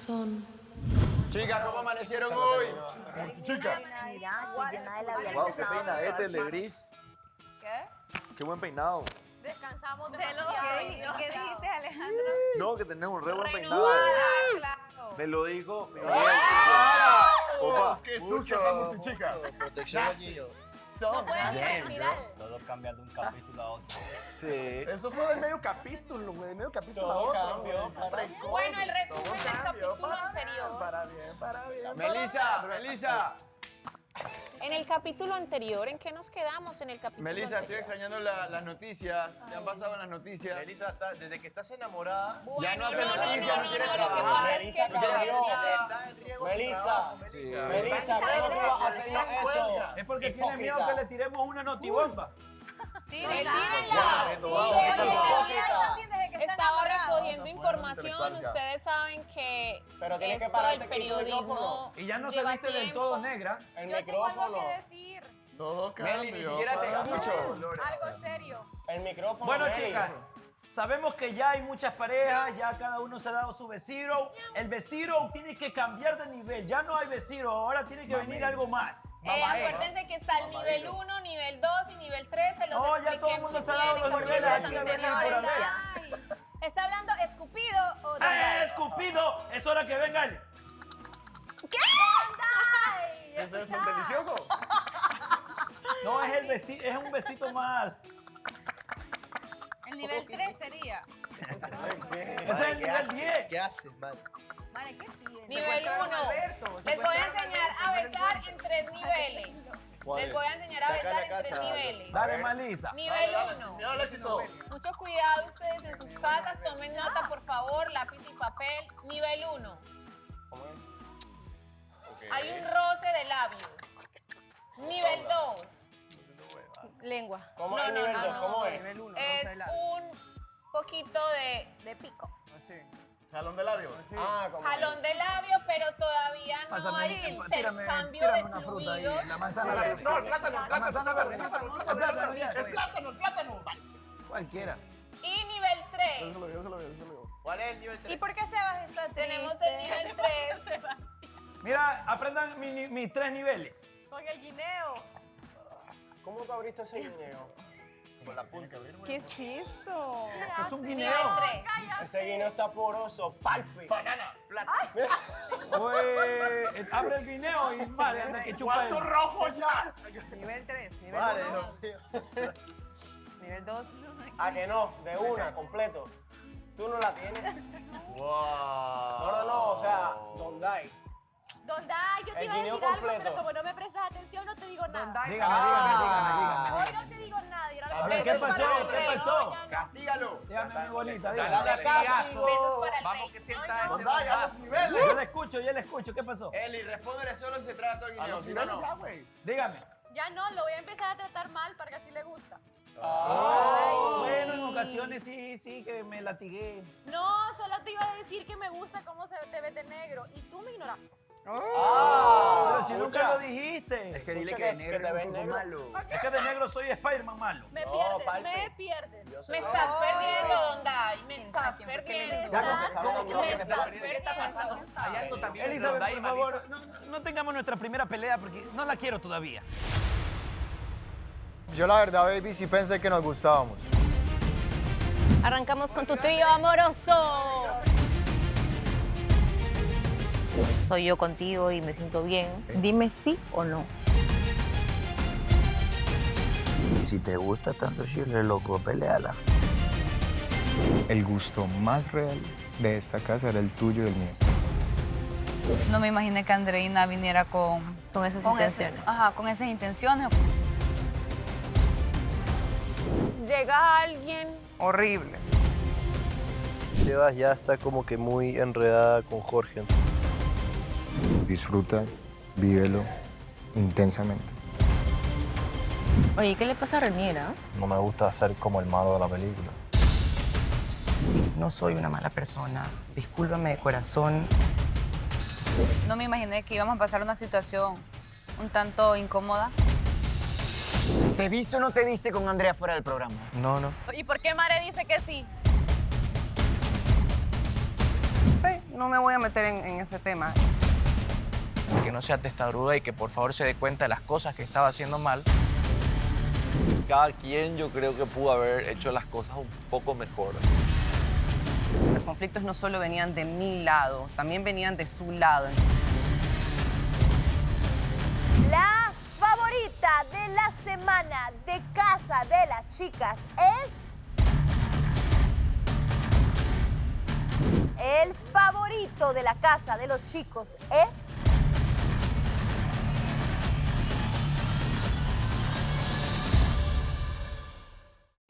corazón. Chicas, ¿cómo amanecieron hoy? Chica. Wow, qué peinadete, Legris. ¿Qué? Qué buen peinado. Descansamos ¿Qué demasiado. dijiste, Alejandro? No, que tenés un re buen peinado. Claro. Me lo dijo Miguel. Opa, ¡Qué sucia esa tu chica! Protección al niño. No puede ser viral. Todo cambiando un capítulo a otro. Sí. Eso fue del medio capítulo, güey. Del medio capítulo a Todo otro, cambió. güey. Bueno, el resumen Todo del cambió, capítulo anterior. Para bien, para bien. Melissa. En el capítulo anterior, ¿en qué nos quedamos en el capítulo Melissa, estoy anterior? extrañando las noticias. ¿Qué han pasado en las noticias? Melissa, desde que estás enamorada, Bueno, Ya no hace no, noticias, no quiere lo que trabajar. pasa es Melissa que cambió. está en riesgo. Melissa, Sí. Melissa, ¿cómo tú vas a hacernos eso? Es porque tiene Hipócrita. miedo que le tiremos una notibomba. Tírenla. Estaba recogiendo información. Ustedes saben que Pero tienes que esto parar del de quitar el periodismo micrófono. Y ya no lleva se viste del tiempo. todo negra. El micrófono. Todo Meli, ni cambió. siquiera te escucho. Algo serio. El micrófono. Bueno, Meli. chicas, sabemos que ya hay muchas parejas, ya cada uno se ha dado su vecino. El vecino tiene que cambiar de nivel. Ya no hay vecino, ahora tiene que venir algo más. Acuérdense que está el nivel 1, nivel 2 y nivel 3. Se los No, ya expliqué todo el mundo muy se ha dado bien los en niveles capítulos aquí a veces por anteriores. hacer. ¿Está hablando escupido o Dondai? ¡Escupido! Es hora que venga el... ¿Ese es un delicioso? No, es el besito, es un besito más. El nivel 3 sería. Ese es el nivel 10. ¿Qué haces, man? Mare, ¿qué tiene? Nivel 1. Les voy a enseñar a besar en 3 niveles. Les voy a enseñar a De acá a la besar en 3 casa, niveles. Dale, Malisa. Nivel 1. Mira el éxito. Mucho cuidado ustedes en sus casas. Tomen nota, por favor, lápiz y papel. Nivel 1. Hay un roce de labios. Nivel 2. Lengua. ¿Cómo No, es el no, nivel no, 2? no. ¿Cómo es? Es un poquito de pico. Jalón de labios. Ah, como. jalón de labio, pero todavía no Pásame, hay tírame intercambio una de fruta ahí. fluidos. La manzana No, verde. el plátano, La manzana verde. El plátano, ya. El plátano. Cualquiera. Y nivel 3. Eso lo digo. ¿Cuál es el nivel 3? ¿Y por qué Sebas está triste? Tenemos el nivel 3. Mira, aprendan mis 3 niveles. Con el guineo. ¿Cómo tú abriste ese guineo? Con la punta. ¿Qué es eso? Esto es un Nivel guineo. 3. Ese guineo está poroso. Palpe. Banana. Oye, abre el guineo y vale, anda que chupa ¡Cuánto él. rojo ya! Nivel 3, nivel Vale. 1, nivel 2. ¿A que no? De una, completo. Tú no la tienes. Wow. No, o sea, Dondai. Dondai, yo te El iba a guineo decir algo, completo. pero como no me prestas atención, no te digo nada. Dígame. Hoy no te digo nada. y ahora A me ver, ¿qué besos pasó? para el ¿Qué rey. pasó? Castígalo. Dígame, mi bonita, Dale, dígame. latigazo. Besos para el Vamos rey. que sienta Ay, ese no. Dondai, a los niveles. Yo le escucho, ¿qué pasó? Eli, respóndele solo si se trata todo el A guineo. los Si no, niveles ya, no. güey. Dígame. Ya no, lo voy a empezar a tratar mal para que así le gusta. Bueno, en ocasiones sí, que me latigué. No, solo te iba a decir que me gusta cómo se te ve de negro y tú me ignoraste. Pero si nunca escucha. lo dijiste. Es que dile Escucha que que de negro te es ves un poco negro. malo. Es que de negro soy Spider-Man malo. Me No, pierdes, palpe. me pierdes. Yo sé Me lo- estás perdiendo, Dondai. Me estás perdiendo. Ya no se sabe la Me que estás perdiendo. Hay algo también. Elizabeth, por favor, no tengamos nuestra primera pelea porque no la quiero todavía. Yo la verdad, baby, sí pensé que nos gustábamos. Arrancamos con tu trío amoroso. Soy yo contigo y me siento bien. Dime sí o no. Si te gusta tanto Shirley, loco, peleala. El gusto más real de esta casa era el tuyo y el mío. No me imaginé que Andreina viniera con esas intenciones. Con esas intenciones. Llega alguien. Horrible. Sebas ya está como que muy enredada con Jorge. Disfruta, vívelo intensamente. Oye, ¿qué le pasa a Reniera? No me gusta ser como el malo de la película. No soy una mala persona. Discúlpame de corazón. No me imaginé que íbamos a pasar una situación un tanto incómoda. ¿Te viste o no te viste con Andrea fuera del programa? No. ¿Y por qué Mare dice que sí? sé, no me voy a meter en ese tema. Que no sea testaruda y que por favor se dé cuenta de las cosas que estaba haciendo mal. Cada quien yo creo que pudo haber hecho las cosas un poco mejor. Los conflictos no solo venían de mi lado, también venían de su lado. La favorita de la semana de Casa de las Chicas es... El favorito de la Casa de los Chicos es...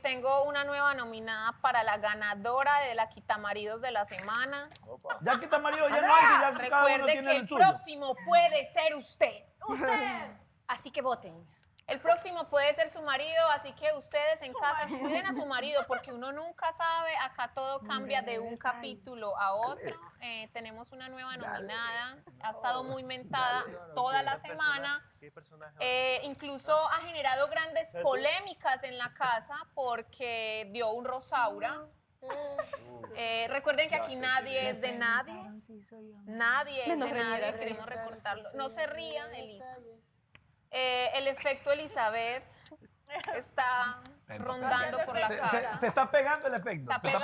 Tengo una nueva nominada para la ganadora de la Quitamaridos de la semana. Ya Quitamaridos ya no hay, si ya cada uno Recuerde tiene que el el suyo. próximo puede ser usted. Así que voten. El próximo puede ser su marido, así que ustedes en casa cuiden a su marido porque uno nunca sabe, acá todo cambia de un capítulo a otro. Tenemos una nueva nominada, ha estado muy mentada toda la semana. Incluso ha generado grandes polémicas en la casa porque dio un Rosaura. Recuerden que aquí nadie es de nadie. Nadie es de nadie, queremos recortarlo. No se ría, Elisa. El efecto Elizabeth está rondando por la casa. Se está pegando el efecto. Se está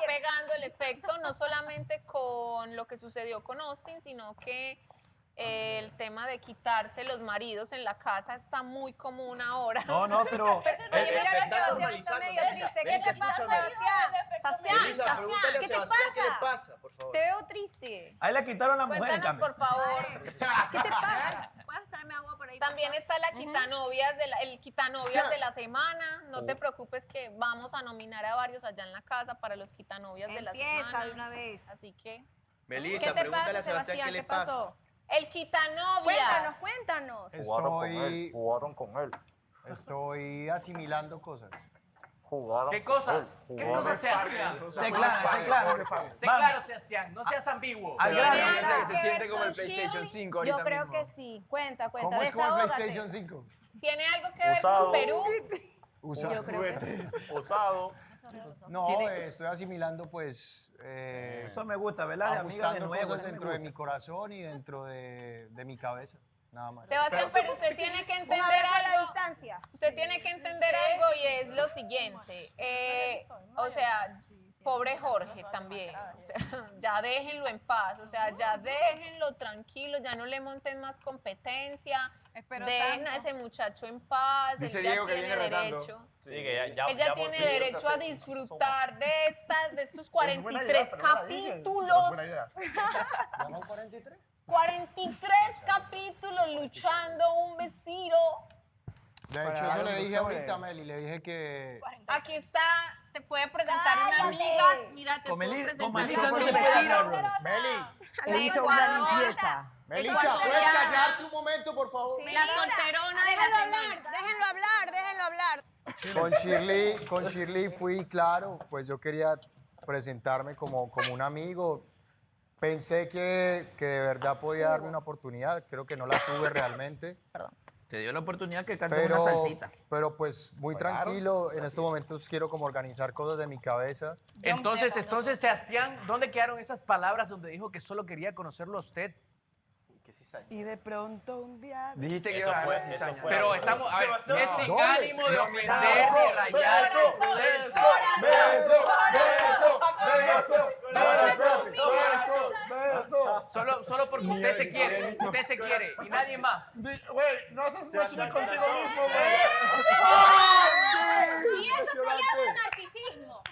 pegando el efecto, no solamente con lo que sucedió con Austin, sino que el tema de quitarse los maridos en la casa está muy común ahora. No, pero... Se está normalizando. ¿Qué te pasa, Sebastián? Elisa, pregúntale a Sebastián qué le pasa, por favor. Te veo triste. Ahí le quitaron la mujer, en Cuéntanos, cambio. por favor. ¿Qué te pasa? ¿Puedes traerme agua por ahí? También está la quitanovias el quitanovias de la semana. No te preocupes que vamos a nominar a varios allá en la casa para los quitanovias de la semana. Empieza de una vez. Así que Melissa, pregúntale a Sebastián qué le pasa. el quitanovias. Cuéntanos. Jugaron con él. Estoy asimilando cosas. ¿Qué cosas? ¿Qué cosas, Sebastián? Sé claro. Sé claro, Sebastián. No seas ambiguo. Al grano. Se siente como el PlayStation 5 ahorita Yo creo mismo. que sí. Cuenta. ¿Cómo es como el PlayStation 5? ¿Tiene algo que ver con Perú? Usado. Usado. No, estoy asimilando pues... Eso me gusta, ¿verdad? De amigas de ajustando nuevo. cosas eso me dentro de gusta. mi corazón y dentro de mi cabeza. Nada más. Sebastián, pero usted tiene que entender algo. distancia. Usted tiene que entender algo y es lo siguiente. O sea, pobre Jorge también. O sea, ya déjenlo en paz. O sea, ya déjenlo tranquilo. Ya no le monten más competencia. Dejen a ese muchacho en paz. Dice Él ya Diego que tiene viene retando. derecho. Sí, que Él ya por tiene fin derecho a se disfrutar de estos 43 capítulos. ¿Llaman 43? 43 capítulos luchando un vecino. De hecho, eso le dije ahorita a Meli. Le dije que... Aquí está, te puede presentar una amiga. Mira, te Con puedo Melissa presentar no se una puede amiga. hablar. Meli, Le hizo una limpieza. Melissa, ¿puedes callarte un momento, por favor? La solterona de la semana. Déjenlo hablar. Con Shirley fui claro, pues yo quería presentarme como un amigo. Pensé que de verdad podía darme una oportunidad, creo que no la tuve realmente. Te dio la oportunidad que cante una salsita. Pero pues muy tranquilo, en estos momentos quiero como organizar cosas de mi cabeza. Entonces, Sebastián, ¿dónde quedaron esas palabras donde dijo que solo quería conocerlo a usted? Y de pronto un día... Dijiste que Eso iba a fue, dar eso cizaña. fue. Pero estamos, a ver, es sin ¿Dónde? ánimo de ofender ni rayar. Solo porque usted se quiere y nadie más. Güey, no haces matching contigo mismo, güey. Y eso se llama narcisismo.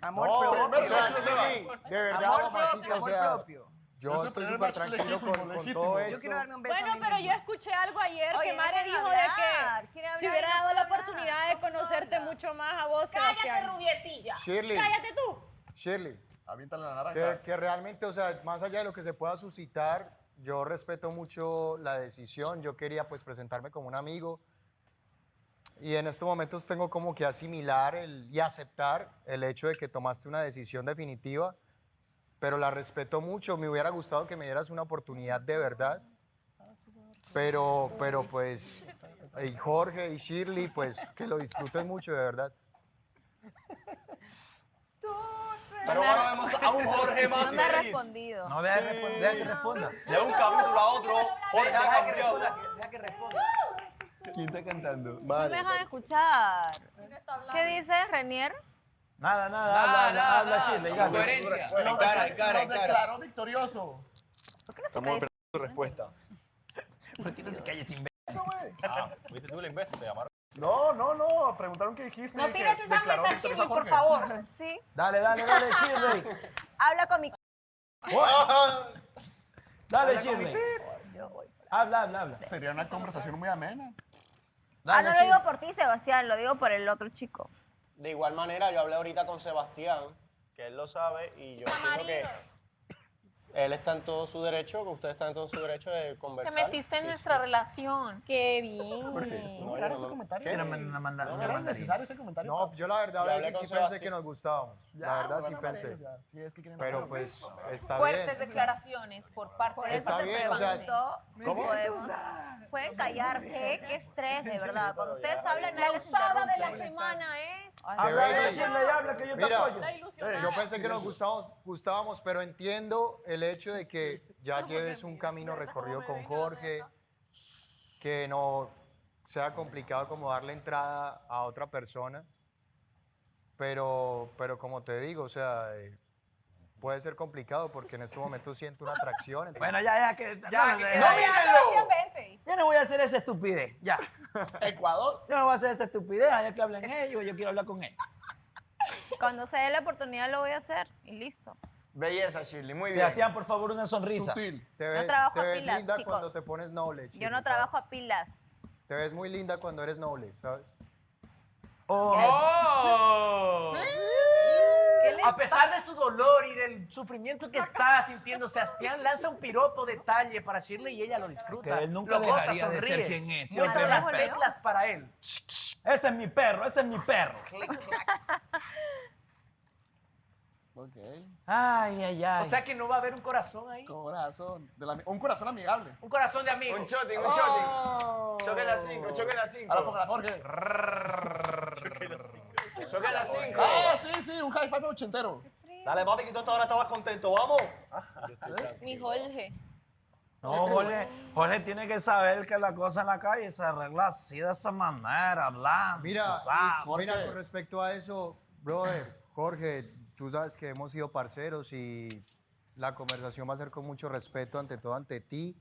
Amor No, propio. o sea, Shirley, de verdad, Amor mamacita, propio, o amor sea, propio. yo estoy súper tranquilo con todo Yo esto. quiero darme un beso Bueno, a mí pero yo misma. escuché algo ayer Oye, que Mare déjenlo dijo de hablar. que Quiere si hablar hubiera y no dado la puede oportunidad de conocerte mucho más a vos, Cállate, Sebastián. rubiecilla. Shirley, Cállate tú. Shirley, Aviéntale la naranja. que realmente, o sea, más allá de lo que se pueda suscitar, yo respeto mucho la decisión. Yo quería pues presentarme como un amigo y en estos momentos tengo como que asimilar y aceptar el hecho de que tomaste una decisión definitiva, pero la respeto mucho. Me hubiera gustado que me dieras una oportunidad de verdad, pero pues, y Jorge y Shirley, pues que lo disfruten mucho de verdad. Pero bueno, Tenemos a un Jorge más No me ha feliz. respondido. No, deja que responda. De un capítulo a otro, Jorge ha cambiado. Deja que responda. ¿Quién está cantando? No me dejan escuchar. ¿Qué dice Renier? Nada, habla Shirley. ya. Coherencia. En cara, en cara, en Lo cara. declaró victorioso. Estamos esperando tu respuesta. ¿Por qué no se calle sin ver? Fuiste tú el imbécil, te llamaron. No. Preguntaron qué dijiste. No y tires que esa declaró mesa, victorioso a Shirley, por Jorge. favor. Sí. Dale, Shirley. Habla con mi... Dale, Shirley. Habla. Sería una conversación muy amena. Ah, no lo digo por ti, Sebastián, lo digo por el otro chico. De igual manera, yo hablé ahorita con Sebastián, que él lo sabe, y yo entiendo que él está en todo su derecho, que usted está en todo su derecho de Te conversar. metiste en nuestra relación. Qué bien. No, yo no me- comentario. ¿Qué? No era necesario ese comentario. No, yo la verdad, Yo hablé Baby, con sí pensé Sebastián. que nos gustábamos. La verdad, sí pensé. Sí, es que quieren Pero hablar. pues, está Fuertes bien. declaraciones por parte de Está bien, o sea, ¿cómo? Pueden callarse, qué estrés, de verdad. Cuando ustedes hablan, La nadie les usada de la interrumpe. semana es... Habla, Shirley, habla, que yo te Mira, apoyo. yo pensé que nos gustábamos, pero entiendo el hecho de que ya lleves un camino recorrido con Jorge, que no sea complicado como darle entrada a otra persona, pero como te digo, o sea, puede ser complicado porque en este momento siento una atracción. entonces- Bueno, ya, que... Ya, Yo no voy a hacer esa estupidez, ya. Ecuador. Yo no voy a hacer esa estupidez, ya que hablen ellos, yo quiero hablar con ellos. Cuando se dé la oportunidad lo voy a hacer y listo. Belleza, Shirley, muy bien. Sebastián, por favor, una sonrisa. Sutil. Te ves, trabajo te a ves pilas, linda chicos. cuando te pones noble. Yo no Shirley, trabajo ¿sabes? a pilas. Te ves muy linda cuando eres noble, ¿sabes? ¡Oh! ¿Qué les A pesar de su dolor y del sufrimiento que está sintiendo, Sebastián lanza un piropo de talle para Shirley y ella lo disfruta. Que él nunca lo goza, dejaría de ser sonríe. quien es. Muestra Siempre las me teclas para él. Ese es mi perro, ese es mi perro. Ok. Ay. O sea que no va a haber un corazón ahí. Corazón. Un corazón amigable. Un corazón de amigo. Un shotting, un shotting. Choquen las 5, choquen las 5. Ahora ponga Jorge. Choquen las 5. Ah, sí, un high five ochentero. Dale, papi, que tú hasta ahora estabas contento, vamos. Mi Jorge. No, Jorge tiene que saber que la cosa en la calle se arregla así de esa manera, hablando. Mira, tú sabes. mira, con respecto a eso, brother, Jorge, tú sabes que hemos sido parceros y la conversación va a ser con mucho respeto, ante todo ante ti,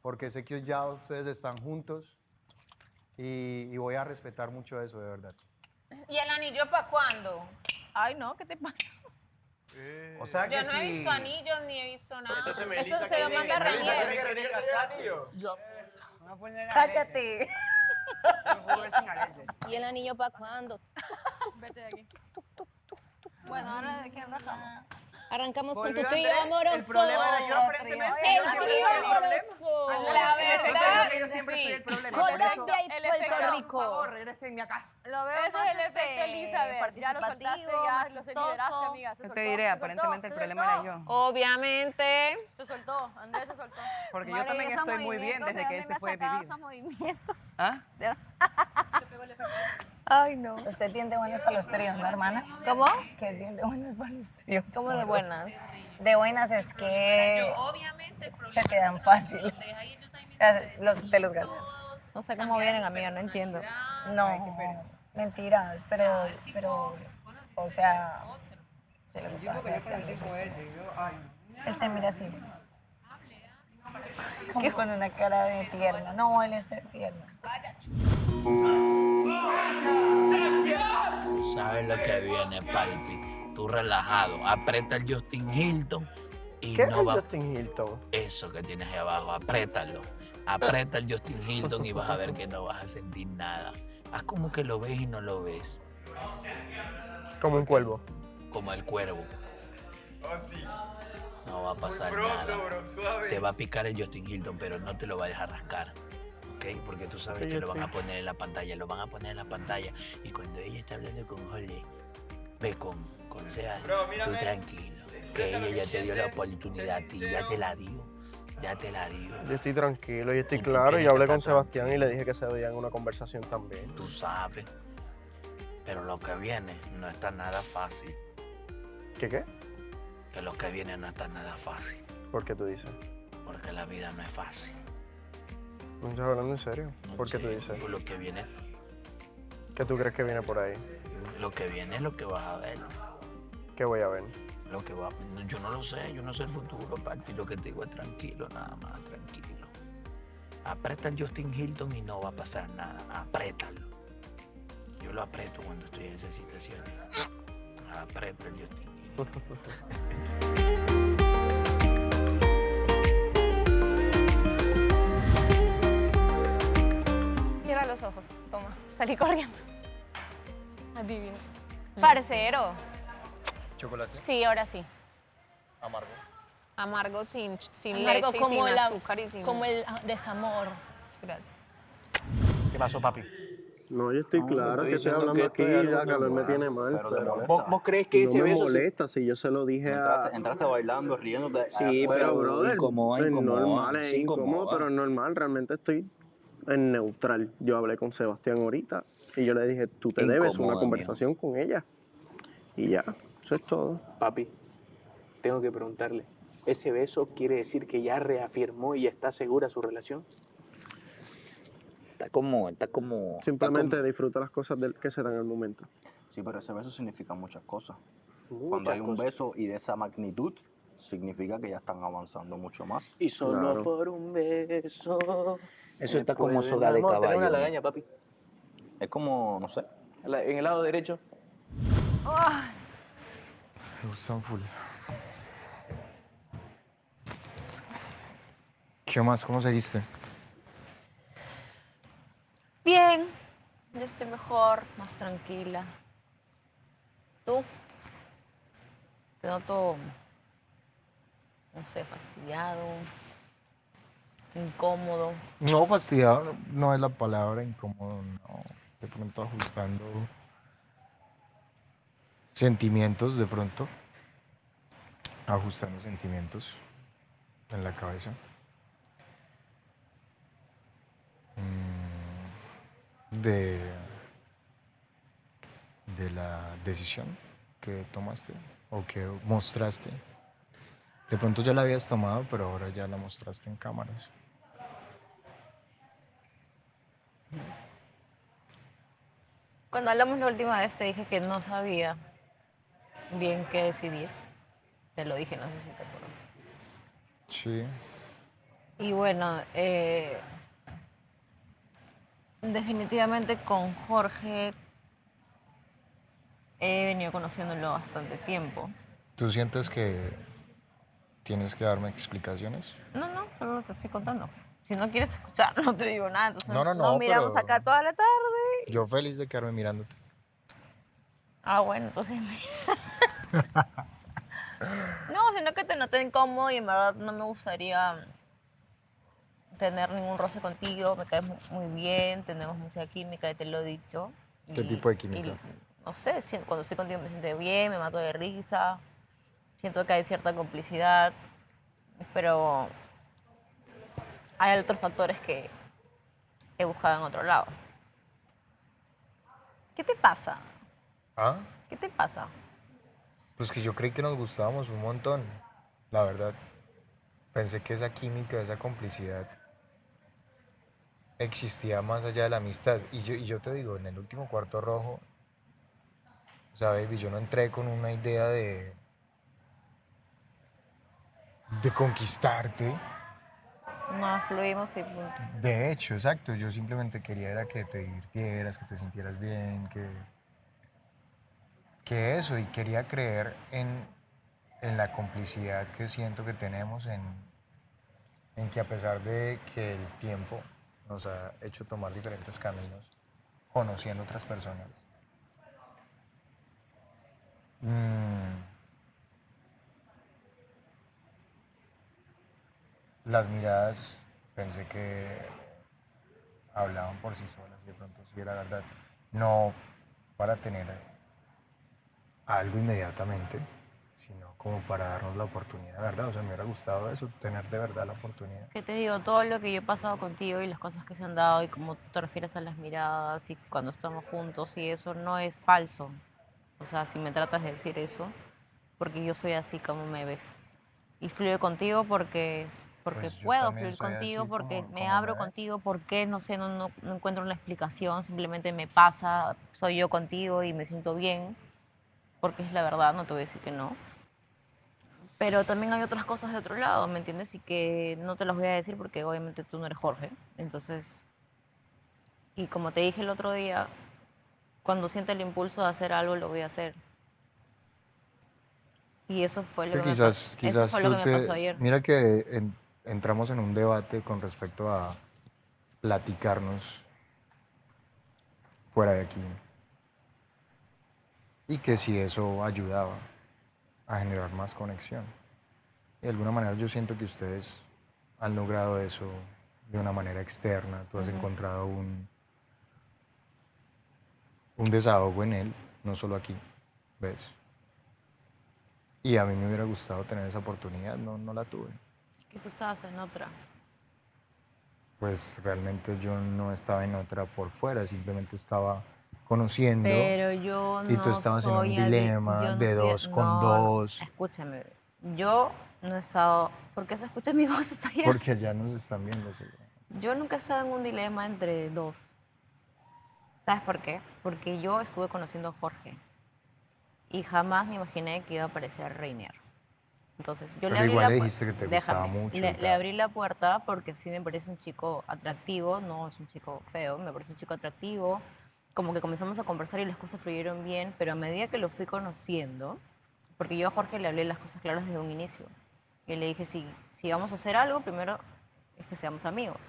porque sé que ya ustedes están juntos y voy a respetar mucho eso, de verdad. ¿Y el anillo para cuándo? Ay, no, ¿qué te pasa? O sea que Yo no he si... visto anillos ni he visto nada. Entonces, Eso Melissa, se lo manda a Renier. ¿Quieres casar, tío? Cállate. ¿Y el anillo para cuándo? Vete de aquí. Bueno, ahora de qué arrancamos. Arrancamos con tu Volvió trío Andrés, amoroso. el problema era yo, aparentemente. El Yo siempre trío soy el problema. amoroso. La verdad, Yo siempre soy el problema. Colombia y El Puerto efecto, Rico. Por favor, regresenme a casa. Lo veo Ese más es el efecto Elizabeth. Ya lo soltaste, participativo, ya más lo liberaste, chistoso. amiga. Se Yo soltó, te diré, se aparentemente el soltó, problema se era soltó. yo. obviamente. Se soltó, Andrés se soltó. Porque yo también estoy muy bien desde que él se fue de vivir. esos movimientos? ¿Ah? Ay, no. Usted es bien de buenas para los tríos, ¿no, hermana? ¿Cómo? Que es bien de buenas para los tríos. ¿Cómo de buenas? De buenas es que se te dan fácil. O sea, te los ganas. No sé cómo vienen, amiga, no entiendo. No, mentiras, pero, o sea, se le gusta a Sebastián. Él te mira así. Como con una cara de tierna. No, él es ser tierno. ¿Sabes lo que viene, Palpi? Tú relajado, aprieta el Justin Hilton y ¿Qué no es va... Justin Hilton? Eso que tienes ahí abajo, apriétalo. Aprieta el Justin Hilton y vas a ver que no vas a sentir nada. Haz como que lo ves y no lo ves. Como un cuervo. Como el cuervo. No va a pasar Bro, nada. suave. Te va a picar el Justin Hilton, pero no te lo va a dejar rascar. ¿Ok? Porque tú sabes Sí, que yo lo van sé. a poner en la pantalla, lo van a poner en la pantalla. Y cuando ella está hablando con Jorge, ve con Sean, Bro, tú mírame. tranquilo. Que ella ya te dio la oportunidad a ti, ya te la dio. Ya te la dio. Yo estoy tranquilo y estoy Y tú claro. Y tienes hablé que con estar Sebastián y le dije que se veía en una conversación también. Tú sabes. Pero lo que viene no está nada fácil. ¿Qué? que lo que viene no está nada fácil. ¿Por qué tú dices? Porque la vida no es fácil. ¿No estás hablando en serio? ¿Por qué tú dices? Por lo que viene, ¿Qué tú crees que viene por ahí? lo que viene es lo que vas a ver. ¿Qué voy a ver? Lo que va, yo no lo sé, yo no sé el futuro, Party. Lo que te digo es tranquilo, nada más, tranquilo. Aprieta el Justin Hilton y no va a pasar nada. Apriétalo. Yo lo aprieto cuando estoy en esa situación. Aprieto el Justin Hilton. Cierra los ojos. Toma. Salí corriendo. Adivina. Parcero. ¿Chocolate? Sí, ahora sí. Amargo. Amargo sin Amargo leche y como sin azúcar y sin... como el desamor. Gracias. ¿Qué pasó, papi? No, yo estoy claro que estoy hablando aquí y la calor me tiene mal. Pero ¿Vos crees que ese no me beso... molesta si yo se lo dije a... Entraste bailando, riéndote. Sí, afuera, pero brother, incómoda, es incómoda, normal, es sí, incómodo, pero es normal. Realmente estoy en neutral. Yo hablé con Sebastián ahorita y yo le dije, tú te debes una Incómoda, conversación con ella. Y ya, eso es todo. Papi, tengo que preguntarle. ¿Ese beso quiere decir que ya reafirmó y ya está segura su relación? Está como... Simplemente disfruta las cosas que se dan al momento. Sí, pero ese beso significa muchas cosas. Muchas Cuando hay un cosas. beso y de esa magnitud, significa que ya están avanzando mucho más. Y solo Claro. por un beso... Eso está me como puedo soga de enamorar. Tenés una caballo. lagaña, papi. Es como, no sé. En el lado derecho. Me gustan full. ¿Qué más? ¿Cómo seguiste? Bien. Yo estoy mejor, más tranquila. ¿Tú? Te noto, no sé, fastidiado, incómodo. No, fastidiado no es la palabra, incómodo, no. De pronto ajustando sentimientos, de pronto. Ajustando sentimientos en la cabeza. De la decisión que tomaste o que mostraste. De pronto ya la habías tomado, pero ahora ya la mostraste en cámaras. Cuando hablamos la última vez te dije que no sabía bien qué decidir. Te lo dije, no sé si te acuerdas. Sí. Y bueno, definitivamente con Jorge he venido conociéndolo bastante tiempo. ¿Tú sientes que tienes que darme explicaciones? No, solo te estoy contando. Si no quieres escuchar, no te digo nada. Entonces No, nos miramos pero acá toda la tarde. Yo feliz de quedarme mirándote. Ah, bueno, entonces... No, sino que te noté incómodo y en verdad no me gustaría tener ningún roce contigo. Me caes muy bien, tenemos mucha química, te lo he dicho. ¿Qué tipo de química? No sé, cuando estoy contigo me siento bien, me mato de risa. Siento que hay cierta complicidad, pero hay otros factores que he buscado en otro lado. ¿Qué te pasa? ¿Ah? ¿Qué te pasa? Pues que yo creí que nos gustábamos un montón, la verdad. Pensé que esa química, esa complicidad existía más allá de la amistad. Y yo te digo, en el último cuarto rojo, o sea, baby, yo no entré con una idea de conquistarte. No, fluimos y punto. De hecho, exacto, yo simplemente quería era que te divirtieras, que te sintieras bien, que eso, y quería creer en la complicidad que siento que tenemos, en que a pesar de que el tiempo nos ha hecho tomar diferentes caminos, conociendo otras personas, las miradas pensé que hablaban por sí solas, y de pronto sí era verdad. No para tener algo inmediatamente, sino como para darnos la oportunidad, ¿verdad? O sea, me hubiera gustado eso, tener de verdad la oportunidad. ¿Qué te digo? Todo lo que yo he pasado contigo y las cosas que se han dado y cómo te refieres a las miradas y cuando estamos juntos y eso no es falso. O sea, si me tratas de decir eso, porque yo soy así como me ves. Y fluyo contigo porque Pues yo puedo también fluir soy contigo, así porque como me me abro ves. contigo, porque no sé, no encuentro una explicación, simplemente me pasa, soy yo contigo y me siento bien, porque es la verdad, no te voy a decir que no. Pero también hay otras cosas de otro lado, ¿me entiendes? Y que no te las voy a decir porque obviamente tú no eres Jorge. Entonces, y como te dije el otro día, cuando sienta el impulso de hacer algo, lo voy a hacer. Y eso fue lo Sí, que me quizás, pasó. quizás Eso fue lo que me pasó ayer. Mira que entramos en un debate con respecto a platicarnos fuera de aquí. Y que si eso ayudaba a generar más conexión. Y de alguna manera yo siento que ustedes han logrado eso de una manera externa. Tú has Ujú. encontrado un desahogo en él, no solo aquí, ¿ves? Y a mí me hubiera gustado tener esa oportunidad, no la tuve. Que tú estabas en otra. Pues realmente yo no estaba en otra por fuera, simplemente estaba conociendo. Pero yo Y tú no estabas en un soy dilema yo no de soy- 2 con no, 2, Escúchame, yo no he estado... ¿Por qué se escucha mi voz hasta allá? porque allá nos están viendo. ¿Sí? Yo nunca he estado en un dilema entre dos. ¿Sabes por qué? Porque yo estuve conociendo a Jorge y jamás me imaginé que iba a aparecer Reinier. Entonces, yo Pero le abrí igual la le pu- dijiste que te Déjame, gustaba mucho y Le tal. abrí la puerta porque sí me parece un chico atractivo, no es un chico feo, me parece un chico atractivo. Como que comenzamos a conversar y las cosas fluyeron bien, pero a medida que lo fui conociendo, porque yo a Jorge le hablé las cosas claras desde un inicio. Y le dije, si vamos a hacer algo, primero es que seamos amigos.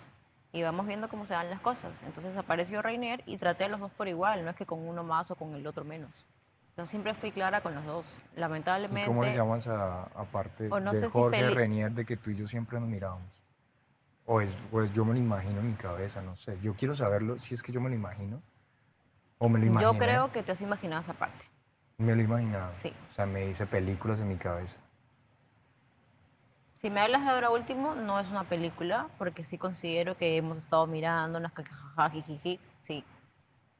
Y vamos viendo cómo se dan las cosas. Entonces apareció Reinier y traté a los dos por igual, no es que con uno más o con el otro menos. Entonces siempre fui clara con los dos. ¿Y Lamentablemente... cómo le llamas aparte O no de sé si Jorge Feli- Renier, de que tú y yo siempre nos mirábamos? Pues yo me lo imagino en mi cabeza, no sé. Yo quiero saberlo si es que yo me lo imagino o me lo imaginé. Yo creo que te has imaginado esa parte. Me lo imaginaba. Sí. O sea, me hice películas en mi cabeza. Si me hablas de ahora último, no es una película, porque sí considero que hemos estado mirándonos, jajaja, jijiji, sí.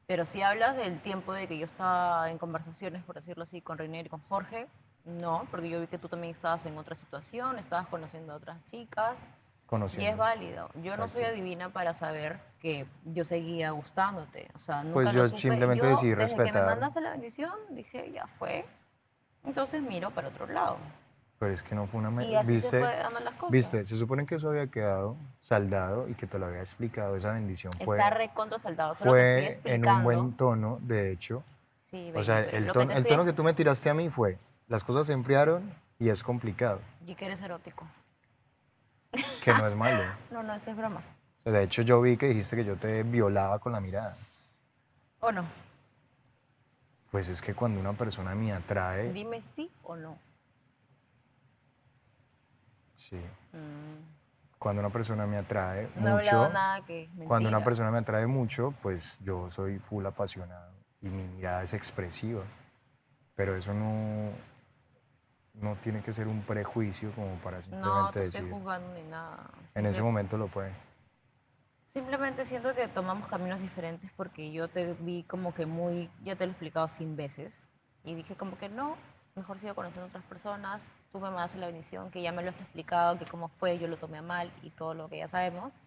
Pero si hablas del tiempo de que yo estaba en conversaciones, por decirlo así, con Reinier y con Jorge, no, porque yo vi que tú también estabas en otra situación, estabas conociendo a otras chicas. Conociendo. Y es válido. Yo no soy Exacto. adivina para saber que yo seguía gustándote. O sea, nunca Pues lo yo supe. simplemente Yo, decidí desde que me respetar. mandaste la bendición, dije, ya fue. Entonces miro para otro lado. Pero es que no fue una... Y así ¿Viste? se fue dando las cosas. ¿Viste? Se supone que eso había quedado saldado y que te lo había explicado. Esa bendición fue... Está recontra saldado. Solo que estoy Fue explicando. en un buen tono, de hecho. Sí, O sea, baby, pero el lo tono, te el estoy- tono que tú me tiraste a mí fue, las cosas se enfriaron y es complicado, Y que eres erótico. que no es malo. No, no, eso es broma. De hecho, yo vi que dijiste que yo te violaba con la mirada. ¿O no? Pues es que cuando una persona me atrae, Dime sí o no. sí. Mm. Cuando una persona me atrae No he mucho, hablado nada que es cuando una mentira. persona me atrae mucho, pues yo soy full apasionado y mi mirada es expresiva. Pero eso no tiene que ser un prejuicio como para No, simplemente te estoy decir. juzgando ni nada. En ese Simple- momento lo fue. Simplemente siento que tomamos caminos diferentes porque yo te vi como que muy, ya te lo he explicado 100 veces, y dije como que no, mejor sigo conociendo a otras personas, tú me mandaste la bendición, que ya me lo has explicado, que cómo fue, yo lo tomé a mal y todo lo que ya sabemos.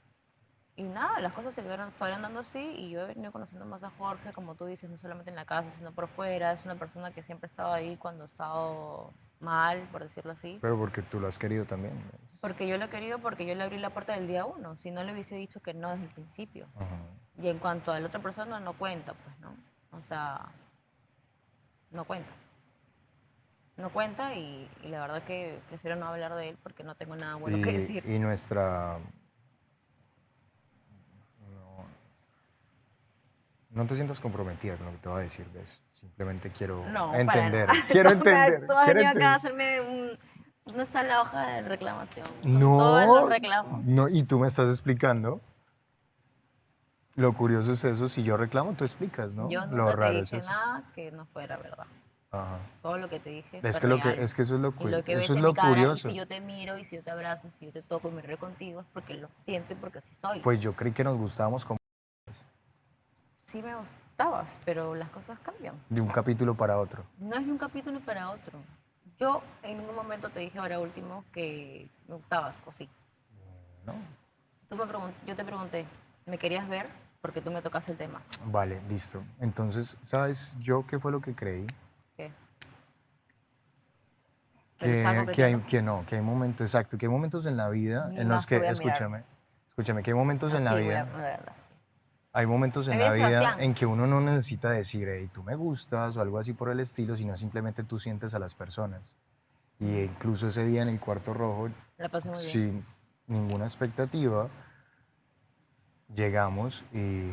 Y nada, las cosas fueron dando así y yo he venido conociendo más a Jorge, como tú dices, no solamente en la casa, sino por fuera. Es una persona que siempre ha estado ahí cuando he estado mal, por decirlo así. Pero porque tú lo has querido también. Porque yo lo he querido, porque yo le abrí la puerta del día 1. Si no le hubiese dicho que no desde el principio. Ajá. Y en cuanto a la otra persona, no cuenta, pues, ¿no? O sea, no cuenta. No cuenta y la verdad que prefiero no hablar de él porque no tengo nada bueno que decir. Y nuestra... No te sientas comprometida con lo que te voy a decir, ¿ves? Simplemente quiero No, para entender. nada. Quiero No me- entender. Todavía quiero acaba de entender. hacerme un... No está en la hoja de reclamación. Con todos los No, reclamos. no, y tú me estás explicando. Lo curioso es eso, si yo reclamo, tú explicas, ¿no? Yo Lo nunca te raro es dije eso. nada que no fuera verdad. Ajá. Todo lo que te dije Es fue que, real. es que eso es lo, Y lo que ves eso es en lo mi cara, curioso. Y si yo te miro y si yo te abrazo, si yo te toco y me río contigo es porque lo siento y porque así soy. Pues yo creí que nos gustábamos como Sí me gustabas, pero las cosas cambian. de un capítulo para otro. No es de un capítulo para otro. Yo en ningún momento te dije ahora último que me gustabas, ¿o sí? No. Yo te pregunté, ¿me querías ver? Porque tú me tocaste el tema. Vale, listo. Entonces, ¿sabes yo qué fue lo que creí? ¿Qué? Que hay momentos, exacto, que hay momentos en la vida en los que, escúchame, que hay momentos en la vida, hay momentos en la vida en que uno no necesita decir, hey, tú me gustas o algo así por el estilo, sino simplemente tú sientes a las personas. Y incluso ese día en el Cuarto Rojo, la pasé muy bien. sin ninguna expectativa, llegamos y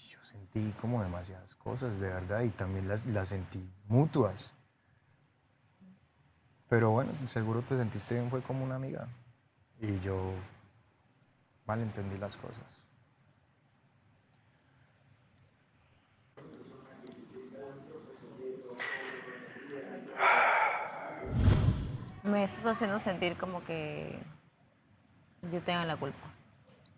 yo sentí como demasiadas cosas, de verdad, y también las sentí mutuas. Pero bueno, seguro te sentiste bien, fue como una amiga. Y yo malentendí las cosas. Me estás haciendo sentir como que yo tenga la culpa.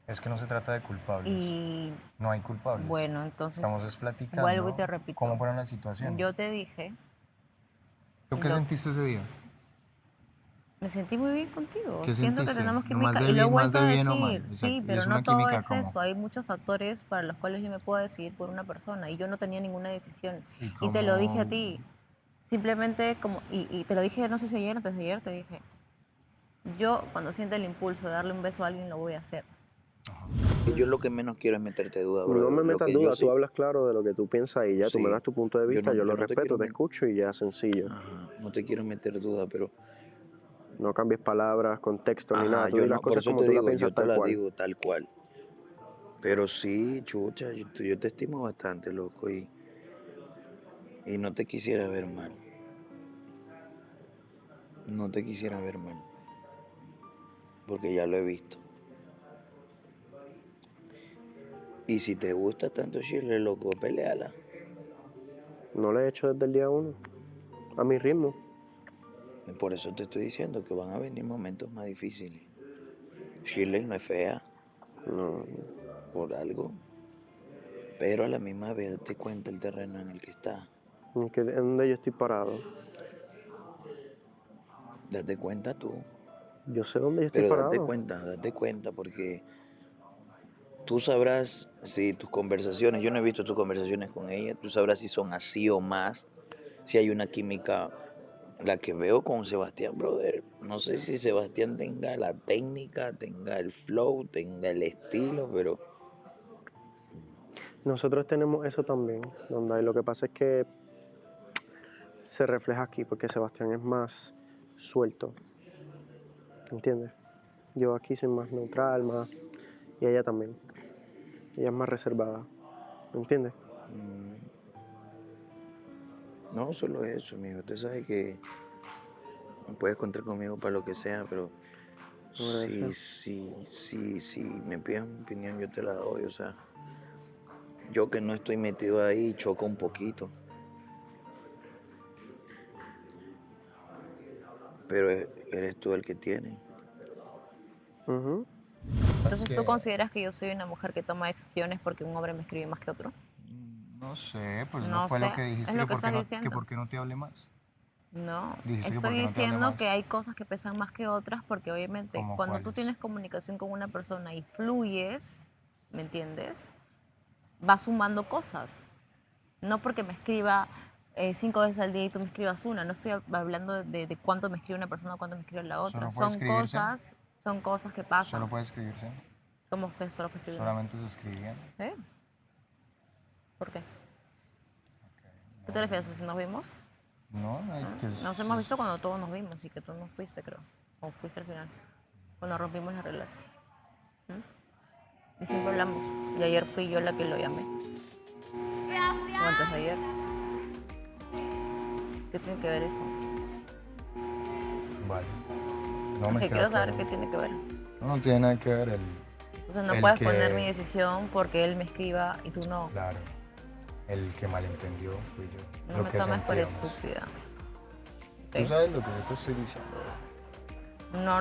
Es que no se trata de culpables. Y no hay culpables. bueno, entonces estamos platicando. Vuelvo y te repito. ¿Cómo fueron las situaciones? Yo te dije. ¿Tú qué sentiste ese día? Me sentí muy bien contigo. ¿Qué Siento sentiste? que tenemos ¿No química. más de Y lo he bien, más vuelto de a bien o mal? decir. Exacto. Sí, ¿Y pero es no una todo química es cómo? eso. Hay muchos factores para los cuales yo me puedo decidir por una persona. Y yo no tenía ninguna decisión. ¿Y Y te lo cómo? dije a ti. Simplemente como. Y te lo dije, no sé si ayer, antes de ayer, te dije. Yo, cuando siento el impulso de darle un beso a alguien, lo voy a hacer. Yo lo que menos quiero es meterte duda, bro. No me metas duda, tú hablas claro de lo que tú piensas y ya, tú Sí. me das tu punto de vista, yo lo no te respeto, quiero te escucho y ya, sencillo. No te quiero meter duda, pero... No cambies palabras, contexto ni nada, tú yo di las no, por cosas eso como te tú las digo, piensas yo te tal la cual. digo tal cual. Pero sí, chucha, yo te estimo bastante, loco, y no te quisiera ver mal. No te quisiera ver mal. Porque ya lo he visto. Y si te gusta tanto Shirley, loco, peleala. No lo he hecho desde el día 1, a mi ritmo. Por eso te estoy diciendo que van a venir momentos más difíciles. Shirley no es fea. No. Por algo. Pero a la misma vez date cuenta el terreno en el que está. ¿En dónde yo estoy parado? Date cuenta tú. Yo sé dónde yo estoy Pero parado. date cuenta porque tú sabrás si tus conversaciones, yo no he visto tus conversaciones con ella, tú sabrás si son así o más, si hay una química, la que veo con Sebastián, brother. No sé si Sebastián tenga la técnica, tenga el flow, tenga el estilo, pero... Nosotros tenemos eso también, donde lo que pasa es que se refleja aquí, porque Sebastián es más suelto, ¿entiendes? Yo aquí soy más neutral, más... Y ella también. Ella es más reservada, ¿me entiendes? No, solo eso, mijo. Usted sabe que puedes contar conmigo para lo que sea, pero si me pides mi opinión, yo te la doy. O sea, yo que no estoy metido ahí, choco un poquito. Pero eres tú el que tiene. Entonces, ¿tú consideras que yo soy una mujer que toma decisiones porque un hombre me escribe más que otro? No sé, pues No no fue sé, lo que dijiste, es lo que ¿por qué estás no, diciendo. que por qué no te hable más? No, Dijiste que estoy por qué no te hable diciendo más. que hay cosas que pesan más que otras porque obviamente ¿Cómo cuando tú cuáles? tienes comunicación con una persona y fluyes, ¿me entiendes? Vas sumando cosas. No porque me escriba 5 veces al día y tú me escribas una. No estoy hablando de cuánto me escribe una persona o cuánto me escribe la otra. ¿Solo puede escribirse? Son cosas que pasan. Solo puede escribirse. ¿Cómo que solo fue escribir? Solamente se escribían. ¿Por qué? ¿Qué te refieres? ¿Si nos vimos? No, Nos hemos visto cuando todos nos vimos y que tú no fuiste, creo. O fuiste al final. Cuando rompimos las reglas. Y siempre hablamos. Y ayer fui yo la que lo llamé. O antes de ayer. ¿Qué tiene que ver eso? Vale. Porque quiero saber qué tiene que ver. No tiene nada que ver el... Entonces no el puedes que- poner mi decisión porque él me escriba y tú no. Claro. El que malentendió fui yo. No Lo me que tomes por sentíamos. estúpida. Tú ¿Ok? sabes lo que yo te estoy diciendo.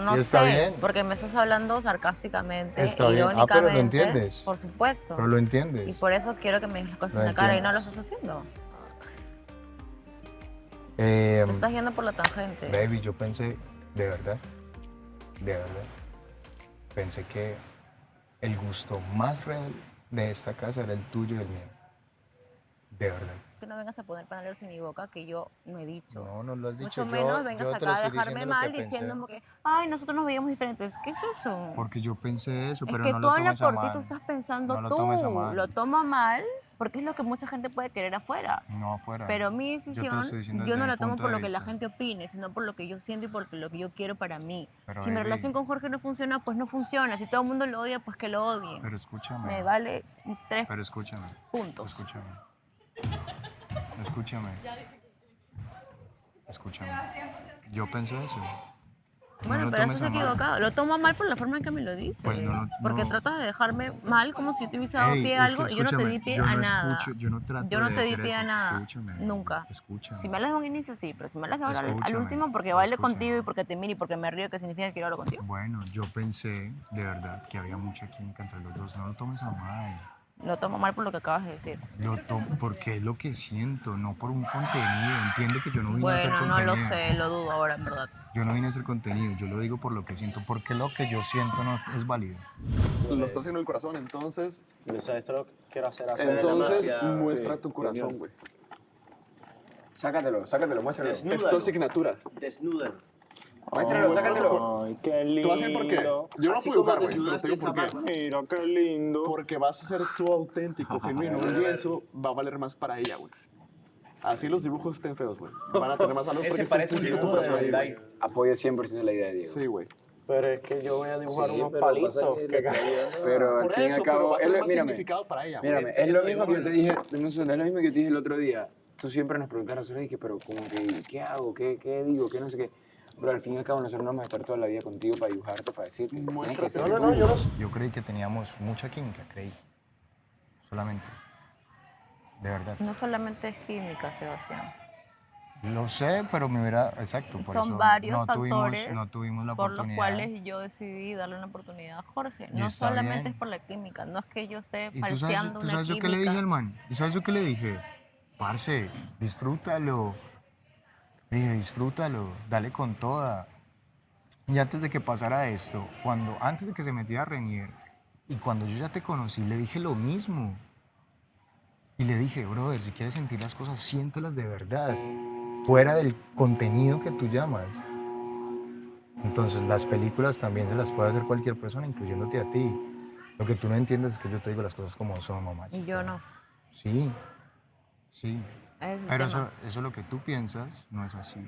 No Y está sé, bien. porque me estás hablando sarcásticamente, Está bien. irónicamente. Pero lo entiendes. Por supuesto. Pero lo entiendes. Y por eso quiero que me digas las cosas Lo en la cara y no lo entiendes. estás haciendo. Te estás yendo por la tangente. Baby, yo pensé, de verdad, pensé que el gusto más real de esta casa era el tuyo y el mío. De verdad. Que no vengas a poner palabras en mi boca que yo no he dicho. No, no lo has dicho. Mucho menos vengas acá a dejarme mal diciéndome que, ay, nosotros nos veíamos diferentes. ¿Qué es eso? Porque yo pensé eso, pero es que no tú lo hablas tomes a por ti, mal. tú estás pensando No tú. lo tomes a mal. Lo toma mal porque es lo que mucha gente puede querer afuera. No afuera. Pero mi Yo te lo decisión, estoy diciendo yo desde no mi la tomo punto por de lo que la vista. gente opine, sino por lo que yo siento y por lo que yo quiero para mí. Pero, si mi baby, relación con Jorge no funciona, pues no funciona. Si todo el mundo lo odia, pues que lo odien. Pero escúchame. Me vale 3 Pero escúchame. puntos. Escúchame. Escúchame. Escúchame. Yo pensé eso. Bueno, No lo pero tomes eso es a mal. equivocado. Lo tomo mal por la forma en que me lo dices. Pues porque no. tratas de dejarme mal como si yo te hubiese dado Ey, pie a es que algo y yo no te escúchame, di pie yo a no nada. escucho, yo no trato Yo no de te di hacer pie a eso. nada. Escúchame. Nunca. Escúchame. Si me hablas de un inicio, sí, pero si me hablas de ahora al Escúchame, último porque bailo escúchame. contigo y porque te miro y porque me río, que significa que quiero hablar contigo. Bueno, yo pensé de verdad que había mucha química entre los dos. No lo tomes a mal. Lo tomo mal por lo que acabas de decir. Lo tomo porque es lo que siento, no por un contenido. Entiende que yo no vine a hacer Bueno, no contenido. lo sé, lo dudo ahora, en verdad. Yo no vine a hacer contenido, yo lo digo por lo que siento, porque lo que yo siento no es válido. Lo está haciendo el corazón, entonces. Esto lo quiero hacer. Entonces, muestra tu corazón, güey. Sácatelo, muéstralo. Es tu asignatura. Desnúdalo. Muéstralo, sácatelo. Ay, qué lindo. Te voy a decir por qué. Yo no Así puedo como dibujar, güey, pero desnudaste te digo por esa qué. Mira, qué lindo. Porque vas a ser tú auténtico, genuino, y eso va a valer más para ella, güey. Así los dibujos estén feos, güey. Van a tener más valor porque parece tú un pusiste tu dibujo de corazón ahí, Van güey. Dyke. Apoyo 100% la idea de Diego. Sí, güey. Pero es que yo voy a dibujar Sí, unos pero palitos. pasa que que la Pero al Por fin y eso, al pero cabo, va a tener es más mírame, significado para ella, güey. mírame, es lo mismo que yo te dije, dame un segundo, es lo mismo que yo te dije el otro día. Tú siempre nos preguntas a nosotros, y que, pero como que, ¿qué hago? ¿Qué digo? ¿Qué no sé qué? Pero al fin y al cabo nosotros no vamos a estar toda la vida contigo para dibujarte, para decirte. Tienes que ser tú. Yo creí que teníamos mucha química, creí. Solamente. De verdad. No solamente es química, Sebastián. Lo sé, pero me hubiera... Exacto, por Son eso varios no factores no tuvimos la por los oportunidad. cuales yo decidí darle una oportunidad a Jorge. Y No está solamente bien. es por la química, no es que yo esté ¿Y falseando tú una sabes yo química. qué le dije al man? ¿Y sabes yo qué le dije? Parce, disfrútalo. Le dije, disfrútalo, dale con toda. Y antes de que pasara esto, antes de que se metiera a Renier, y cuando yo ya te conocí, le dije lo mismo. Y le dije, brother, si quieres sentir las cosas, siéntelas de verdad, fuera del contenido que tú llamas. Entonces, las películas también se las puede hacer cualquier persona, incluyéndote a ti. Lo que tú no entiendes es que yo te digo las cosas como son, mamá. Y yo no. Sí, sí. Ese es el Pero tema. eso lo que tú piensas no es así.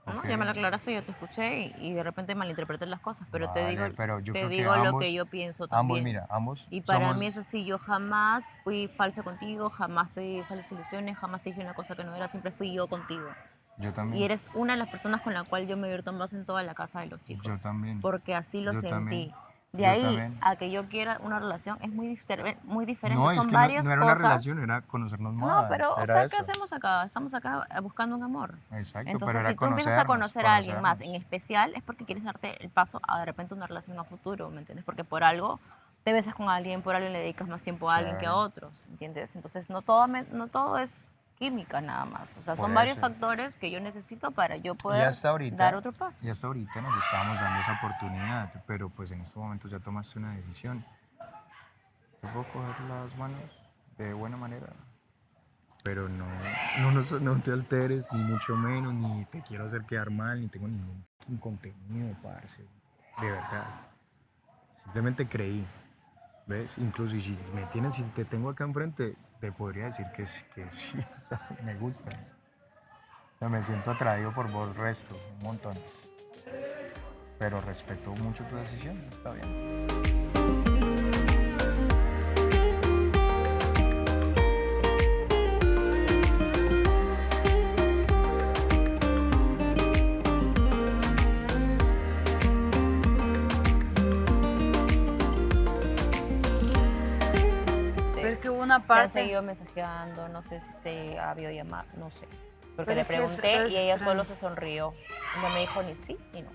No, ¿ok? ya me lo aclaraste, yo te escuché y de repente malinterpreté las cosas, pero te Vale, digo, pero yo te creo que digo lo ambos- que yo pienso ambos, también. mira, ambos Y para somos- mí es así, yo jamás fui falsa contigo, jamás te di falsas ilusiones, jamás te dije una cosa que no era, siempre fui yo contigo. Yo también. Y eres una de las personas con la cual yo me divierto más en toda la casa de los chicos. Yo también. Porque así lo Yo sentí. también. De Yo ahí también. a que yo quiera una relación es muy diferente. No, es Son que no, varias no era cosas. una relación, era conocernos más. No, pero, o era sea, eso. ¿qué hacemos acá? Estamos acá buscando un amor. Exacto, Entonces, pero era si tú empiezas a conocernos, conocer a alguien más, en especial, es porque quieres darte el paso a de repente una relación a futuro, ¿me entiendes? Porque por algo te besas con alguien, por algo le dedicas más tiempo a alguien que a Claro. otros, ¿entiendes? Entonces, no todo es química nada más. O sea, Por son varios eso. factores que yo necesito para yo Y poder hasta ahorita, dar otro paso. Y hasta ahorita nos estábamos dando esa oportunidad, pero pues en este momento ya tomaste una decisión. ¿Te puedo coger las manos de buena manera? Pero no te alteres, ni mucho menos, ni te quiero hacer quedar mal, ni tengo ningún contenido, parce. De verdad. Simplemente creí. ¿Ves? Incluso si te tengo acá enfrente, te podría decir que sí, o sea, me gustas. O sea, me siento atraído por vos resto, un montón. Pero respeto mucho tu decisión, está bien. Pero es que hubo una Se han parte... seguido mensajeando, no sé si se ha videollamado, no sé. Porque Pero le es que pregunté es y ella extraño. solo se sonrió. No me dijo ni sí ni no.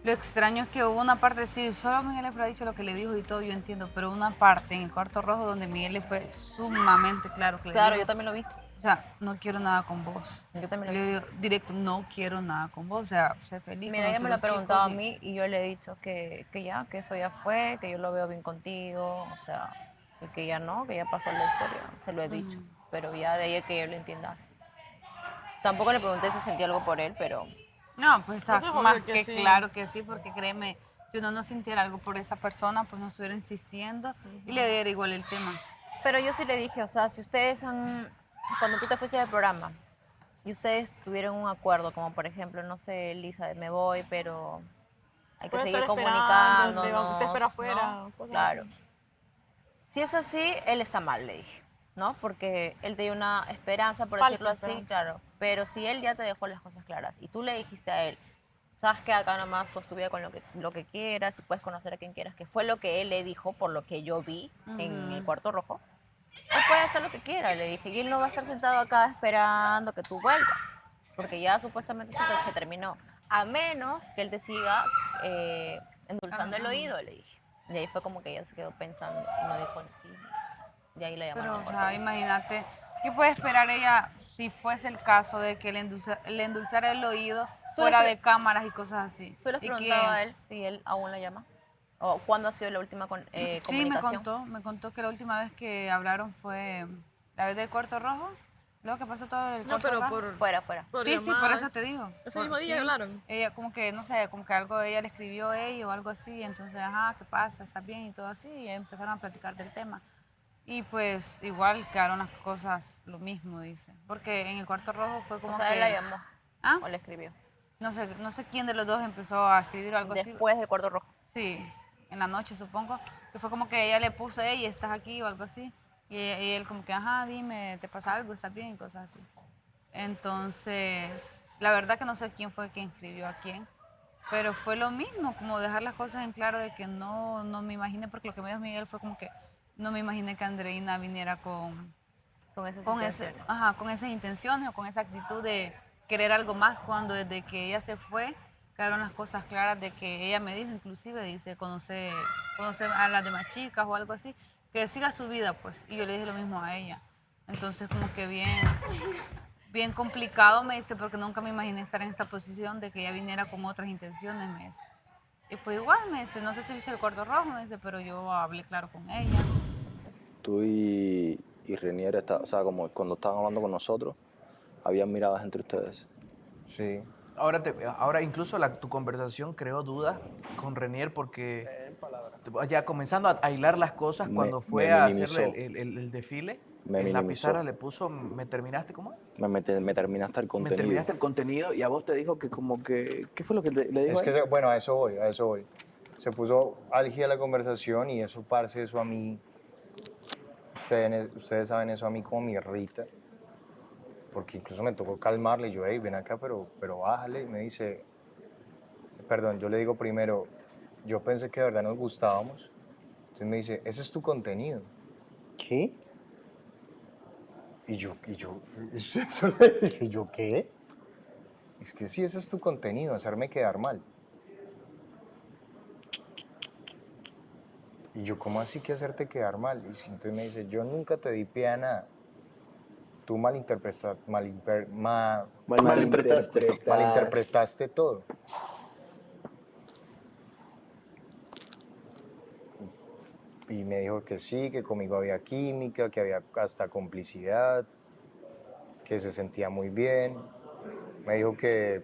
Lo extraño es que hubo una parte, sí, solo Miguel le habrá dicho lo que le dijo y todo, yo entiendo, pero una parte en el cuarto rojo donde Miguel le fue sumamente claro que le Claro, dijo, yo también lo vi. o sea, no quiero nada con vos. Yo también le digo directo, no quiero nada con vos, o sea, sé feliz. Mira, ella conoce me lo ha los chicos preguntado a y- mí y yo le he dicho que ya, que eso ya fue, que yo lo veo bien contigo, o sea, y que ya no, que ya pasó la historia, se lo he dicho. Pero ya de ahí es que yo lo entienda. Tampoco le pregunté si sentía algo por él, pero... No, pues Eso es obvio más que que sí. claro que sí, porque créeme, si uno no sintiera algo por esa persona, pues no estuviera insistiendo y le diera igual el tema. Pero yo sí le dije, o sea, si ustedes han... Cuando tú te fuiste del programa y ustedes tuvieron un acuerdo, como por ejemplo, no sé, Lisa, me voy, pero hay que Puedo seguir estar comunicando. esperando, te espero afuera, cosas Claro. así. Si es así, él está mal, le dije, ¿no? Porque él te dio una esperanza, por Falsa decirlo así, esperanza. claro. Pero si él ya te dejó las cosas claras y tú le dijiste a él, sabes que acá nomás tú estuve con lo que quieras y puedes conocer a quien quieras, que fue lo que él le dijo, por lo que yo vi en el cuarto rojo, él puede hacer lo que quiera, le dije, y él no va a estar sentado acá esperando que tú vuelvas, porque ya supuestamente se terminó, a menos que él te siga endulzando el oído, le dije. Y ahí fue como que ella se quedó pensando y no dijo ni sí. Y ahí la llamaron. Pero, o sea, imagínate, ¿qué puede esperar ella si fuese el caso de que le endulzara el oído fuera de cámaras y cosas así? ¿Tú le has ¿Y preguntado qué? a él si él aún la llama? ¿O cuándo ha sido la última Sí, comunicación? me contó que la última vez que hablaron fue la vez del cuarto rojo. Luego que pasó todo el No, cuarto pero rojo. por- Fuera. Sí, sí, por eso te digo. Ese mismo día hablaron. Ella como que, no sé, como que algo ella le escribió a ella o algo así. Entonces, ajá, ¿qué pasa? ¿Estás bien? Y todo así. Y empezaron a platicar del tema. Y pues igual quedaron las cosas lo mismo, dice. Porque en el cuarto rojo fue como O sea, que... él la llamó. ¿Ah? ¿O le escribió? No sé quién de los dos empezó a escribir algo así. Después del cuarto rojo. Sí, en la noche supongo. Que fue como que ella le puso, hey, ¿estás aquí? O algo así. Y él como que, ajá, dime, ¿te pasa algo? ¿Estás bien? Y cosas así. Entonces, la verdad que no sé quién fue quien escribió a quién. Pero fue lo mismo, como dejar las cosas en claro de que no me imaginé, porque lo que me dijo Miguel fue como que no me imaginé que Andreina viniera con esas con intenciones. con esas intenciones o con esa actitud de querer algo más, cuando desde que ella se fue quedaron las cosas claras de que ella me dijo, inclusive dice, conoce a las demás chicas o algo así, que siga su vida, pues. Y yo le dije lo mismo a ella. Entonces como que bien complicado, me dice, porque nunca me imaginé estar en esta posición de que ella viniera con otras intenciones, me dice. Y pues igual, me dice, no sé si viste el cuarto rojo, me dice, pero yo hablé claro con ella. Tú y Renier, o sea, como cuando estaban hablando con nosotros, habían miradas entre ustedes. Sí. Ahora incluso tu conversación creó dudas con Renier porque ya comenzando a hilar las cosas cuando fue me a minimizó. hacerle el desfile, Me en la minimizó. pizarra le puso, ¿me terminaste cómo? Me terminaste el Me contenido. terminaste el contenido y a vos te dijo que como que... ¿Qué fue lo que le dijo Es a él? que, bueno, a eso voy. Se puso álgida la conversación y eso, parce, eso a mí, ustedes saben, eso a mí como me irrita. Porque incluso me tocó calmarle y yo, hey, ven acá, pero bájale. Y me dice, perdón, yo le digo primero, yo pensé que de verdad nos gustábamos. Entonces me dice, ese es tu contenido. ¿Qué? Y yo, eso le dije, ¿yo qué? Es que sí, ese es tu contenido, hacerme quedar mal. Y yo, ¿cómo así que hacerte quedar mal? Y entonces me dice, yo nunca te di pie a nada. Tú malinterpretaste todo. Y me dijo que sí, que conmigo había química, que había hasta complicidad, que se sentía muy bien. Me dijo que,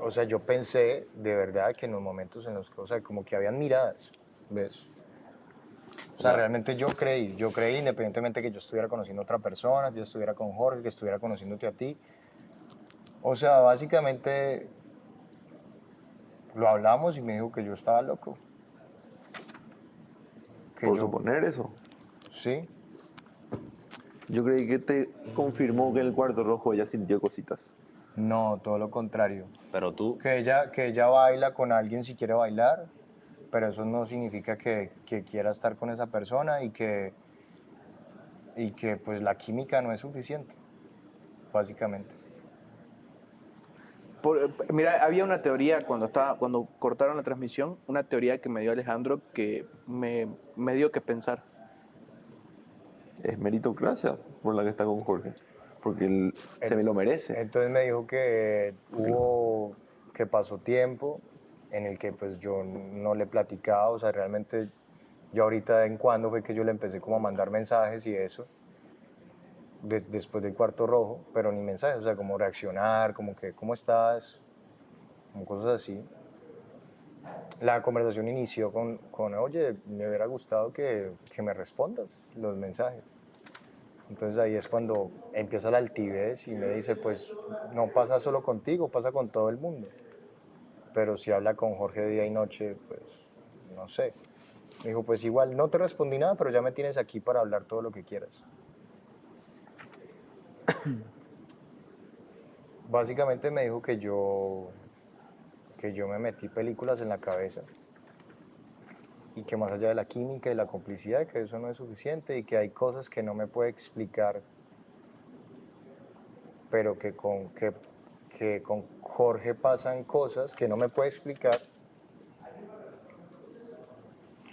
o sea, yo pensé de verdad que en los momentos en los que, o sea, como que habían miradas, ¿ves? O sea, realmente yo creí independientemente que yo estuviera conociendo a otra persona, que yo estuviera con Jorge, que estuviera conociéndote a ti. O sea, básicamente lo hablamos y me dijo que yo estaba loco. ¿Por suponer eso? Sí. Yo creí que te confirmó que en el cuarto rojo ella sintió cositas. No, todo lo contrario. Pero tú... Que ella baila con alguien si quiere bailar, pero eso no significa que quiera estar con esa persona y que pues la química no es suficiente, básicamente. Mira, había una teoría cuando cortaron la transmisión, una teoría que me dio Alejandro que me dio que pensar. es meritocracia por la que está con Jorge, porque él se me lo merece. Entonces me dijo que que pasó tiempo en el que pues yo no le platicaba, o sea, realmente yo ahorita en cuando fue que yo le empecé como a mandar mensajes y eso, después del cuarto rojo, pero ni mensajes, o sea, como reaccionar, como que, ¿cómo estás? Como cosas así. La conversación inició con oye, me hubiera gustado que me respondas los mensajes. Entonces ahí es cuando empieza la altivez y me dice, pues no pasa solo contigo, pasa con todo el mundo. Pero si habla con Jorge día y noche, pues no sé. Me dijo, pues igual no te respondí nada, pero ya me tienes aquí para hablar todo lo que quieras. Básicamente me dijo que yo me metí películas en la cabeza y que más allá de la química y la complicidad, que eso no es suficiente y que hay cosas que no me puede explicar, pero que con Jorge pasan cosas que no me puede explicar,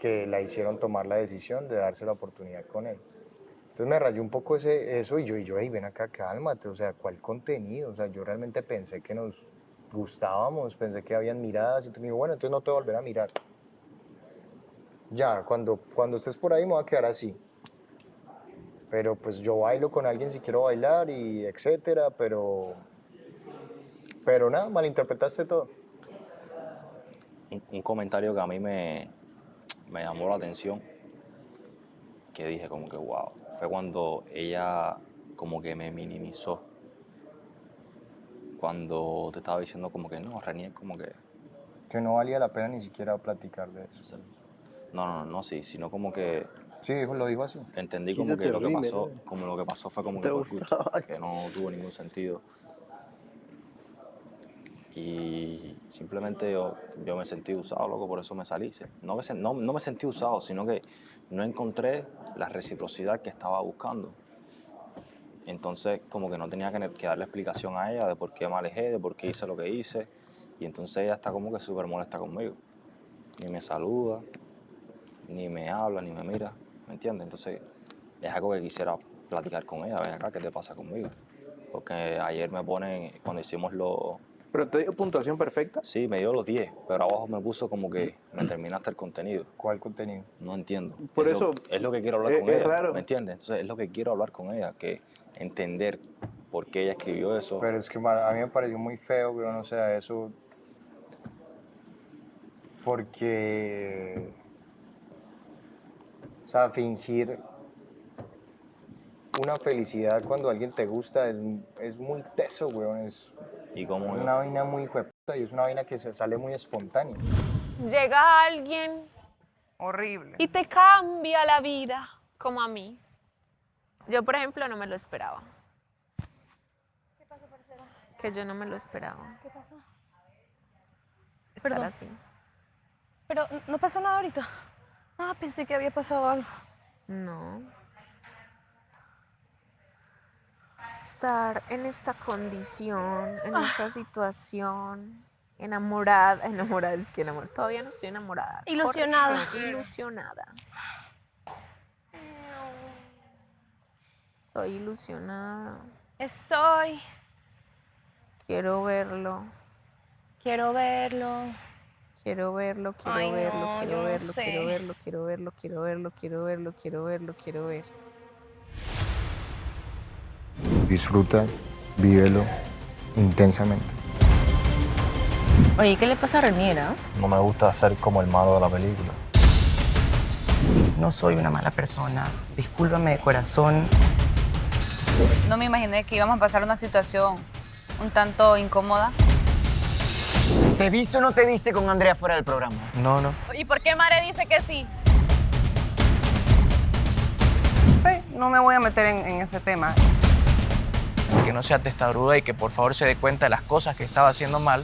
que la hicieron tomar la decisión de darse la oportunidad con él. Entonces me rayó un poco eso y yo, hey, ven acá, cálmate, o sea, ¿cuál contenido? O sea, yo realmente pensé que nos gustábamos, pensé que habían miradas, y me dijo, bueno, entonces no te voy a volver a mirar. Ya, cuando estés por ahí me voy a quedar así. Pero pues yo bailo con alguien si quiero bailar y etcétera, pero nada, malinterpretaste todo. Un comentario que a mí me llamó la atención, que dije como que wow, fue cuando ella como que me minimizó. Cuando te estaba diciendo como que no, Renier, como que... Que no valía la pena ni siquiera platicar de eso. No, sí, sino como que... Sí, lo dijo así. Entendí como que lo que pasó fue como que por gusto, que no tuvo ningún sentido. Y simplemente yo me sentí usado, loco, por eso me salí. No me sentí usado, sino que no encontré la reciprocidad que estaba buscando. Entonces, como que no tenía que darle explicación a ella de por qué me alejé, de por qué hice lo que hice. Y entonces ella está como que súper molesta conmigo. Ni me saluda, ni me habla, ni me mira, ¿me entiendes? Entonces, es algo que quisiera platicar con ella. Ven acá, ¿qué te pasa conmigo? Porque ayer me ponen, cuando hicimos los... ¿Pero te dio puntuación perfecta? Sí, me dio los 10, pero abajo me puso como que me terminaste el contenido. ¿Cuál contenido? No entiendo. Por eso... Es lo que quiero hablar con ella, raro. ¿me entiendes? Entonces, es lo que quiero hablar con ella, que entender por qué ella escribió eso. Pero es que a mí me pareció muy feo que no sea eso, porque, o sea, fingir una felicidad cuando alguien te gusta es muy teso, weón. Es una vaina muy jueputa y es una vaina que se sale muy espontánea. Llega alguien horrible y te cambia la vida, como a mí. Yo, por ejemplo, no me lo esperaba. ¿Qué pasó, parcera? Que yo no me lo esperaba. ¿Qué pasó? Estar Perdón. así. Pero no pasó nada ahorita. Ah, pensé que había pasado algo. No. Estar en esa condición, en esa situación, enamorada, todavía no estoy enamorada. Ilusionada. Soy ilusionada. Soy ilusionada. Estoy. Quiero verlo. Quiero verlo. Quiero verlo, quiero Ay, verlo, no, quiero yo no verlo, sé. quiero verlo, quiero verlo, quiero verlo, quiero verlo, quiero verlo, quiero ver. Disfruta, vívelo intensamente. Oye, ¿qué le pasa a Reniera? No me gusta ser como el malo de la película. No soy una mala persona. Discúlpame de corazón. No me imaginé que íbamos a pasar una situación un tanto incómoda. ¿Te viste o no te viste con Andrea fuera del programa? No. ¿Y por qué Mare dice que sí? No sé, no me voy a meter en ese tema. Que no sea testaruda y que por favor se dé cuenta de las cosas que estaba haciendo mal.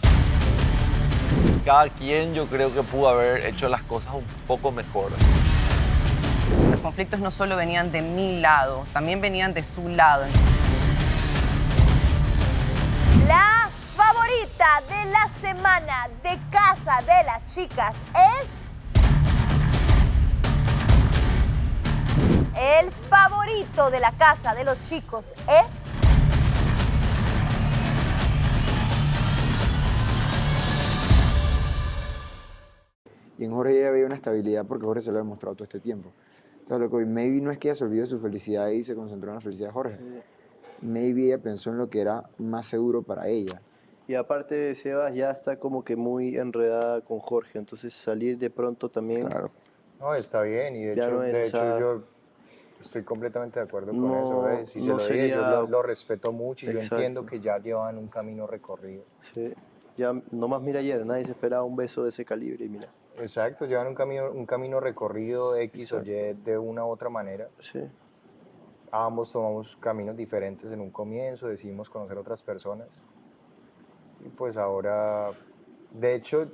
Cada quien yo creo que pudo haber hecho las cosas un poco mejor. Los conflictos no solo venían de mi lado, también venían de su lado. La favorita de la semana de Casa de las Chicas es... El favorito de la casa de los chicos es... Y en Jorge ya había una estabilidad porque Jorge se lo ha demostrado todo este tiempo. Entonces, lo que maybe no es que ella se olvidó de su felicidad y se concentró en la felicidad de Jorge. Maybe ella pensó en lo que era más seguro para ella. Y aparte, Sebas ya está como que muy enredada con Jorge, entonces salir de pronto también... Claro. No, está bien, y de Ya hecho, no es, de o hecho sea, yo estoy completamente de acuerdo con no- eso, ¿ves? Si se no lo dije, yo sería- lo respeto mucho y Exacto. yo entiendo que ya llevan un camino recorrido. Sí. Ya nomás mira ayer, nadie se esperaba un beso de ese calibre y mira. Exacto, llevan un camino recorrido X o Y de una u otra manera. Sí. Ambos tomamos caminos diferentes en un comienzo, decidimos conocer otras personas. Y pues ahora, de hecho,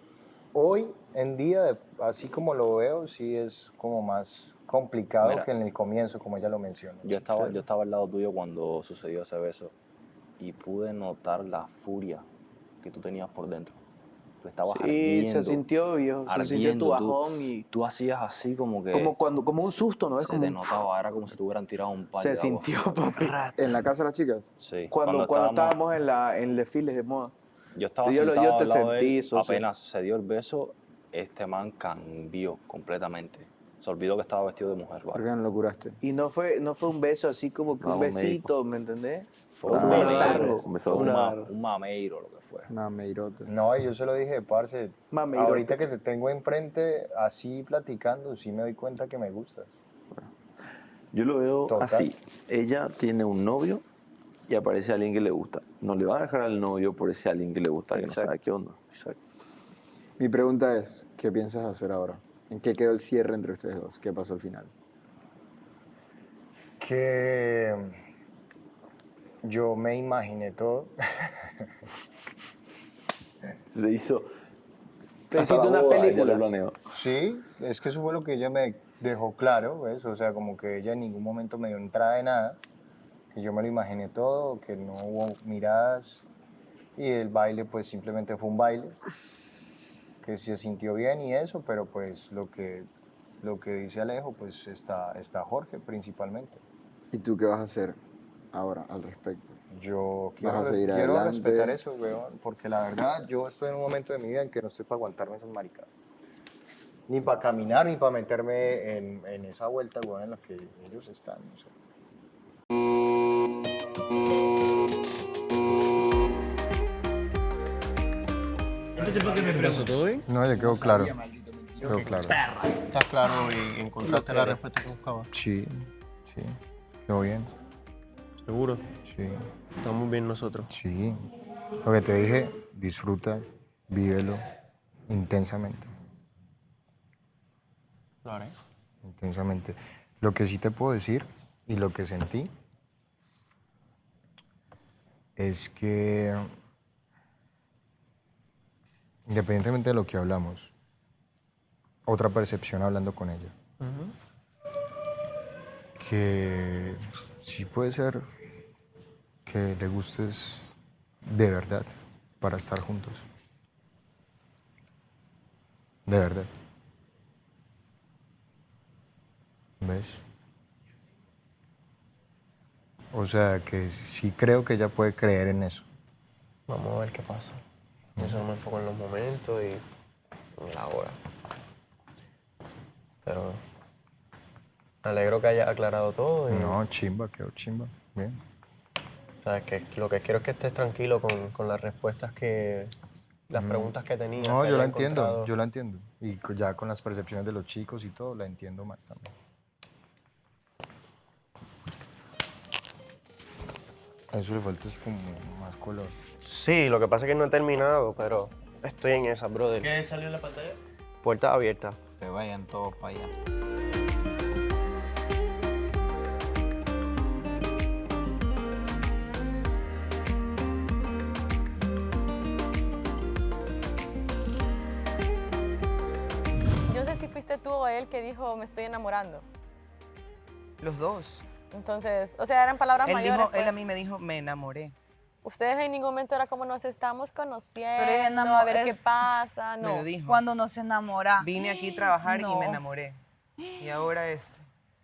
hoy en día, así como lo veo, sí es como más complicado Mira. que en el comienzo, como ella lo menciona. Yo estaba al lado tuyo cuando sucedió ese beso y pude notar la furia que tú tenías por dentro. Tú estabas Sí, ardiendo. se sintió, viejo. Se sintió tu bajón y... Tú hacías así como que... Como un susto, ¿no? Es Se como te un- notaba, era como si te hubieran tirado un par Se de agua sintió, fría. papi. ¿En la casa de las chicas? Sí. Cuando estábamos en el desfile de moda. Yo estaba Yo sentado yo te al lado de sentí, él, socio. apenas se dio el beso, este man cambió completamente. Se olvidó que estaba vestido de mujer, ¿Por ¿vale? qué no lo curaste? Y no fue un beso así como que un Vamos, besito, ¿me entendés? Fue un un besazo. mameiro, un mameiro lo que fue. Mameirote. No, y yo se lo dije, parce, Mameirote. ahorita que te tengo enfrente, así platicando, sí me doy cuenta que me gustas. Yo lo veo Total. así. Ella tiene un novio y aparece alguien que le gusta. No le va a dejar al novio por ese alguien que le gusta, que no sabe qué onda. Exacto. Mi pregunta es, ¿qué piensas hacer ahora? ¿En qué quedó el cierre entre ustedes dos? ¿Qué pasó al final? Que yo me imaginé todo. Se hizo... Te hasta hiciste la una boda, ella película. lo planeó. Sí, es que eso fue lo que ella me dejó claro, ¿ves? O sea, como que ella en ningún momento me dio entrada de nada, que yo me lo imaginé todo, que no hubo miradas y el baile pues simplemente fue un baile, que se sintió bien y eso, pero pues lo que dice Alejo pues está Jorge principalmente. ¿Y tú qué vas a hacer ahora al respecto? Yo ¿Vas quiero, a seguir quiero adelante? respetar eso, weón, porque la verdad yo estoy en un momento de mi vida en que no estoy para aguantarme esas maricadas. Ni para caminar, ni para meterme en esa vuelta, weón, en la que ellos están. No sé. Entonces, ¿por qué me pregunto? ¿Todo bien? No, ya quedó claro. Quedó claro. ¿Estás claro y encontraste la respuesta que buscabas? Sí, sí, quedó bien. ¿Seguro? Sí. Estamos bien nosotros. Sí. Lo que te dije, disfruta, vívelo intensamente. Lo haré. Intensamente. Lo que sí te puedo decir y lo que sentí es que, independientemente de lo que hablamos, otra percepción hablando con ella, que sí puede ser que le gustes de verdad para estar juntos. De verdad. ¿Ves? O sea, que sí creo que ella puede creer en eso. Vamos a ver qué pasa. Yo solo me enfoco en los momentos y en la hora. Pero me alegro que hayas aclarado todo. Y, No, chimba, quedó chimba. Bien. sabes que lo que quiero es que estés tranquilo con las respuestas que... Las preguntas que tenías. No, que yo la hayas entiendo, encontrado. yo la entiendo. Y ya con las percepciones de los chicos y todo, la entiendo más también. A eso le falta es como más color. Sí, lo que pasa es que no he terminado, pero estoy en esa, brother. ¿Qué salió en la pantalla? Puerta abierta. Te vayan todos para allá. Yo no sé si fuiste tú o él que dijo me estoy enamorando. Los dos. Entonces, o sea, eran palabras Él, mayores. dijo, él pues. a mí me dijo, me enamoré. Ustedes en ningún momento era como nos estamos Pero conociendo, a ver qué pasa, no. lo dijo. Cuando nos enamora. Vine aquí a trabajar y me No. enamoré. Y ahora esto.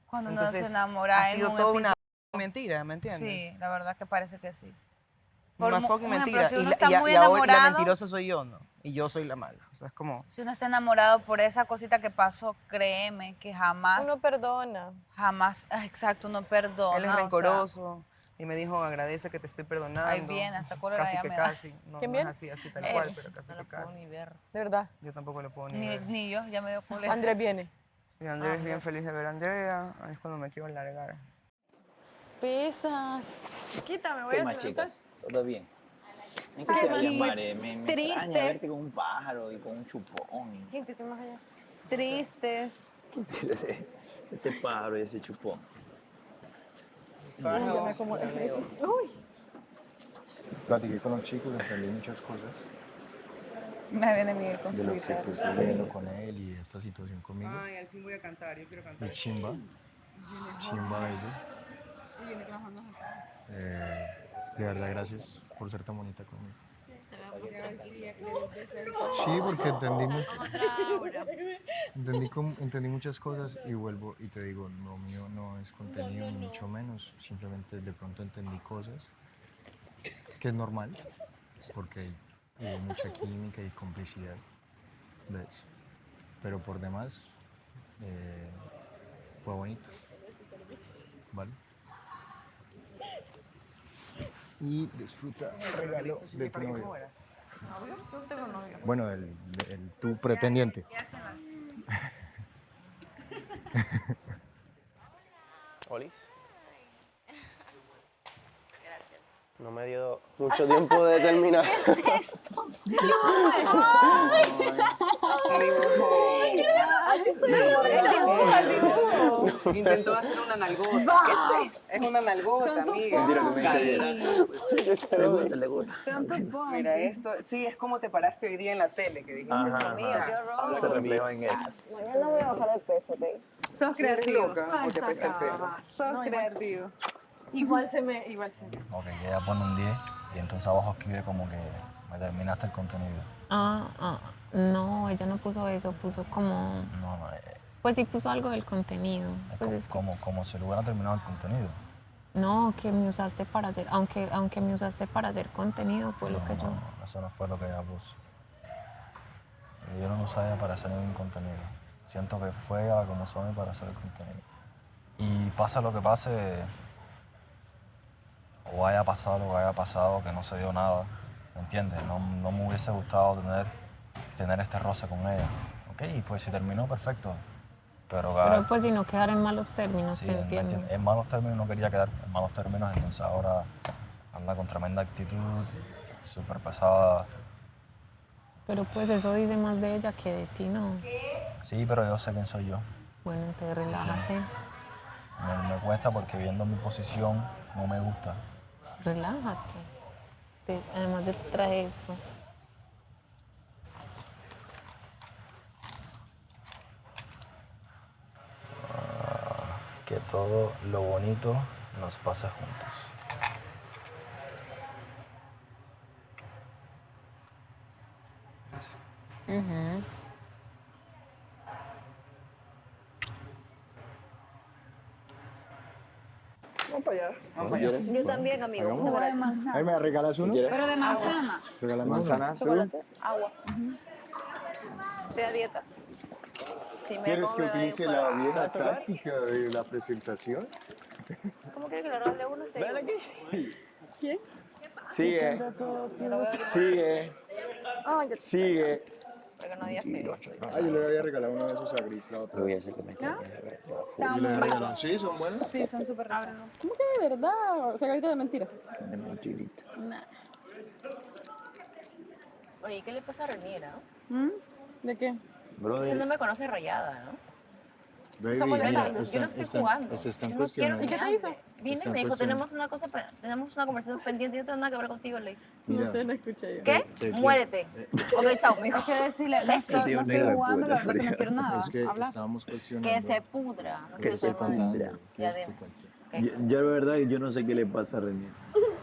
Cuando uno se Entonces, enamora ha en sido un toda una episodio- mentira, ¿me entiendes? Sí, la verdad que parece que sí. Una fucking un ejemplo, mentira. si uno Y, está muy y ahora la enamorado- mentirosa soy yo, ¿no? Y yo soy la mala. O sea, es como... Si uno está enamorado por esa cosita que pasó, créeme que jamás... Uno perdona. Jamás, exacto, uno perdona. Él es o sea, rencoroso y me dijo, agradece que te estoy perdonando. Ahí viene, esa cólera Casi ya que me da. casi. No, ¿Quién no es viene? así tal Él. cual, pero casi No que lo puedo casi. ni ver. De verdad. Yo tampoco lo puedo ni Ni, ver. ni yo, ya me dio cólera. Andrés viene. Sí, Andrés es bien feliz de ver a Andrea. Ahí es cuando me quiero largar. Pesas. Quítame, voy ¿Qué a más, hacer chicas? ¿Todo bien? ¿En Ay, qué te más llamaré? Me extraña tristes. verte con un pájaro y con un chupón. Siéntete más allá. Tristes. ¿Qué tiene ese pájaro y ese chupón? Yo me acomodo. Uy. Platiqué con los chicos, aprendí muchas cosas Me viene Miguel con de su lo que guitarra. tú estás viviendo con él y esta situación conmigo. Ay, al fin voy a cantar, yo quiero cantar. Y chimba bello. De verdad, gracias por ser tan bonita conmigo. Sí, porque entendí muchas cosas y vuelvo y te digo, lo mío no es contenido ni mucho menos, simplemente de pronto entendí cosas que es normal, porque hubo mucha química y complicidad, ¿ves? Pero por demás fue bonito, ¿vale? Y disfruta el regalo de tu novio. Yo tengo novio. Bueno, tu pretendiente. Olis. No me dio mucho tiempo de terminar. ¿Qué es esto? Así estoy Intentó hacer una nalgota. ¿Qué es esto? Es una nalgota, Son tus amiga. Le gusta. Son tus pompis. Mira, esto, sí, es como te paraste hoy día en la tele, que dijiste Ajá. eso. Amiga, qué horror. Se refleja en eso. Mañana voy a bajar de peso, ¿ok? Sos ¿Eres creativo. loca o te apesta el pelo? Sos creativo. Igual se me. Ok, ella pone un 10 y entonces abajo escribe como que me terminaste el contenido. No, ella no puso eso, puso como... No, Pues sí puso algo del contenido. Pues es que- como si le hubiera terminado el contenido. No, que me usaste para hacer, aunque me usaste para hacer contenido, fue lo que yo... No, eso no fue lo que ella puso. Yo no usé a ella para hacer ningún contenido. Siento que fue ella como usó para hacer el contenido. Y pase lo que pase, o haya pasado lo que haya pasado, que no se dio nada, ¿me entiendes? No me hubiese gustado tener este roce con ella. Ok, pues si terminó, perfecto. Pero pues si no quedar en malos términos, sí, te entiendo. en malos términos no quería quedar en malos términos, entonces ahora anda con tremenda actitud, súper pesada. Pero pues eso dice más de ella que de ti, ¿no? Sí, pero yo sé quién soy yo. Bueno, entonces relájate, Me cuesta porque viendo mi posición no me gusta. relájate. Además yo te traje esto. Que todo lo bonito nos pase juntos. Ujú. Vamos para allá. Vamos para allá. Yo también, amigo. Muchas gracias. Ahí me regalas uno. Pero de manzana. Regálame manzana. Chocolate, agua. Estoy a dieta. Si me ¿Quieres que come, utilice pues, la vieja ¿a tomar? táctica de la presentación? ¿Cómo quiere que le regale uno? Ven aquí. ¿Quién? Sigue. Sigue. Sigue. Porque no digas que Ah, yo le voy a regalar uno de esos a Gris, la otra. Lo voy a hacer que me ¿No? Yo le voy a regalar. ¿Sí? ¿Son buenos? Sí, son súper ricos. ¿Cómo que de verdad? Sacadito de mentira. De mentirita. Oye, ¿qué le pasa a Reniera? ¿De qué? Si no me conoce rayada, ¿no? Baby, Estamos mira, jugando. Yo no estoy jugando. se están Yo no quiero cuestionando. que me hable. Vine y Están me dijo, cuestionando. tenemos una conversación pendiente, yo no tengo nada que ver contigo, le dije. Mira. No sé, no escuché yo. ¿Qué? Muérete. Ok, chao, mijo. Hay que decirle, no estoy jugando, la verdad que no quiero nada. Es que Habla. estábamos cuestionando. Que se pudra. No Que quiero se ser madre. pudra. Ya dime. Yo la verdad yo no sé qué le pasa a René.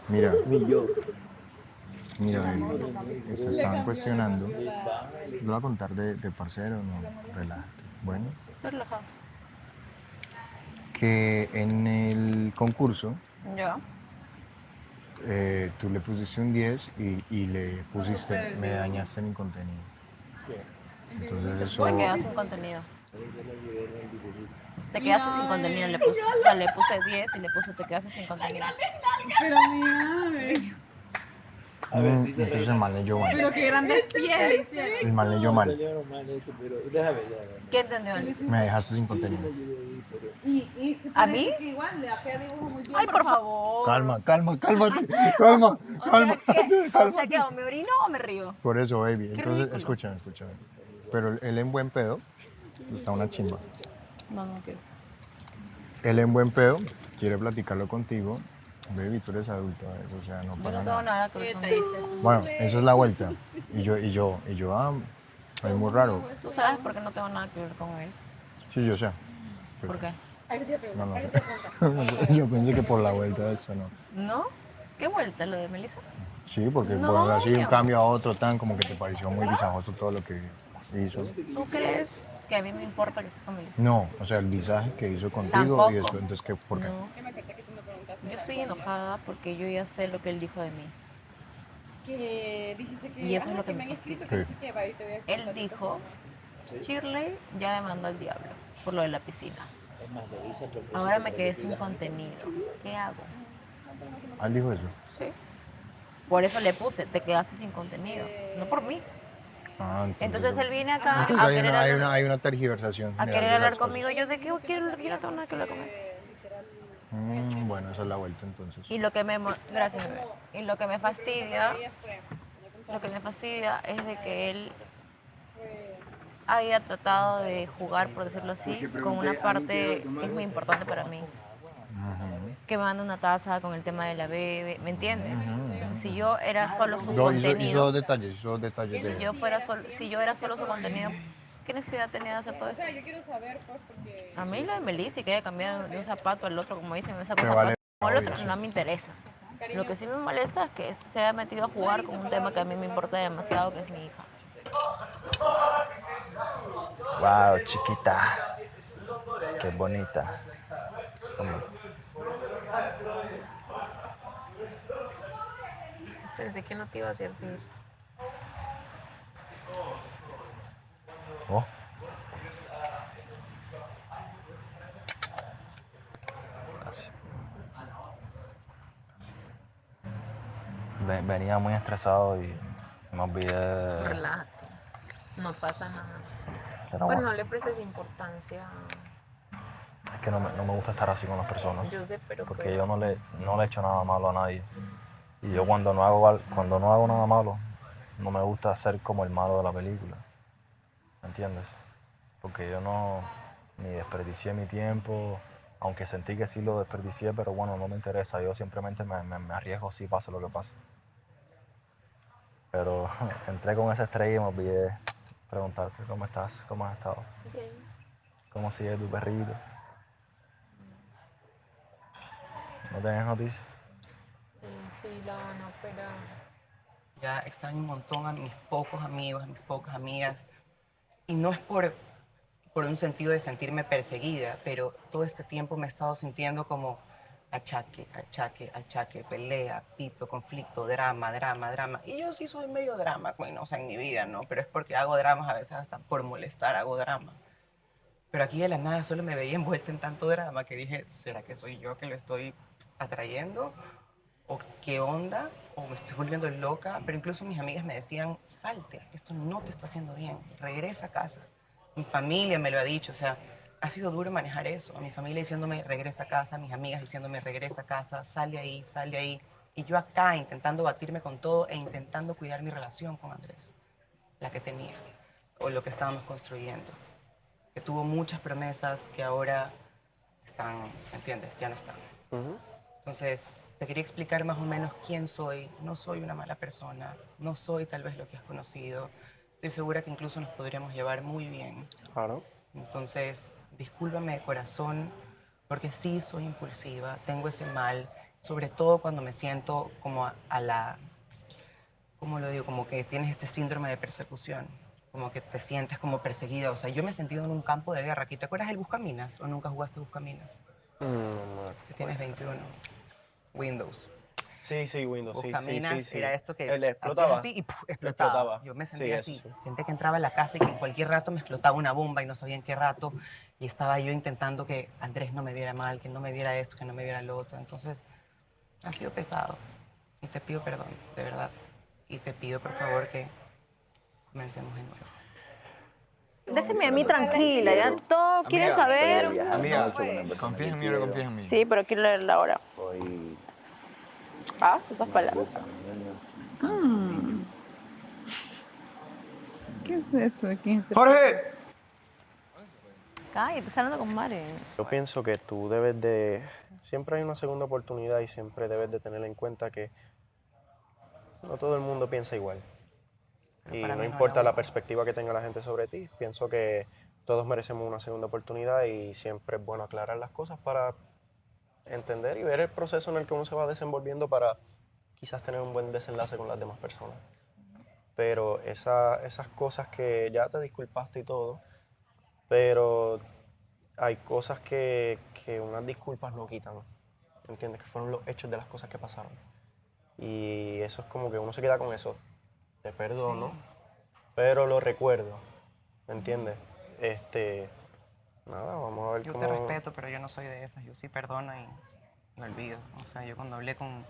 Mira. Ni yo. Mira, baby, se estaban cuestionando. Lo voy a contar de parcero, no, relájate. Bueno, Relajado. que en el concurso Ya. tú le pusiste un 10 y le pusiste, me dañaste mi contenido. Entonces eso... Se quedó sin contenido. Te quedaste sin contenido, le puse. O sea, le puse 10 y le puse te quedaste sin contenido. Pero mira, Entonces el mal leyó mal. pero qué grandes pieles hicieron. El mal leyó mal. ¿Qué entendió él? Me dejaste sin contenido. ¿A mí? Que igual, le hacía dibujo muy bien. Ay, por favor. Calma, cálmate. Calma. O sea, que o me orino o me río. Por eso, baby. Qué Entonces, ridículo. escúchame. Pero él en buen pedo está una chimba. No quiero. Él en buen pedo quiere platicarlo contigo. Baby, tú eres adulto, o sea, no Yo pasa no tengo nada. nada que ver con eso. Bueno, esa es la vuelta. Y yo, es muy raro. ¿Tú sabes por qué no tengo nada que ver con él? Sí, yo sé. ¿Por qué? No. Yo pensé que por la vuelta de eso, no. ¿No? ¿Qué vuelta? ¿Lo de Melissa? Sí, porque No, por así de un ya. cambio a otro tan como que te pareció muy visajoso todo lo que hizo. ¿Tú crees que a mí me importa que esté con Melissa? No, o sea, el visaje que hizo contigo Tampoco. y eso, entonces, ¿qué, ¿por qué? No. Yo estoy enojada porque yo ya sé lo que él dijo de mí. Que dijiste que, Y eso es lo que me me han escrito, fastidia. que no sé qué, va, y te voy a Él contar dijo, Shirley ya me mandó al diablo por lo de la piscina. Ahora me quedé sin contenido. ¿Qué hago? ¿Él dijo eso? Sí. Por eso le puse, te quedaste sin contenido. No por mí. Ah, Entonces él viene acá entonces a hay, querer una, hay, hablar- una, hay una tergiversación. a general querer de hablar las cosas. conmigo. Yo de qué quiero hablar, yo no tengo nada que hablar con él. Bueno, esa es la vuelta entonces. Y lo que me gracias, bebé. Y lo que me fastidia es de que él haya tratado de jugar, por decirlo así, con una parte que es muy importante para mí. Que me manda una taza con el tema de la bebé, ¿me entiendes? Entonces, si yo era solo su Hizo contenido, dos detalles de... si yo era solo su contenido, ¿qué necesidad tenía de hacer todo O eso? sea, yo quiero saber, pues, porque... A mí la de Melissa y que haya cambiado de un zapato al otro, como dicen, me sacó un Te zapato vale, o el otro, obvio, sí, no sí. me interesa. Lo que sí me molesta es que se haya metido a jugar con un tema que a mí me importa demasiado, que es mi hija. Wow, chiquita. Qué bonita. Pensé que no te iba a servir. Oh. Gracias. Venía muy estresado y me olvidé. Relájate. No pasa nada. Pero Pues bueno, no le prestes importancia. es que no me gusta estar así con las personas. Yo sé, pero porque pues- yo no le he hecho nada malo a nadie. Y yo cuando no hago nada malo, no me gusta ser como el malo de la película. ¿Me entiendes? Porque yo ni desperdicié mi tiempo, aunque sentí que sí lo desperdicié, pero bueno, no me interesa. Yo simplemente me arriesgo si pase lo que pase. Pero entré con esa estrella y me olvidé preguntarte cómo estás, cómo has estado, Bien. cómo sigue tu perrito. ¿No tienes noticias? Sí, la van a operar. Ya extraño un montón a mis pocos amigos, a mis pocas amigas. Y no es por un sentido de sentirme perseguida, pero todo este tiempo me he estado sintiendo como achaque, pelea, pito, conflicto, drama. Y yo sí soy medio drama, bueno, o sea, en mi vida, ¿no? Pero es porque hago dramas a veces hasta por molestar, hago drama. Pero aquí de la nada solo me veía envuelta en tanto drama que dije, ¿será que soy yo que lo estoy atrayendo? ¿O qué onda? ¿O me estoy volviendo loca? Pero incluso mis amigas me decían, salte, esto no te está haciendo bien, regresa a casa. Mi familia me lo ha dicho, o sea, ha sido duro manejar eso. A mi familia diciéndome, regresa a casa, mis amigas diciéndome, regresa a casa, sal de ahí. Y yo acá intentando batirme con todo e intentando cuidar mi relación con Andrés, la que tenía, o lo que estábamos construyendo. Que tuvo muchas promesas que ahora están, ¿me entiendes? Ya no están. Entonces, te quería explicar más o menos quién soy. No soy una mala persona, no soy tal vez lo que has conocido. Estoy segura que incluso nos podríamos llevar muy bien. Claro. Entonces, discúlpame de corazón, porque sí soy impulsiva, tengo ese mal, sobre todo cuando me siento como a la, ¿cómo lo digo? Como que tienes este síndrome de persecución, como que te sientes como perseguida. O sea, yo me he sentido en un campo de guerra. ¿Te acuerdas del Buscaminas o nunca jugaste Buscaminas? Tienes 21. Windows. Sí, Windows, Vos sí. caminas, sí. era esto que Él explotaba. hacías así y ¡puf! Explotaba. Yo me sentía así. Sentía que entraba a la casa y que en cualquier rato me explotaba una bomba y no sabía en qué rato. Y estaba yo intentando que Andrés no me viera mal, que no me viera esto, que no me viera lo otro. Entonces, ha sido pesado. Y te pido perdón, de verdad. Y te pido, por favor, que comencemos de nuevo. Déjeme a mí tranquila, ya todo quiere saber. Amiga, confía en mí o no confías en mí. Sí, pero quiero leerla ahora. Soy... Ah, esas palabras. ¿Qué es esto aquí? ¡Jorge! Cállate, estás hablando con Mari. Yo pienso que tú debes de... Siempre hay una segunda oportunidad y siempre debes de tener en cuenta que no todo el mundo piensa igual. Y para no mí no importa la la hubo. perspectiva que tenga la gente sobre ti, pienso que todos merecemos una segunda oportunidad y siempre es bueno aclarar las cosas para entender y ver el proceso en el que uno se va desenvolviendo para quizás tener un buen desenlace con las demás personas. Pero esas cosas que ya te disculpaste y todo, pero hay cosas que unas disculpas no quitan, ¿entiendes? Que fueron los hechos de las cosas que pasaron. Y eso es como que uno se queda con eso. Te perdono, pero lo recuerdo, ¿me entiendes? Nada, vamos a ver Yo cómo... te respeto, pero yo no soy de esas. Yo sí perdono y me olvido. O sea, yo cuando hablé con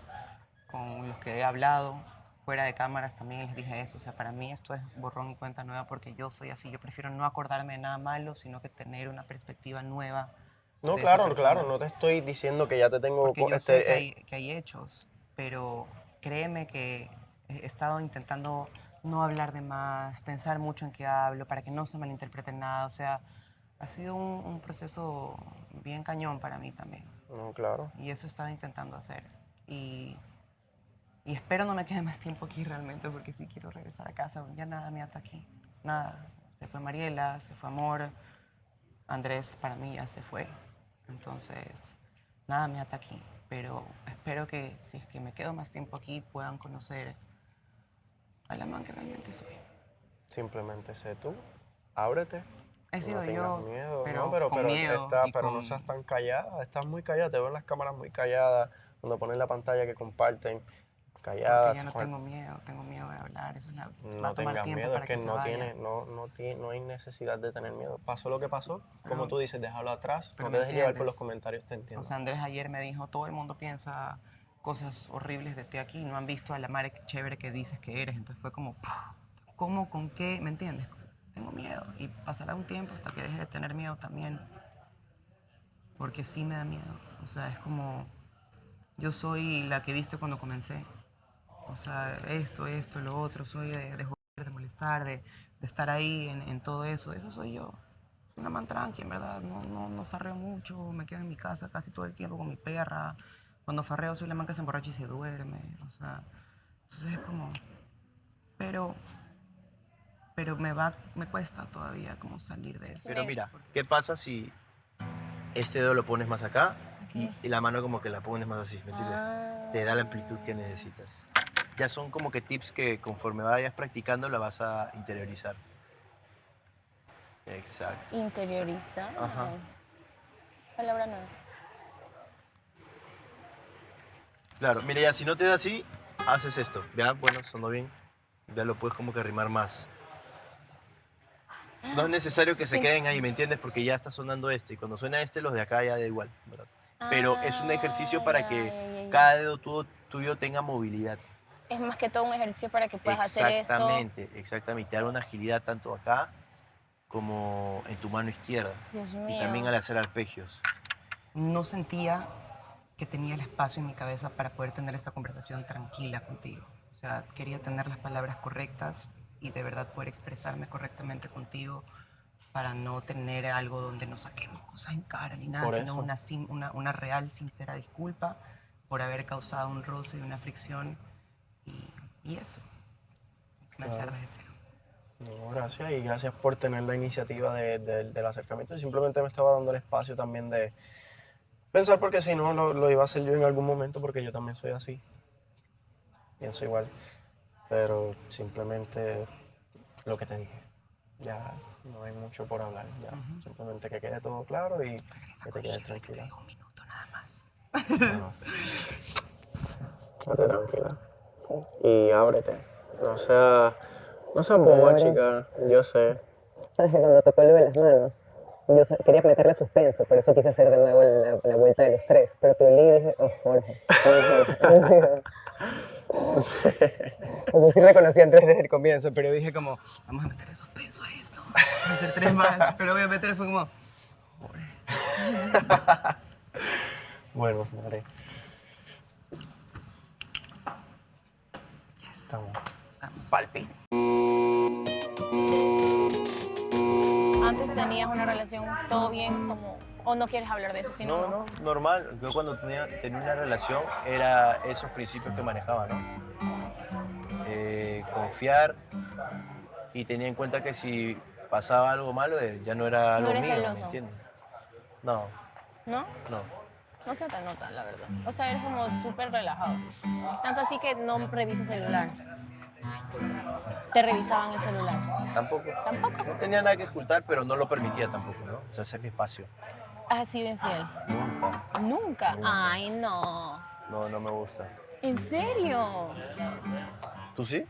los que he hablado fuera de cámaras también les dije eso. O sea, para mí esto es borrón y cuenta nueva porque yo soy así. Yo prefiero no acordarme de nada malo, sino que tener una perspectiva nueva. No, de esa claro, persona. no te estoy diciendo que ya te tengo... Porque yo sé que hay hechos, pero créeme que he estado intentando no hablar de más, pensar mucho en qué hablo, para que no se malinterprete nada. O sea, ha sido un proceso bien cañón para mí también. No, claro. Y eso he estado intentando hacer. Y espero no me quede más tiempo aquí realmente, porque sí quiero regresar a casa. Ya nada me ata aquí. Nada. Se fue Mariela, se fue Amor. Andrés para mí ya se fue. Entonces, nada me ata aquí. Pero espero que si es que me quedo más tiempo aquí puedan conocer a la man que realmente soy. Simplemente sé tú, ábrete. He sido no tengas yo, miedo. pero No, pero con miedo y pero con- no seas tan callada, estás muy callada, te veo en las cámaras muy callada, cuando ponen la pantalla que comparten, callada. Porque ya no tengo miedo de hablar. Eso es va No a tomar tengas tiempo miedo, para es que se no, vaya. no hay necesidad de tener miedo. Pasó lo que pasó, como Pero- tú dices, déjalo atrás, Pero no me te dejes llevar por entiendes. los comentarios, te entiendo. O sea, Andrés ayer me dijo, todo el mundo piensa cosas horribles de ti aquí, no han visto a la Mare chévere que dices que eres. Entonces fue como, ¿cómo, con qué? ¿Me entiendes? Tengo miedo y pasará un tiempo hasta que deje de tener miedo también. Porque sí me da miedo. O sea, es como, yo soy la que viste cuando comencé. O sea, esto, lo otro, soy de joder, de molestar, de estar ahí en todo eso. Eso soy yo. Soy una man tranqui, en verdad. No farreo mucho, me quedo en mi casa casi todo el tiempo con mi perra. Cuando farreo soy la man que se emborracha y se duerme. O sea, entonces es como... Pero me cuesta todavía como salir de eso. Pero mira, ¿qué pasa si este dedo lo pones más acá y la mano como que la pones más así? ¿Me entiendes? Te da la amplitud que necesitas. Ya son como que tips que conforme vayas practicando la vas a interiorizar. Exacto. Interiorizar. Ajá. Palabra nueva. Claro, mira, ya si no te da así, haces esto. Ya, bueno, sonó bien. Ya lo puedes como que arrimar más. No es necesario que se Sí. queden ahí, ¿me entiendes? Porque ya está sonando este. Y cuando suena este, los de acá ya da igual, ¿verdad? Pero es un ejercicio para que cada dedo tuyo tenga movilidad. Es más que todo un ejercicio para que puedas hacer esto. Exactamente. Te da una agilidad tanto acá como en tu mano izquierda. Dios Y mío. también al hacer arpegios. No sentía que tenía el espacio en mi cabeza para poder tener esta conversación tranquila contigo. O sea, quería tener las palabras correctas y de verdad poder expresarme correctamente contigo para no tener algo donde nos saquemos cosas en cara ni nada, Por sino eso. una real, sincera disculpa por haber causado un roce y una fricción y eso. Comenzar Claro. desde cero. No, gracias y gracias por tener la iniciativa del acercamiento. Simplemente me estaba dando el espacio también de pensar porque si no lo iba a hacer yo en algún momento porque yo también soy así. Pienso igual. Pero simplemente lo que te dije. Ya no hay mucho por hablar. Ya. Simplemente que quede todo claro y que te quedes tranquila. Quédate tranquila. Y ábrete. No seas boba, chica. Yo sé. ¿Sabes que cuando tocó lo de las manos? Yo quería meterle suspenso, por eso quise hacer de nuevo la vuelta de los tres. Pero te olí y dije, oh, Jorge. Como sí reconocí antes desde el comienzo, pero dije como, vamos a meterle suspenso a esto. Vamos a hacer 3 más. Pero obviamente fue como, Bueno, madre. Estamos. palpi. Antes tenías una relación, todo bien, como, o no quieres hablar de eso, sino No, normal. Yo cuando tenía una relación era esos principios que manejaba, ¿no? Confiar y tenía en cuenta que si pasaba algo malo ya no era algo eres mío, ¿me celoso. entiendes? No, ¿no? no. No se te nota, la verdad. O sea, eres como súper relajado. Tanto así que no revisas celular. Te revisaban el celular. Tampoco. ¿Tampoco? No tenía nada que ocultar, pero no lo permitía tampoco, ¿no? O sea, ese es mi espacio. ¿Has sido infiel? Nunca. ¿Nunca? Ay, no. No me gusta. ¿En serio? ¿Tú sí?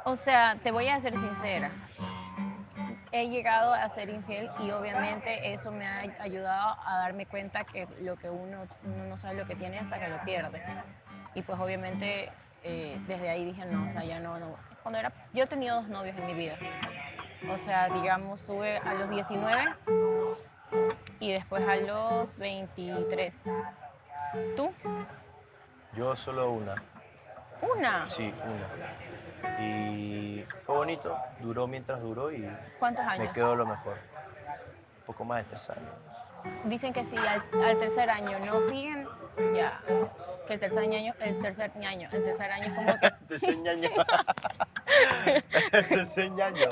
O sea, te voy a ser sincera. He llegado a ser infiel y obviamente eso me ha ayudado a darme cuenta que lo que uno no sabe lo que tiene hasta que lo pierde. Y pues obviamente desde ahí dije no, o sea, ya no. Yo he tenido 2 novios en mi vida. O sea, digamos, tuve a los 19 y después a los 23. ¿Tú? Yo solo una. ¿Una? Sí, una. Y fue bonito, duró mientras duró y ¿Cuántos años? me quedó lo mejor. Un poco más de 3 años. Dicen que si al tercer año no siguen, ya. Que el tercer año es como que... Tercer año. Tercer año.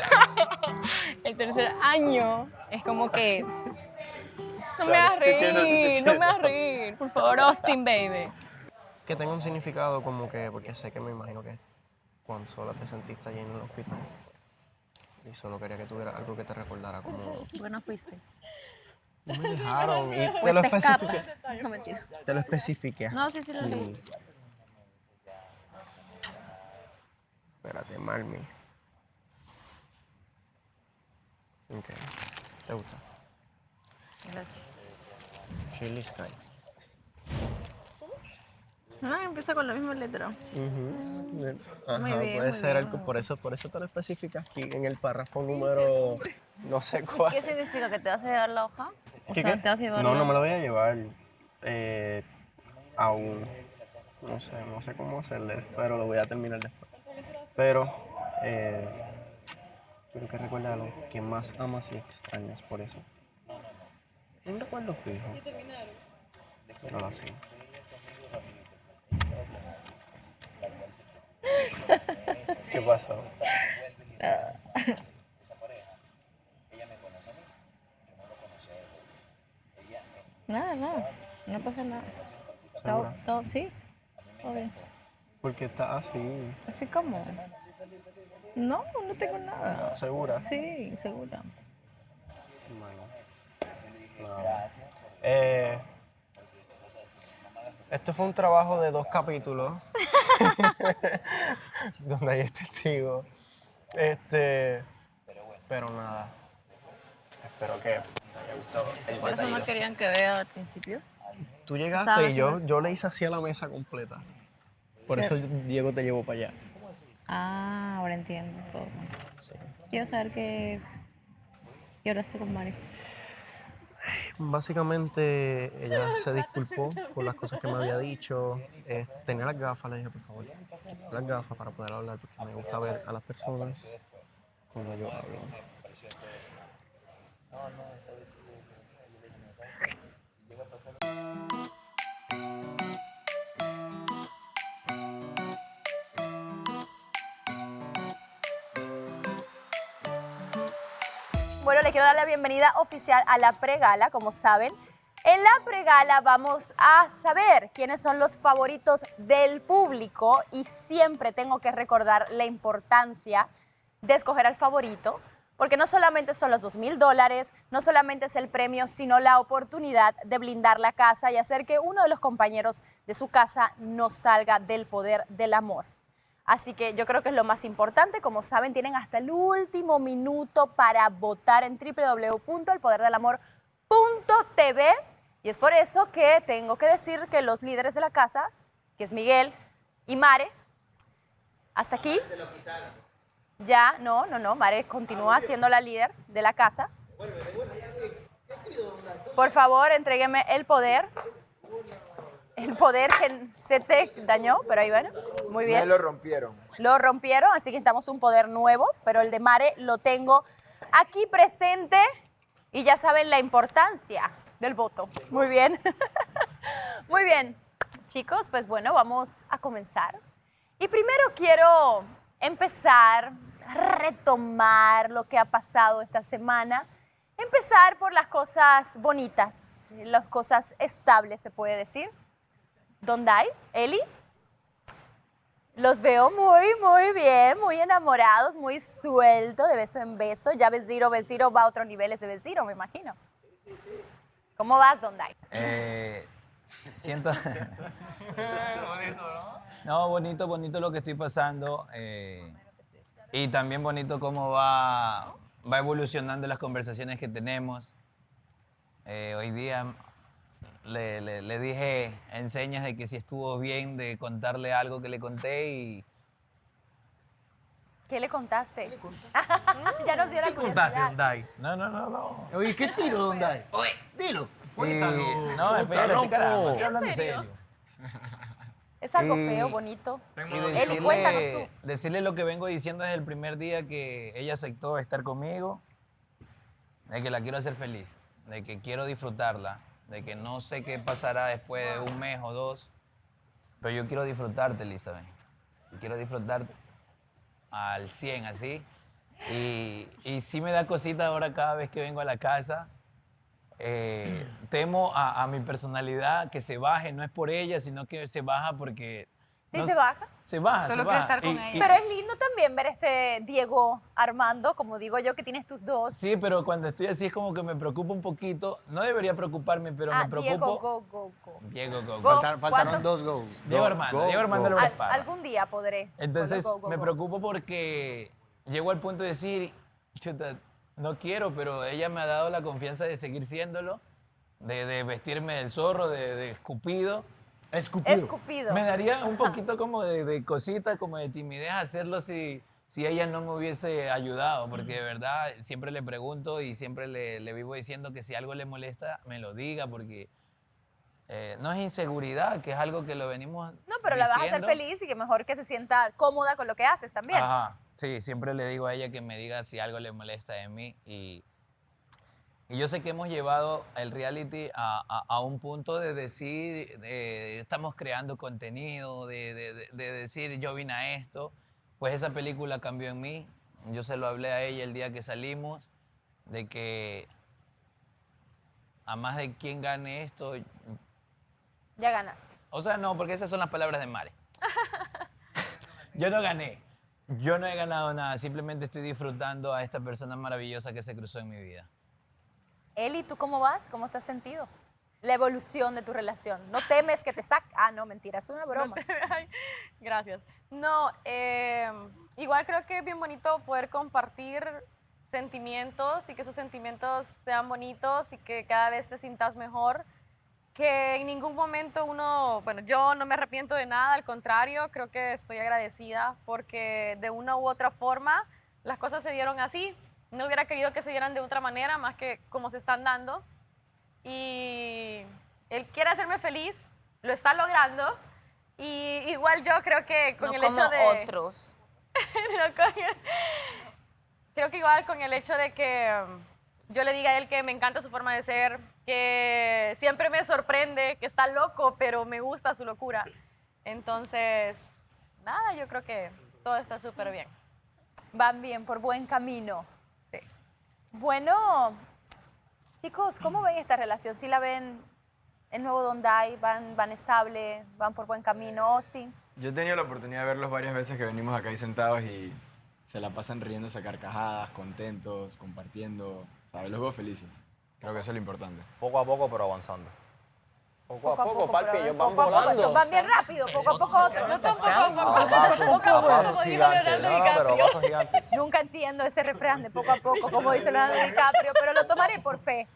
El tercer año es como que... No me Claro, hagas si te entiendo, si te reír, no me entiendo. hagas reír. Por favor, Austin, baby. Que tenga un significado como que, porque sé que me imagino que cuando sola te sentiste allí en el hospital y solo quería que tuviera algo que te recordara como... ¿Por qué no fuiste? No me dejaron y Pues te lo te especifiqué. escapas. No, mentira. Te lo especifiqué. No, sí lo leí. Espérate, Marmi. Ok. ¿Te gusta? Gracias. Chili Sky. Ah, empieza con la misma letra. Ajá, Muy bien, puede muy ser bien. algo, por eso te lo especificas aquí en el párrafo número no sé cuál. ¿Qué significa? ¿Que te vas a llevar la hoja? O ¿Qué, sea, qué? ¿te vas a llevar No, la no me lo voy a llevar aún. No sé cómo hacerles, pero lo voy a terminar después. Pero quiero que recuerdes lo que más amas y extrañas por eso. Un recuerdo fijo. Pero así. ¿Qué pasó? Nada, no pasa nada. ¿Segura? Todo, sí, todo bien. Porque está así. ¿Así como? No tengo nada. ¿Segura? Sí, segura. Bueno. Nada. Esto fue un trabajo de 2 capítulos donde hay testigos. Pero nada. Espero que te haya gustado el Por eso no detallito. querían que vea al principio. Tú Estaba llegaste y haciendo eso. yo le hice así a la mesa completa. Por ¿Qué? eso Diego te llevó para allá. Ah, ahora entiendo todo. Sí. Quiero saber que lloraste con Mari. Básicamente ella se disculpó por las cosas que me había dicho. Tenía las gafas, le dije, por favor, las gafas para poder hablar, porque me gusta ver a las personas cuando yo hablo. Bueno, le quiero dar la bienvenida oficial a la pregala, como saben. En la pregala vamos a saber quiénes son los favoritos del público y siempre tengo que recordar la importancia de escoger al favorito, porque no solamente son los $2,000, no solamente es el premio, sino la oportunidad de blindar la casa y hacer que uno de los compañeros de su casa no salga del poder del amor. Así que yo creo que es lo más importante. Como saben, tienen hasta el último minuto para votar en www.elpoderdelamor.tv. Y es por eso que tengo que decir que los líderes de la casa, que es Miguel y Mare, hasta aquí. Ya, no, Mare continúa siendo la líder de la casa. Por favor, entrégueme el poder. El poder que se te dañó, pero ahí bueno, muy bien. Me lo rompieron. Lo rompieron, así que necesitamos un poder nuevo, pero el de Mare lo tengo aquí presente y ya saben la importancia del voto. Muy bien. Muy bien, chicos, pues bueno, vamos a comenzar. Y primero quiero empezar a retomar lo que ha pasado esta semana. Empezar por las cosas bonitas, las cosas estables, se puede decir. Dondai, Eli, los veo muy bien, muy enamorados, muy sueltos de beso en beso. Ya Besiro va a otros niveles de Besiro, me imagino. ¿Cómo vas, Dondai? Siento... No, bonito lo que estoy pasando. Y también bonito cómo va evolucionando las conversaciones que tenemos. Hoy día le dije en señas de que si estuvo bien de contarle algo que le conté y... ¿Qué le contaste? Ya nos dio la curiosidad. No. Oye, ¿qué tiro, Dondai? Oye, dilo. No, espérate, caramba, estoy hablando en serio. Es algo feo, bonito. Y Eli, cuéntanos tú. decirle lo que vengo diciendo desde el primer día que ella aceptó estar conmigo, de que la quiero hacer feliz, de que quiero disfrutarla, de que no sé qué pasará después de un mes o dos, pero yo quiero disfrutarte, Elizabeth. Quiero disfrutarte al 100, así. Y sí me da cosita ahora cada vez que vengo a la casa. Temo a mi personalidad que se baje, no es por ella, sino que se baja porque... ¿Sí no se baja? Se baja, Solo se quiere baja. estar con ella. Pero es lindo también ver este Diego Armando, como digo yo, que tienes tus dos. Sí, pero cuando estoy así es como que me preocupa un poquito. No debería preocuparme, pero me preocupo... Diego, go. Diego, go. Faltaron dos go. Diego Armando lo prepara. Algún día podré. Entonces Go. me preocupo porque llego al punto de decir, chuta, no quiero, pero ella me ha dado la confianza de seguir siéndolo, de vestirme del zorro, de escupido. Escupido. Me daría un poquito como de cosita, como de timidez hacerlo si ella no me hubiese ayudado, porque de verdad siempre le pregunto y siempre le vivo diciendo que si algo le molesta, me lo diga, porque no es inseguridad, que es algo que lo venimos No, pero la vas a hacer diciendo. feliz y que mejor que se sienta cómoda con lo que haces también. Ajá, sí, siempre le digo a ella que me diga si algo le molesta de mí y yo sé que hemos llevado el reality a un punto de decir, estamos creando contenido, de decir yo vine a esto, pues esa película cambió en mí. Yo se lo hablé a ella el día que salimos, de que a más de quien gane esto, Ya ganaste. o sea, no, porque esas son las palabras de Mare. Yo no gané, yo no he ganado nada, simplemente estoy disfrutando a esta persona maravillosa que se cruzó en mi vida. Eli, ¿tú cómo vas? ¿Cómo te has sentido? La evolución de tu relación. ¿No temes que te saque? Ah, no, mentira, es una broma. Ay, gracias. No, igual creo que es bien bonito poder compartir sentimientos y que esos sentimientos sean bonitos y que cada vez te sientas mejor. Que en ningún momento yo no me arrepiento de nada, al contrario, creo que estoy agradecida porque de una u otra forma las cosas se dieron así. No hubiera querido que se dieran de otra manera, más que como se están dando. Y él quiere hacerme feliz, lo está logrando. Y igual yo creo que con No el como hecho de... otros. Creo que igual con el hecho de que yo le diga a él que me encanta su forma de ser, que siempre me sorprende, que está loco, pero me gusta su locura. Entonces, nada, yo creo que todo está súper bien. Van bien, por buen camino. Sí. Bueno, chicos, ¿cómo ven esta relación? ¿Sí la ven el nuevo Dondai? ¿Van estable? ¿Van por buen camino? Austin. Yo he tenido la oportunidad de verlos varias veces que venimos acá ahí sentados y se la pasan riéndose a carcajadas, contentos, compartiendo, ¿sabes? Los veo felices. Creo que eso es lo importante. Poco a poco, pero avanzando. Poco a poco, papi, ellos van Poco a poco, volando. estos van bien rápido, poco a poco otros. A pasos gigantes, no, pero pasos gigantes. Nunca entiendo ese refrán de poco a poco, como dice Leonardo DiCaprio, pero lo tomaré por fe.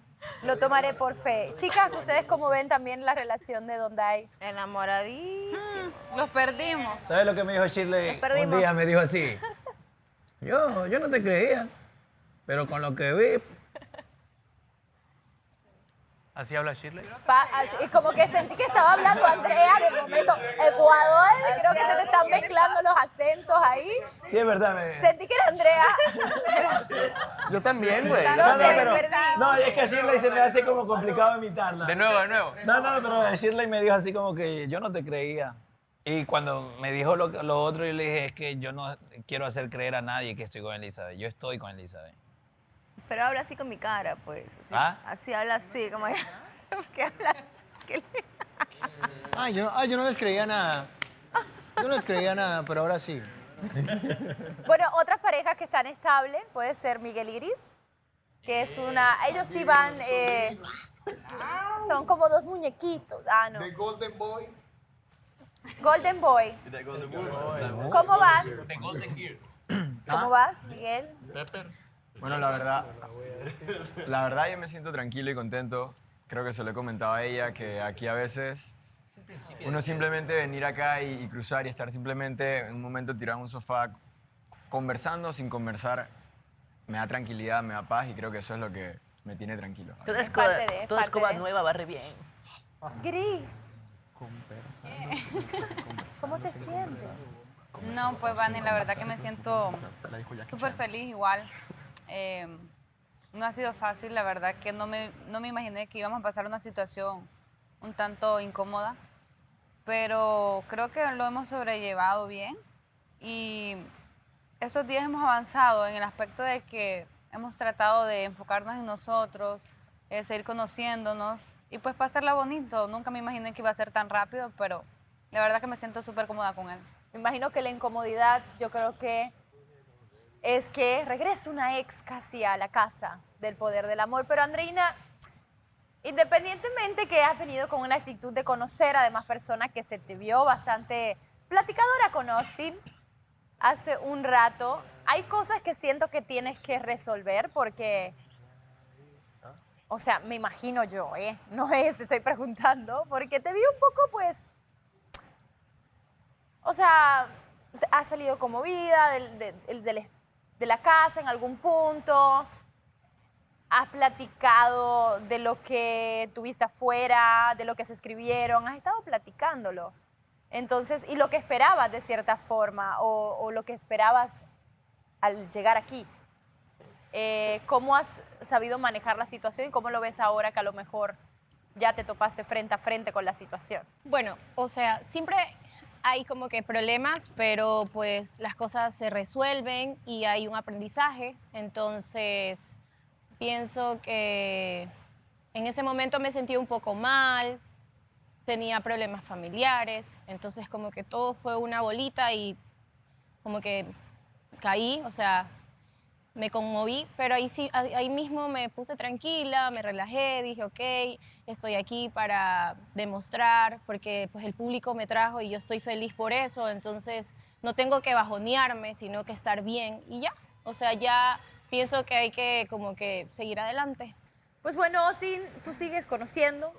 Lo tomaré por fe. Chicas, ¿ustedes cómo ven también la relación de Donday? Enamoradísimos. Los perdimos. ¿Sabes lo que me dijo Shirley? Nos perdimos. Un día me dijo así. Yo no te creía, pero con lo que vi... ¿Así habla Shirley? Así, como que sentí que estaba hablando Andrea de momento. Ecuador, creo que se te están mezclando los acentos ahí. Sí, es verdad. Sentí que era Andrea. Yo también, güey. No sé, pero, perdí. no, es que a Shirley se me hace como complicado imitarla. De nuevo, de nuevo. No, pero Shirley me dijo así como que yo no te creía. Y cuando me dijo lo otro, yo le dije, es que yo no quiero hacer creer a nadie que estoy con Elizabeth. Yo estoy con Elizabeth. Pero habla así con mi cara, pues. Así, ¿Ah? así habla así, como que habla así. Yo no les creía nada. Yo no les creía nada, pero ahora sí. Bueno, otras parejas que están estables, puede ser Miguel y Gris, que es una... Ellos sí van... son como dos muñequitos. Ah, no. The Golden Boy. Golden Boy. ¿Cómo vas? ¿Cómo vas, Miguel? Bueno, la verdad yo me siento tranquilo y contento. Creo que se lo he comentado a ella, que aquí a veces uno simplemente venir acá y cruzar y estar simplemente en un momento tirado en un sofá conversando sin conversar me da tranquilidad, me da paz y creo que eso es lo que me tiene tranquilo. Toda parte escoba de. nueva barre bien. Gris, ¿cómo te sientes? No, pues Vani, la verdad que me siento súper feliz igual. No ha sido fácil, la verdad que no me imaginé que íbamos a pasar una situación un tanto incómoda, pero creo que lo hemos sobrellevado bien y estos días hemos avanzado en el aspecto de que hemos tratado de enfocarnos en nosotros, seguir conociéndonos y pues pasarla bonito. Nunca me imaginé que iba a ser tan rápido, pero la verdad que me siento súper cómoda con él. Me imagino que la incomodidad, yo creo que es que regresa una ex casi a la casa del poder del amor. Pero Andreina, independientemente que has venido con una actitud de conocer a demás personas, que se te vio bastante platicadora con Austin hace un rato, hay cosas que siento que tienes que resolver porque, o sea, me imagino yo, no te estoy preguntando, porque te vi un poco pues, o sea, has salido conmovida de la casa en algún punto, has platicado de lo que tuviste afuera, de lo que se escribieron, has estado platicándolo. Entonces, y lo que esperabas de cierta forma, o lo que esperabas al llegar aquí. ¿Cómo has sabido manejar la situación y cómo lo ves ahora que a lo mejor ya te topaste frente a frente con la situación? Bueno, o sea, siempre hay como que problemas, pero pues las cosas se resuelven y hay un aprendizaje. Entonces, pienso que en ese momento me sentí un poco mal, tenía problemas familiares, entonces como que todo fue una bolita y como que caí, o sea, me conmoví, pero ahí mismo me puse tranquila, me relajé, dije, ok, estoy aquí para demostrar, porque pues el público me trajo y yo estoy feliz por eso, entonces no tengo que bajonearme, sino que estar bien y ya. O sea, ya pienso que hay que como que seguir adelante. Pues bueno, Austin, tú sigues conociendo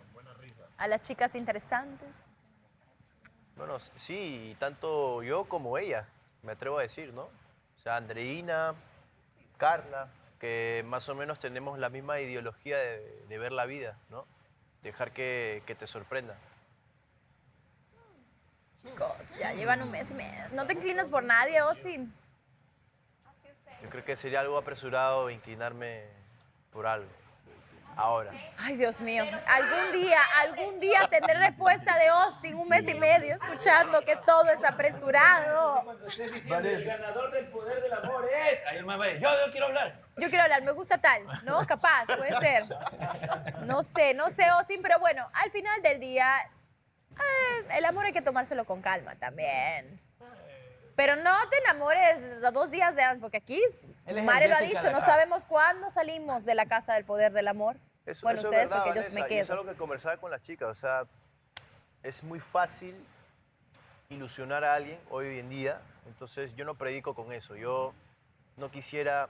a las chicas interesantes. Bueno, sí, tanto yo como ella, me atrevo a decir, ¿no? O sea, Andreina, Carla, que más o menos tenemos la misma ideología de ver la vida, ¿no? Dejar que te sorprenda. Chicos, ya llevan un mes y mes. No te inclinas por nadie, Austin. Yo creo que sería algo apresurado inclinarme por algo. Ahora. Ay, Dios mío. Algún día tendré respuesta de Austin, un mes y medio, escuchando que todo es apresurado. El ganador del poder del amor es... Ahí el más va a decir, yo quiero hablar. Yo quiero hablar, me gusta tal, ¿no? Capaz, puede ser. No sé, Austin, pero bueno, al final del día, el amor hay que tomárselo con calma también. Pero no te enamores a 2 días de antes, porque aquí Él es Mare el lo ha Jessica dicho, de no acá. sabemos cuándo salimos de la casa del poder del amor. Bueno, Eso ustedes, es verdad, porque yo Vanessa, me y es quedo. algo que conversaba con las chicas. O sea, es muy fácil ilusionar a alguien hoy en día. Entonces yo no predico con eso. Yo no quisiera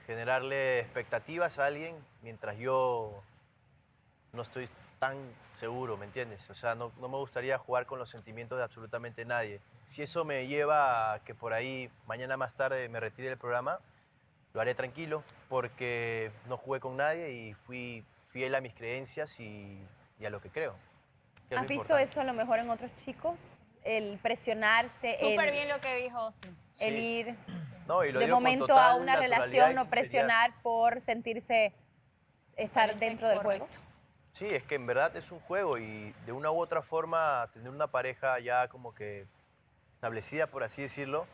generarle expectativas a alguien mientras yo no estoy tan seguro, ¿me entiendes? O sea, no me gustaría jugar con los sentimientos de absolutamente nadie. Si eso me lleva a que por ahí mañana más tarde me retire del programa, lo haré tranquilo porque no jugué con nadie y fui fiel a mis creencias y a lo que creo. que es ¿Has lo visto importante. eso a lo mejor en otros chicos? El presionarse, Súper el, bien lo que dijo Austin. el ir No, y lo de digo con momento total a una naturalidad relación, y no sinceridad. presionar por sentirse estar dentro del juego. Sí, es que en verdad es un juego y de una u otra forma tener una pareja ya como que establecida, por así decirlo,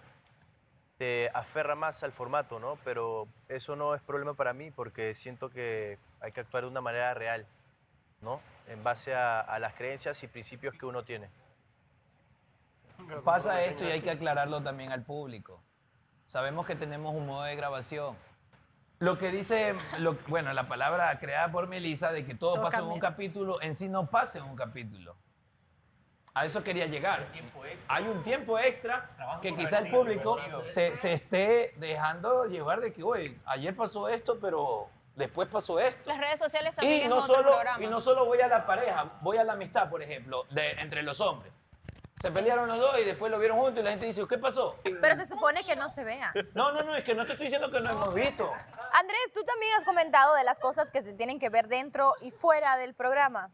te aferra más al formato, ¿no? Pero eso no es problema para mí porque siento que hay que actuar de una manera real, ¿no? En base a las creencias y principios que uno tiene. Pasa esto y hay que aclararlo también al público. Sabemos que tenemos un modo de grabación. Lo que dice, bueno, la palabra creada por Melissa de que todo pasa en un capítulo, en sí no pasa en un capítulo. A eso quería llegar. Hay un tiempo extra que quizá el público se esté dejando llevar de que, oye, ayer pasó esto, pero después pasó esto. Las redes sociales también Y es no, otro solo, programa. y no solo voy a la pareja, voy a la amistad, por ejemplo, entre los hombres. Se pelearon los dos y después lo vieron juntos y la gente dice, ¿qué pasó? Pero se supone que no se vea. No, es que no te estoy diciendo que no hemos visto. Andrés, tú también has comentado de las cosas que se tienen que ver dentro y fuera del programa.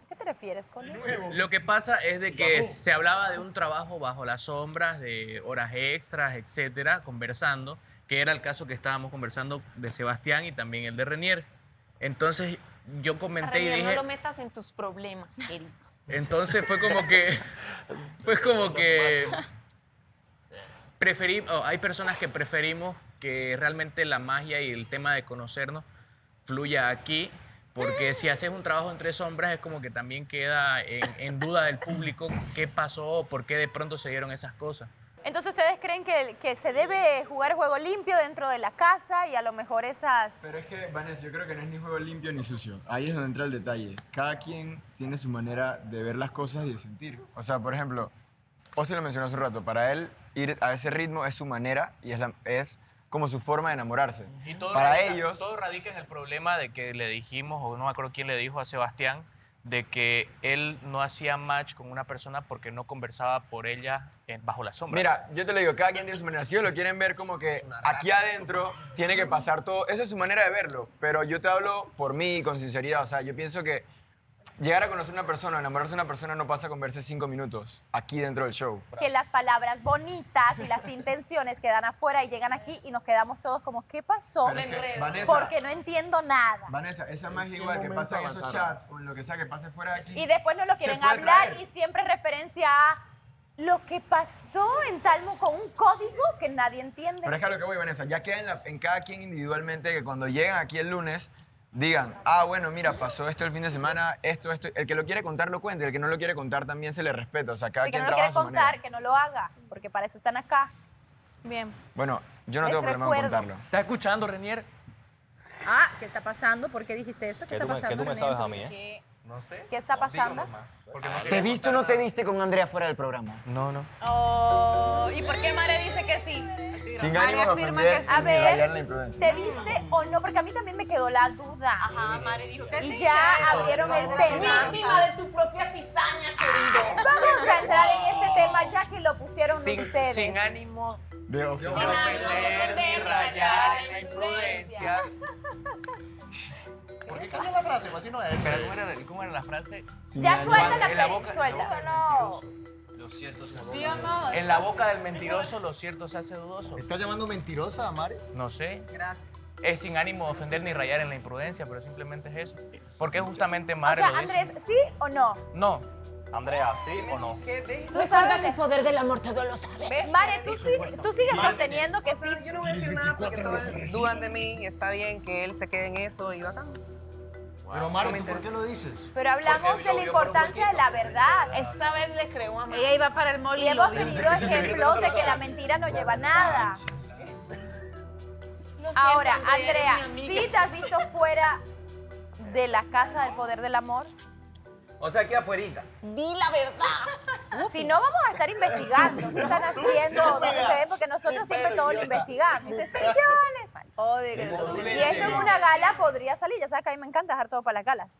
¿Qué te refieres con eso? Lo que pasa es de que se hablaba de un trabajo bajo las sombras, de horas extras, etcétera, conversando, que era el caso que estábamos conversando de Sebastián y también el de Renier. Entonces yo comenté y Renier, dije... no lo metas en tus problemas, querido. Entonces fue como que hay personas que preferimos que realmente la magia y el tema de conocernos fluya aquí, porque si haces un trabajo entre sombras es como que también queda en duda del público qué pasó, por qué de pronto se dieron esas cosas. Entonces, ¿ustedes creen que se debe jugar juego limpio dentro de la casa y a lo mejor esas... Pero es que, Vanessa, yo creo que no es ni juego limpio ni sucio. Ahí es donde entra el detalle. Cada quien tiene su manera de ver las cosas y de sentir. O sea, por ejemplo, Ozzy lo mencionó hace un rato, para él ir a ese ritmo es su manera y es como su forma de enamorarse. Y todo Para radica en el problema de que le dijimos, o no me acuerdo quién le dijo a Sebastián, de que él no hacía match con una persona porque no conversaba por ella bajo las sombras. Mira, yo te lo digo, cada quien tiene su manera. Si ellos lo quieren ver como que aquí adentro tiene que pasar todo, esa es su manera de verlo. Pero yo te hablo por mí, con sinceridad. O sea, yo pienso que llegar a conocer a una persona, enamorarse de una persona no pasa con verse 5 minutos aquí dentro del show. Que las palabras bonitas y las intenciones quedan afuera y llegan aquí y nos quedamos todos como, ¿qué pasó? Pero es que, Vanessa, Porque no entiendo nada. Vanessa, esa magia igual que pasa en esos chats o en lo que sea que pase fuera de aquí. Y después no lo quieren puede hablar traer. y siempre referencia a lo que pasó en Talmo con un código que nadie entiende. Pero es que a lo que voy, Vanessa, ya queda en cada quien individualmente que cuando llegan aquí el lunes digan, bueno, mira, pasó esto el fin de semana, esto. El que lo quiere contar lo cuente, el que no lo quiere contar también se le respeta. O sea, cada Si que quien no lo trabaja quiere a su manera. contar, que no lo haga, porque para eso están acá. Bien. Bueno, yo no Les tengo problema en recuerdo. contarlo. ¿Estás escuchando, Renier? Ah, ¿qué está pasando? ¿Por qué dijiste eso? ¿Qué está pasando? ¿Qué tú me René? sabes a mí, eh? No sé. ¿Qué está pasando? ¿Te viste o no te viste con Andrea fuera del programa? No. Oh, ¿y por qué Mare dice que sí? Sin María ánimo de afirma ofender, que sí. sin A ver, rayar la imprudencia. ¿te viste o no? Porque a mí también me quedó la duda. Ajá, Mare dijo que sí. Y ya abrieron el tema. Víctima de tu propia cizaña, querido. Vamos a entrar en este tema ya que lo pusieron ustedes. Sin ánimo de ofender ni rayar en la imprudencia. ¿Por qué cambió la frase? Pues así no es. Espera, ¿cómo era la frase? Ya suelta En la la boca- suelta. Lo cierto se ¿Sí o no? En la boca del mentiroso lo cierto se hace dudoso. ¿Estás llamando mentirosa a Mare? No sé. Gracias. Es sin ánimo de ofender ni rayar en la imprudencia, pero simplemente es eso. Porque justamente O Mare sea, lo dice. Andrés, ¿sí o no? No. Andrea, ¿sí o no? Recuerda que el poder del amor todo lo sabe. Mare, tú sigues sosteniendo que sí. Yo no voy a decir nada porque todos dudan de mí y está bien que él se quede en eso y bacán. Pero Mare, ¿tú por qué lo dices? Pero hablamos de la importancia de la verdad. Esta vez le creo a Mare. Ella iba para el mall Y hemos tenido ejemplos de que la mentira no lleva a nada. Ahora, Andrea, ¿sí te has visto fuera de la casa del poder del amor? O sea, aquí afuerita. Di la verdad. Si no, vamos a estar investigando. ¿Qué están haciendo? ¿Dónde se ven? Porque nosotros siempre todo lo investigamos. Investigaciones. Y esto en una gala podría salir. Ya sabes que a mí me encanta dejar todo para las galas.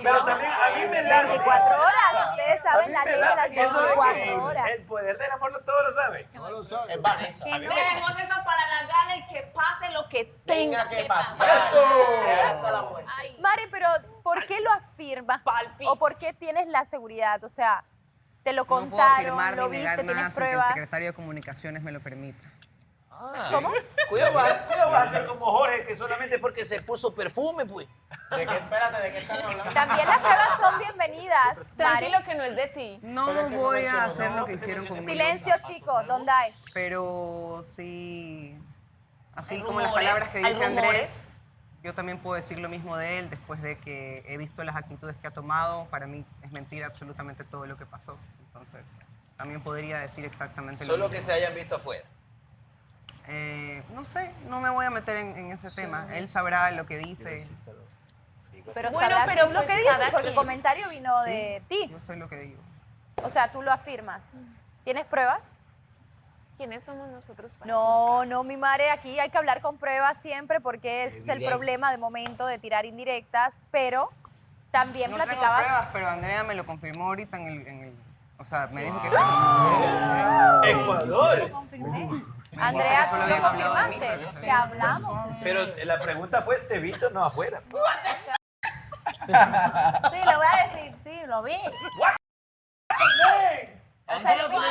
Pero también a mí me da 24 horas. Ustedes saben la ley de las 24 horas. El poder del amor todo lo sabe. No lo sabe. Es Vanessa. A mí me- Dejemos eso para la gala y que pase lo que tenga que pasar. Mare, pero ¿por qué lo afirmas? ¿O por qué tienes la seguridad? O sea, te lo No puedo contaron, afirmar lo ni viste, negar nada tienes sin que el pruebas. secretario de Comunicaciones me lo permita. ¿Cómo? Cuidado, va a ser como Jorge, que solamente porque se puso perfume, pues. Espérate, ¿de qué están hablando? También las pruebas son bienvenidas. Tranquilo Mare. que no es de ti. No voy a hacer lo que hicieron conmigo. Silencio, chicos, ¿dónde hay? Pero sí, así Hay como las rumores, palabras que hay dice rumores. Andrés, yo también puedo decir lo mismo de él después de que he visto las actitudes que ha tomado. Para mí es mentira absolutamente todo lo que pasó. Entonces, también podría decir exactamente lo Solo mismo. que se hayan visto afuera. No sé, no me voy a meter en ese tema. Él sabrá lo que dice. Pero Bueno, sabrás pero tú lo pues que dices, cada porque el quien. comentario vino de ti. Yo sé lo que digo. O sea, tú lo afirmas. ¿Tienes pruebas? ¿Quiénes somos nosotros para No, no, mi madre, aquí hay que hablar con pruebas siempre porque ese es el Evidencia. problema de momento de tirar indirectas, pero también No tengo platicabas... pruebas, pero Andrea me lo confirmó ahorita en el o sea, me dijo que sí. Ecuador. Andrea, Solo ¿tú lo habían hablado de mí. confirmaste? Que hablamos. Pero la pregunta fue, ¿te visto no afuera? Sí, lo voy a decir, sí, lo vi. O sea, lo vimos,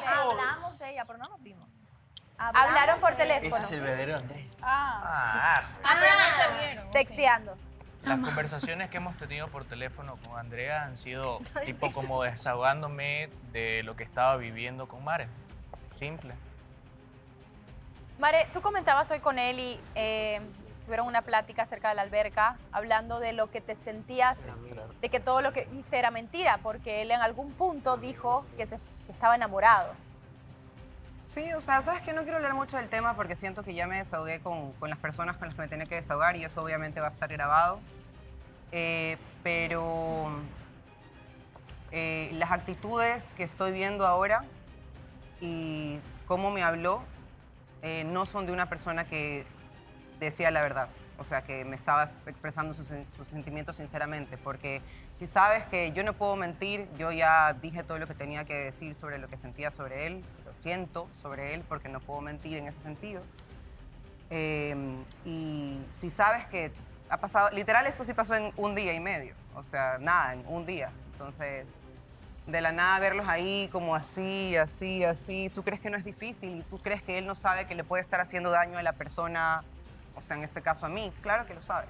hablamos de ella, pero no nos vimos. Hablaron por teléfono. Ese es el verdadero Andrés. pero no se vieron. Texteando. Las conversaciones que hemos tenido por teléfono con Andrea han sido tipo como desahogándome de lo que estaba viviendo con Mare. Simple. Mare, tú comentabas hoy con él y tuvieron una plática acerca de la alberca, hablando de lo que te sentías, de que todo lo que hice era mentira, porque él en algún punto dijo que estaba enamorado. Sí, o sea, sabes que no quiero hablar mucho del tema porque siento que ya me desahogué con las personas con las que me tenía que desahogar y eso obviamente va a estar grabado. Pero las actitudes que estoy viendo ahora y cómo me habló no son de una persona que decía la verdad. O sea, que me estaba expresando sus sentimientos sinceramente. Porque si sabes que yo no puedo mentir, yo ya dije todo lo que tenía que decir sobre lo que sentía sobre él, lo siento sobre él, porque no puedo mentir en ese sentido. Y si sabes que ha pasado, literal esto sí pasó en un día y medio. O sea, nada, en un día. Entonces, de la nada verlos ahí como así, así, así, tú crees que no es difícil y tú crees que él no sabe que le puede estar haciendo daño a la persona, o sea, en este caso a mí, claro que lo sabe.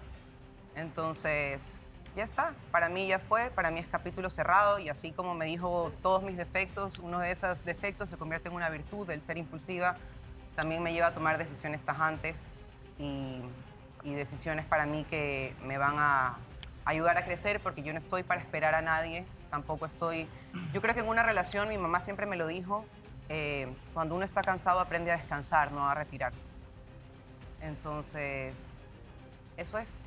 Entonces, ya está, para mí ya fue, para mí es capítulo cerrado y así como me dijo todos mis defectos, uno de esos defectos se convierte en una virtud, el ser impulsiva, también me lleva a tomar decisiones tajantes y decisiones para mí que me van a ayudar a crecer porque yo no estoy para esperar a nadie, tampoco estoy... Yo creo que en una relación, mi mamá siempre me lo dijo, cuando uno está cansado aprende a descansar, no a retirarse. Entonces, eso es,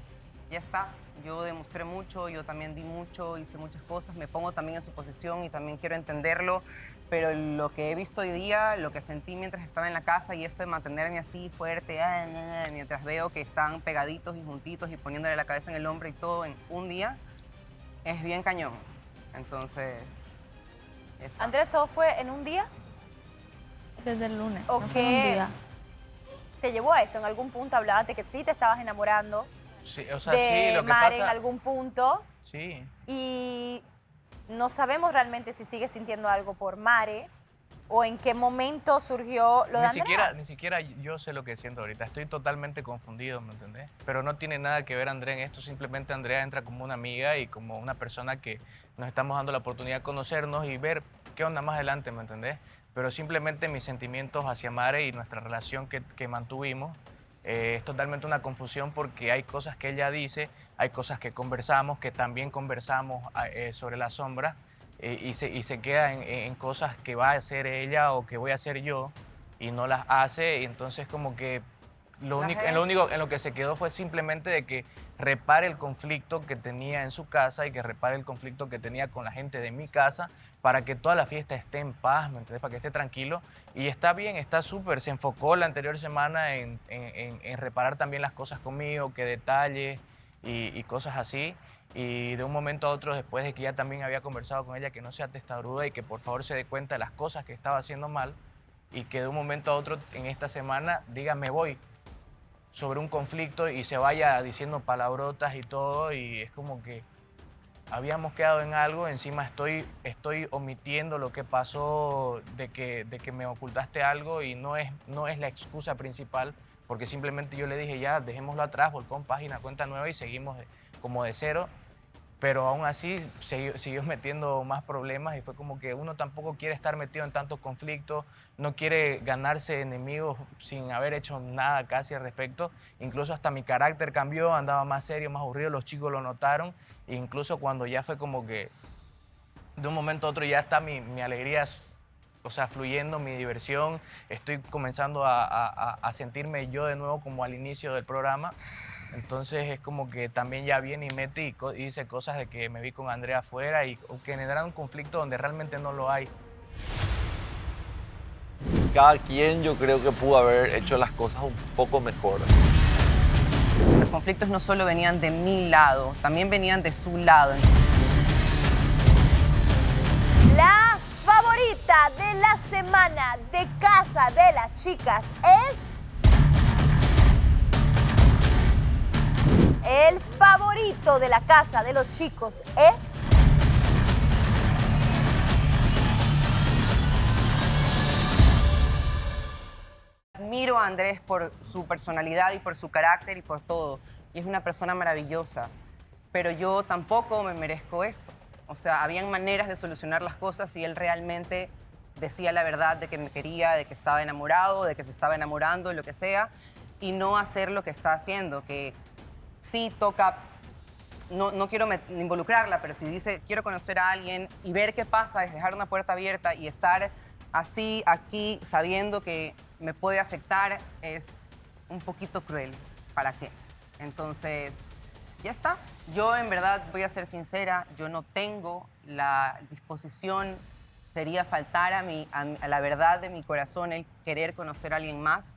ya está. Yo demostré mucho, yo también di mucho, hice muchas cosas, me pongo también en su posición y también quiero entenderlo, pero lo que he visto hoy día, lo que sentí mientras estaba en la casa y esto de mantenerme así fuerte, mientras veo que están pegaditos y juntitos y poniéndole la cabeza en el hombro y todo en un día, es bien cañón. Entonces, ya está. Andrés, ¿eso fue en un día? Desde el lunes. ¿O no fue un qué día. te llevó a esto? En algún punto hablabas de que sí te estabas enamorando Sí, o sea, de sí, lo que Mare pasa... en algún punto Sí. y no sabemos realmente si sigues sintiendo algo por Mare o en qué momento surgió lo de Andrea. Ni siquiera yo sé lo que siento ahorita. Estoy totalmente confundido, ¿me entendés? Pero no tiene nada que ver Andrea en esto. Simplemente Andrea entra como una amiga y como una persona que nos estamos dando la oportunidad de conocernos y ver qué onda más adelante, ¿me entendés? Pero simplemente mis sentimientos hacia Mare y nuestra relación que mantuvimos Es totalmente una confusión porque hay cosas que ella dice, hay cosas que conversamos, que también conversamos sobre la sombra y se queda en cosas que va a hacer ella o que voy a hacer yo y no las hace y entonces como que lo único, en lo que se quedó fue simplemente de que repare el conflicto que tenía en su casa y que repare el conflicto que tenía con la gente de mi casa para que toda la fiesta esté en paz, ¿me entiendes? Para que esté tranquilo. Y está bien, está súper. Se enfocó la anterior semana en reparar también las cosas conmigo, que detalles y cosas así. Y de un momento a otro, después de que ya también había conversado con ella, que no sea testaruda y que por favor se dé cuenta de las cosas que estaba haciendo mal y que de un momento a otro en esta semana diga me voy sobre un conflicto y se vaya diciendo palabrotas y todo y es como que habíamos quedado en algo, encima estoy omitiendo lo que pasó de que me ocultaste algo y no es la excusa principal porque simplemente yo le dije ya dejémoslo atrás, volcón, página, cuenta nueva y seguimos como de cero. Pero aún así siguió metiendo más problemas y fue como que uno tampoco quiere estar metido en tantos conflictos, no quiere ganarse enemigos sin haber hecho nada casi al respecto. Incluso hasta mi carácter cambió, andaba más serio, más aburrido, los chicos lo notaron. E incluso cuando ya fue como que de un momento a otro ya está mi alegría, o sea, fluyendo, mi diversión, estoy comenzando a sentirme yo de nuevo como al inicio del programa. Entonces es como que también ya viene y mete y dice cosas de que me vi con Andrea afuera y que generan un conflicto donde realmente no lo hay. Cada quien yo creo que pudo haber hecho las cosas un poco mejor. Los conflictos no solo venían de mi lado, también venían de su lado. La favorita de la semana de Casa de las Chicas es... El favorito de la Casa de los Chicos es... Admiro a Andrés por su personalidad y por su carácter y por todo. Y es una persona maravillosa. Pero yo tampoco me merezco esto. O sea, habían maneras de solucionar las cosas y él realmente decía la verdad de que me quería, de que estaba enamorado, de que se estaba enamorando, lo que sea. Y no hacer lo que está haciendo, que... sí toca, no quiero involucrarla, pero si dice quiero conocer a alguien y ver qué pasa, es dejar una puerta abierta y estar así aquí sabiendo que me puede afectar, es un poquito cruel. ¿Para qué? Entonces, ya está. Yo en verdad voy a ser sincera, yo no tengo la disposición, sería faltar a la verdad de mi corazón el querer conocer a alguien más.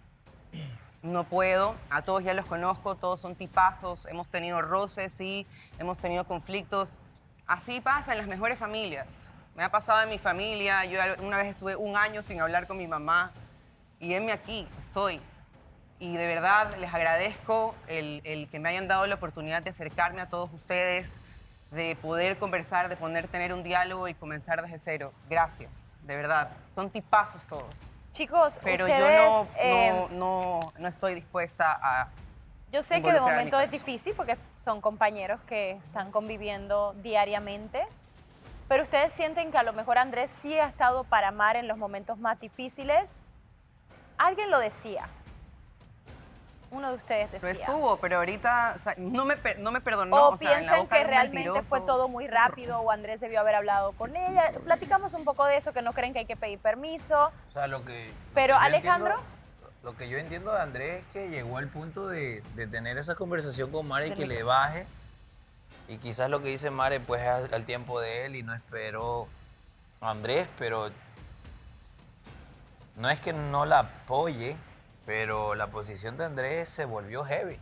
No puedo, a todos ya los conozco, todos son tipazos, hemos tenido roces, sí, hemos tenido conflictos. Así pasa en las mejores familias. Me ha pasado en mi familia, yo una vez estuve un año sin hablar con mi mamá y heme aquí, estoy. Y de verdad les agradezco el que me hayan dado la oportunidad de acercarme a todos ustedes, de poder conversar, de poder tener un diálogo y comenzar desde cero. Gracias, de verdad, son tipazos todos. Chicos, pero ustedes, yo no estoy dispuesta a... Yo sé que de momento es difícil porque son compañeros que están conviviendo diariamente, pero ustedes sienten que a lo mejor Andrés sí ha estado para amar en los momentos más difíciles. Alguien lo decía. Uno de ustedes decía. Lo estuvo, pero ahorita o sea, no me perdonó. O piensan que realmente fue todo muy rápido o Andrés debió haber hablado con ella. Platicamos un poco de eso, que no creen que hay que pedir permiso. O sea, lo que... Pero yo Alejandro... Lo que yo entiendo de Andrés es que llegó al punto de tener esa conversación con Mare y que le baje. Y quizás lo que dice Mare pues es al tiempo de él y no esperó a Andrés, pero no es que no la apoye, pero la posición de Andrés se volvió heavy.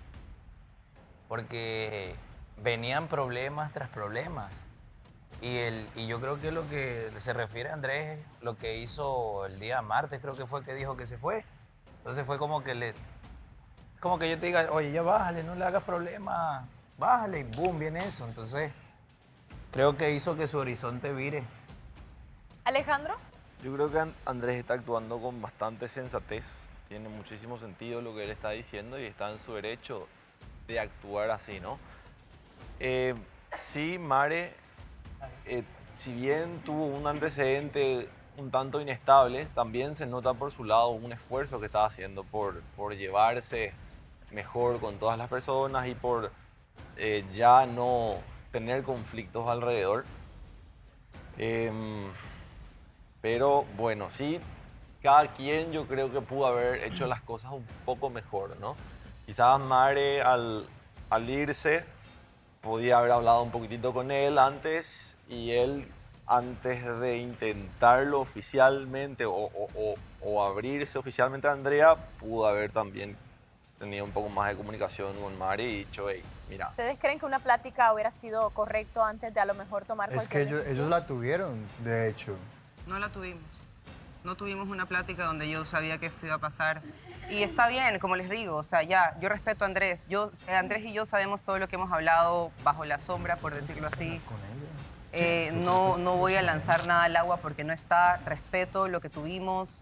Porque venían problemas tras problemas. Y yo creo que lo que se refiere a Andrés es lo que hizo el día martes, creo que fue que dijo que se fue. Entonces fue como que yo te diga, oye, ya bájale, no le hagas problema, bájale, y boom, viene eso. Entonces, creo que hizo que su horizonte vire. Alejandro. Yo creo que Andrés está actuando con bastante sensatez. Tiene muchísimo sentido lo que él está diciendo y está en su derecho de actuar así, ¿no? Sí, Mare, si bien tuvo un antecedente un tanto inestable, también se nota por su lado un esfuerzo que está haciendo por llevarse mejor con todas las personas y por ya no tener conflictos alrededor. Pero bueno, sí, cada quien yo creo que pudo haber hecho las cosas un poco mejor, ¿no? Quizás Mare al irse podía haber hablado un poquitito con él antes y él antes de intentarlo oficialmente o abrirse oficialmente a Andrea, pudo haber también tenido un poco más de comunicación con Mari y dicho, hey, mira. ¿Ustedes creen que una plática hubiera sido correcto antes de a lo mejor tomar Es cualquier que decisión? ellos la tuvieron, de hecho. No la tuvimos. No tuvimos una plática donde yo sabía que esto iba a pasar. Y está bien, como les digo, o sea, ya, yo respeto a Andrés. Andrés y yo sabemos todo lo que hemos hablado bajo la sombra, por decirlo así. No voy a lanzar nada al agua porque no está. Respeto lo que tuvimos.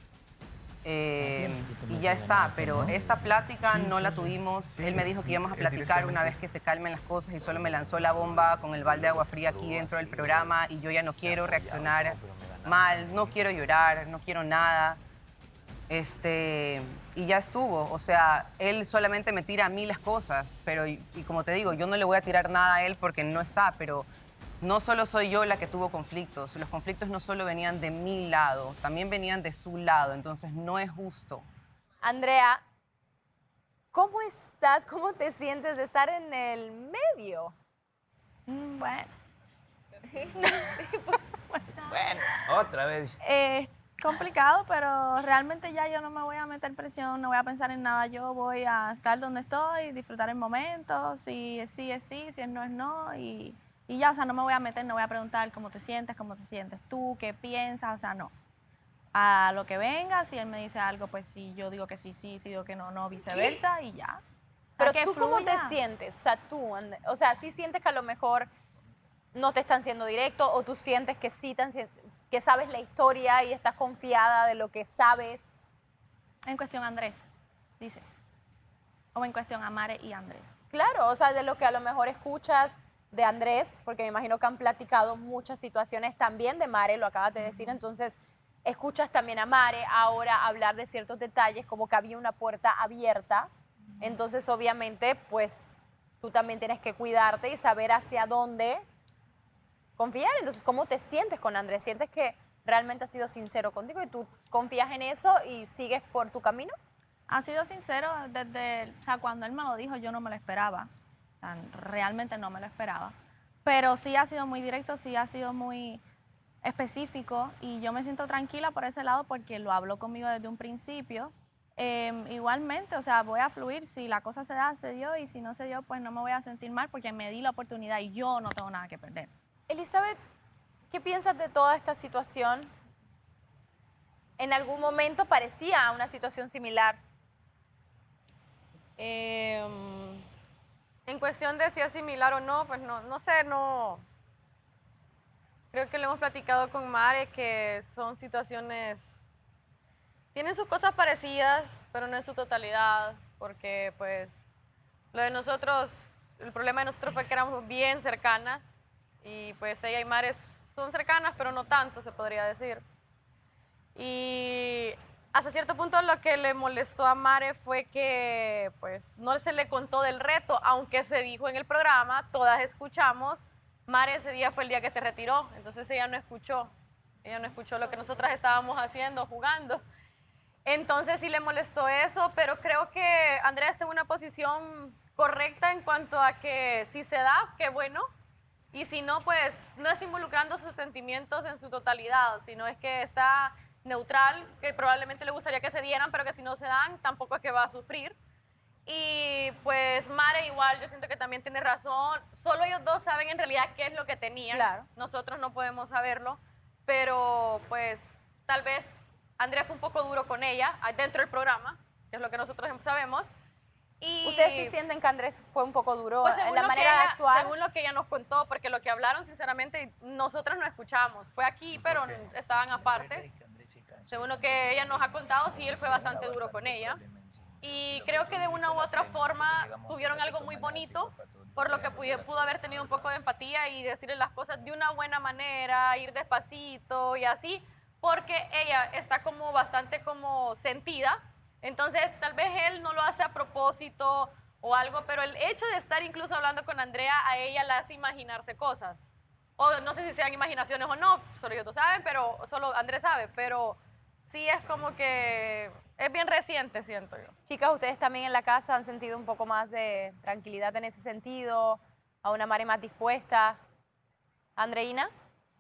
Y ya está, pero esta plática no la tuvimos. Él me dijo que íbamos a platicar una vez que se calmen las cosas y solo me lanzó la bomba con el balde de agua fría aquí dentro del programa y yo ya no quiero reaccionar mal, no quiero llorar, no quiero nada. Y ya estuvo, o sea, él solamente me tira a mí las cosas, pero y como te digo, yo no le voy a tirar nada a él porque no está, pero no solo soy yo la que tuvo conflictos, los conflictos no solo venían de mi lado, también venían de su lado, entonces no es justo. Andrea, ¿cómo estás? ¿Cómo te sientes de estar en el medio? Bueno. Bueno, otra vez. Complicado, pero realmente ya yo no me voy a meter presión, no voy a pensar en nada. Yo voy a estar donde estoy, disfrutar el momento. Si es sí, es sí, si es no, es no. Y ya, o sea, no me voy a meter, no voy a preguntar cómo te sientes tú, qué piensas, o sea, no. A lo que venga, si él me dice algo, pues si yo digo que sí, sí, si digo que no, no, viceversa, y ya. Pero que tú, ¿cómo te fluya. sientes? O sea, tú, o sea, ¿sí sientes que a lo mejor no te están siendo directos o tú sientes que sí que sabes la historia y estás confiada de lo que sabes? En cuestión a Andrés, dices. O en cuestión a Mare y Andrés. Claro, o sea, de lo que a lo mejor escuchas de Andrés, porque me imagino que han platicado muchas situaciones también de Mare, lo acabas de decir, entonces escuchas también a Mare ahora hablar de ciertos detalles, como que había una puerta abierta, entonces obviamente pues tú también tienes que cuidarte y saber hacia dónde confiar. Entonces, ¿cómo te sientes con Andrés? ¿Sientes que realmente ha sido sincero contigo y tú confías en eso y sigues por tu camino? Ha sido sincero desde, o sea, cuando él me lo dijo, yo no me lo esperaba. O sea, realmente no me lo esperaba. Pero sí ha sido muy directo, sí ha sido muy específico y yo me siento tranquila por ese lado porque lo habló conmigo desde un principio. Igualmente, o sea, voy a fluir. Si la cosa se da, se dio, y si no se dio, pues no me voy a sentir mal porque me di la oportunidad y yo no tengo nada que perder. Elizabeth, ¿qué piensas de toda esta situación? ¿En algún momento parecía una situación similar? En cuestión de si es similar o no, pues no sé, no. Creo que lo hemos platicado con Mare, que son situaciones, tienen sus cosas parecidas, pero no en su totalidad, porque pues lo de nosotros, el problema de nosotros fue que éramos bien cercanas, y pues ella y Mare son cercanas, pero no tanto, se podría decir. Y hasta cierto punto lo que le molestó a Mare fue que pues no se le contó del reto, aunque se dijo en el programa, todas escuchamos. Mare ese día fue el día que se retiró, entonces ella no escuchó lo que nosotras estábamos haciendo, jugando. Entonces sí le molestó eso, pero creo que Andrea está en una posición correcta en cuanto a que si se da, qué bueno. Y si no, pues no está involucrando sus sentimientos en su totalidad, sino es que está neutral, que probablemente le gustaría que se dieran, pero que si no se dan, tampoco es que va a sufrir. Y pues Mare igual, yo siento que también tiene razón. Solo ellos dos saben en realidad qué es lo que tenían. Claro. Nosotros no podemos saberlo, pero pues tal vez Andrea fue un poco duro con ella dentro del programa, que es lo que nosotros sabemos. Y ¿Ustedes sí sienten que Andrés fue un poco duro pues en la manera de actuar? Según lo que ella nos contó, porque lo que hablaron, sinceramente, nosotros no escuchamos. Fue aquí, pero estaban aparte. Según lo que ella nos ha contado, sí, él fue bastante duro con ella. Y creo que de una u otra forma tuvieron algo muy bonito, por lo que pudo haber tenido un poco de empatía y decirle las cosas de una buena manera, ir despacito y así, porque ella está como bastante como sentida. Entonces, tal vez él no lo hace a propósito o algo, pero el hecho de estar incluso hablando con Andrea, a ella la hace imaginarse cosas. O no sé si sean imaginaciones o no, solo ellos lo saben, pero solo Andrés sabe, pero sí es como que es bien reciente, siento yo. Chicas, ¿ustedes también en la casa han sentido un poco más de tranquilidad en ese sentido? ¿A una Mare más dispuesta? ¿Andreina?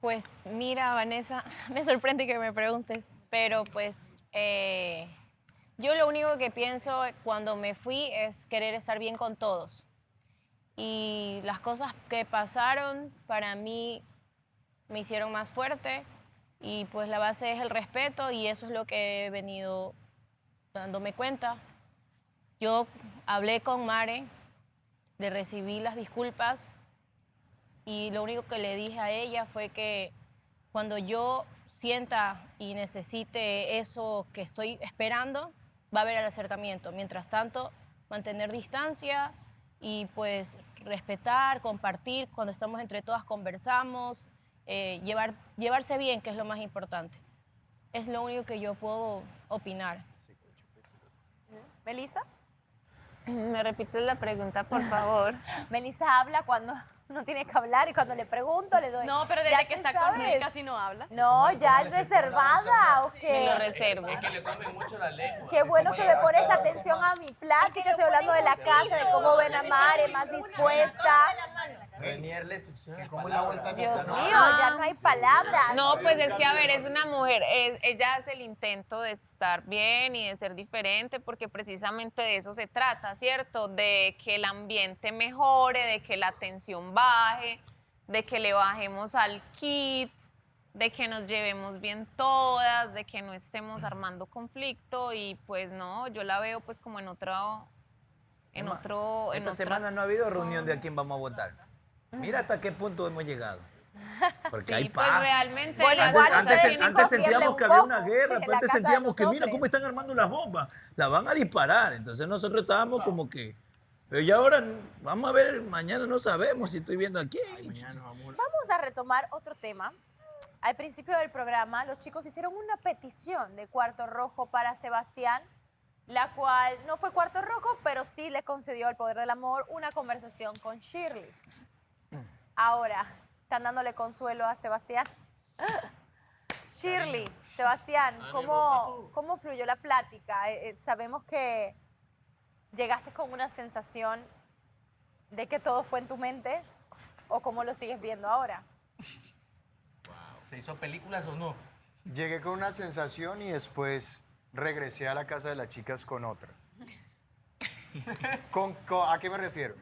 Pues mira, Vanessa, me sorprende que me preguntes, pero pues yo lo único que pienso cuando me fui es querer estar bien con todos. Y las cosas que pasaron para mí me hicieron más fuerte y pues la base es el respeto y eso es lo que he venido dándome cuenta. Yo hablé con Mare, le recibí las disculpas y lo único que le dije a ella fue que cuando yo sienta y necesite eso que estoy esperando, va a haber el acercamiento. Mientras tanto, mantener distancia y pues respetar, compartir. Cuando estamos entre todas conversamos, llevarse bien, que es lo más importante. Es lo único que yo puedo opinar. ¿Melissa? ¿Me repites la pregunta, por favor? Melissa habla cuando no tiene que hablar y cuando le pregunto le doy. No, pero desde Ya que tú está sabes. conmigo casi no habla. No, ya es reservada, ¿o qué? Me lo reservo. Es que le come mucho la lengua. Qué bueno que me pones atención a mi plática. Estoy hablando de la casa, de cómo ven a Mare, más dispuesta. Renier le succiona. ¿Cómo es la vuelta? Dios mío, ya no hay palabras. No, pues es que, a ver, es una mujer, ella hace el intento de estar bien y de ser diferente porque precisamente de eso se trata, ¿cierto? De que el ambiente mejore, de que la tensión baje, de que le bajemos al kit, de que nos llevemos bien todas, de que no estemos armando conflicto y pues no, yo la veo pues como en otro... Esta semana no ha habido reunión de a quién vamos a votar. Mira hasta qué punto hemos llegado. Porque hay pues paz. realmente Bueno, las igual cosas ustedes tienen tienen Antes que sentíamos confiarle que un había una poco guerra, en pero la antes casa de sentíamos los que mira hombres. cómo están armando las bombas. Las van a disparar. Entonces nosotros estábamos como que... Pero ya ahora, vamos a ver, mañana no sabemos si estoy viendo a quién. Vamos a retomar otro tema. Al principio del programa, los chicos hicieron una petición de cuarto rojo para Sebastián, la cual no fue cuarto rojo, pero sí le concedió al poder del amor una conversación con Shirley. Ahora, ¿están dándole consuelo a Sebastián? Shirley, Sebastián, ¿cómo fluyó la plática? Sabemos que llegaste con una sensación de que todo fue en tu mente, ¿o cómo lo sigues viendo ahora? ¿Se hizo películas o no? Llegué con una sensación y después regresé a la casa de las chicas con otra. ¿A qué me refiero?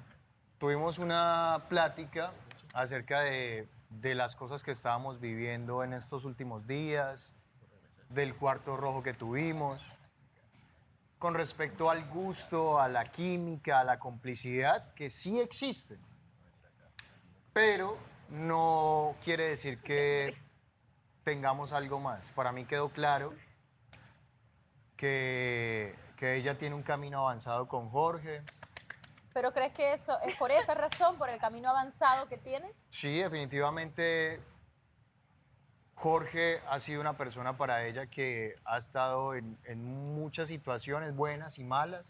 Tuvimos una plática acerca de las cosas que estábamos viviendo en estos últimos días, del cuarto rojo que tuvimos, con respecto al gusto, a la química, a la complicidad, que sí existen. Pero no quiere decir que tengamos algo más. Para mí quedó claro que ella tiene un camino avanzado con Jorge. ¿Pero crees que eso es por esa razón, por el camino avanzado que tiene? Sí, definitivamente Jorge ha sido una persona para ella que ha estado en muchas situaciones buenas y malas.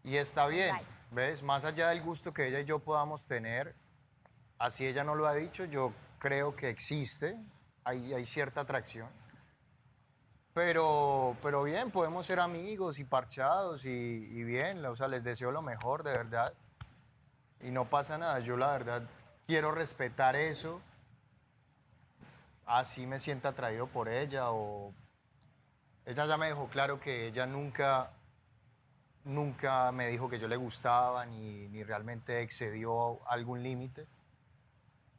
Y está bien, ¿ves? Más allá del gusto que ella y yo podamos tener, así ella no lo ha dicho, yo creo que existe, hay cierta atracción. Pero bien, podemos ser amigos y parchados y bien, o sea, les deseo lo mejor, de verdad. Y no pasa nada, yo la verdad quiero respetar eso, así me siento atraído por ella o... Ella ya me dejó claro que ella nunca me dijo que yo le gustaba ni realmente excedió algún límite.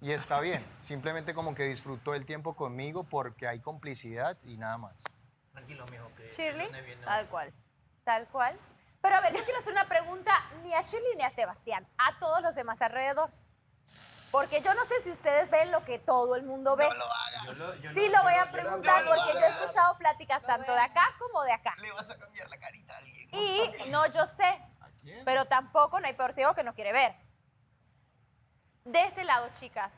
Y está bien, simplemente como que disfrutó el tiempo conmigo porque hay complicidad y nada más. Tranquilo, mijo. Shirley, tal cual. Tal cual. Pero a ver, yo quiero hacer una pregunta ni a Shirley ni a Sebastián, a todos los demás alrededor. Porque yo no sé si ustedes ven lo que todo el mundo ve. No lo hagas. Sí lo voy a preguntar porque yo he escuchado pláticas tanto de acá como de acá. Le vas a cambiar la carita a alguien. Y no, yo sé, pero tampoco no hay peor ciego que no quiere ver. De este lado, chicas,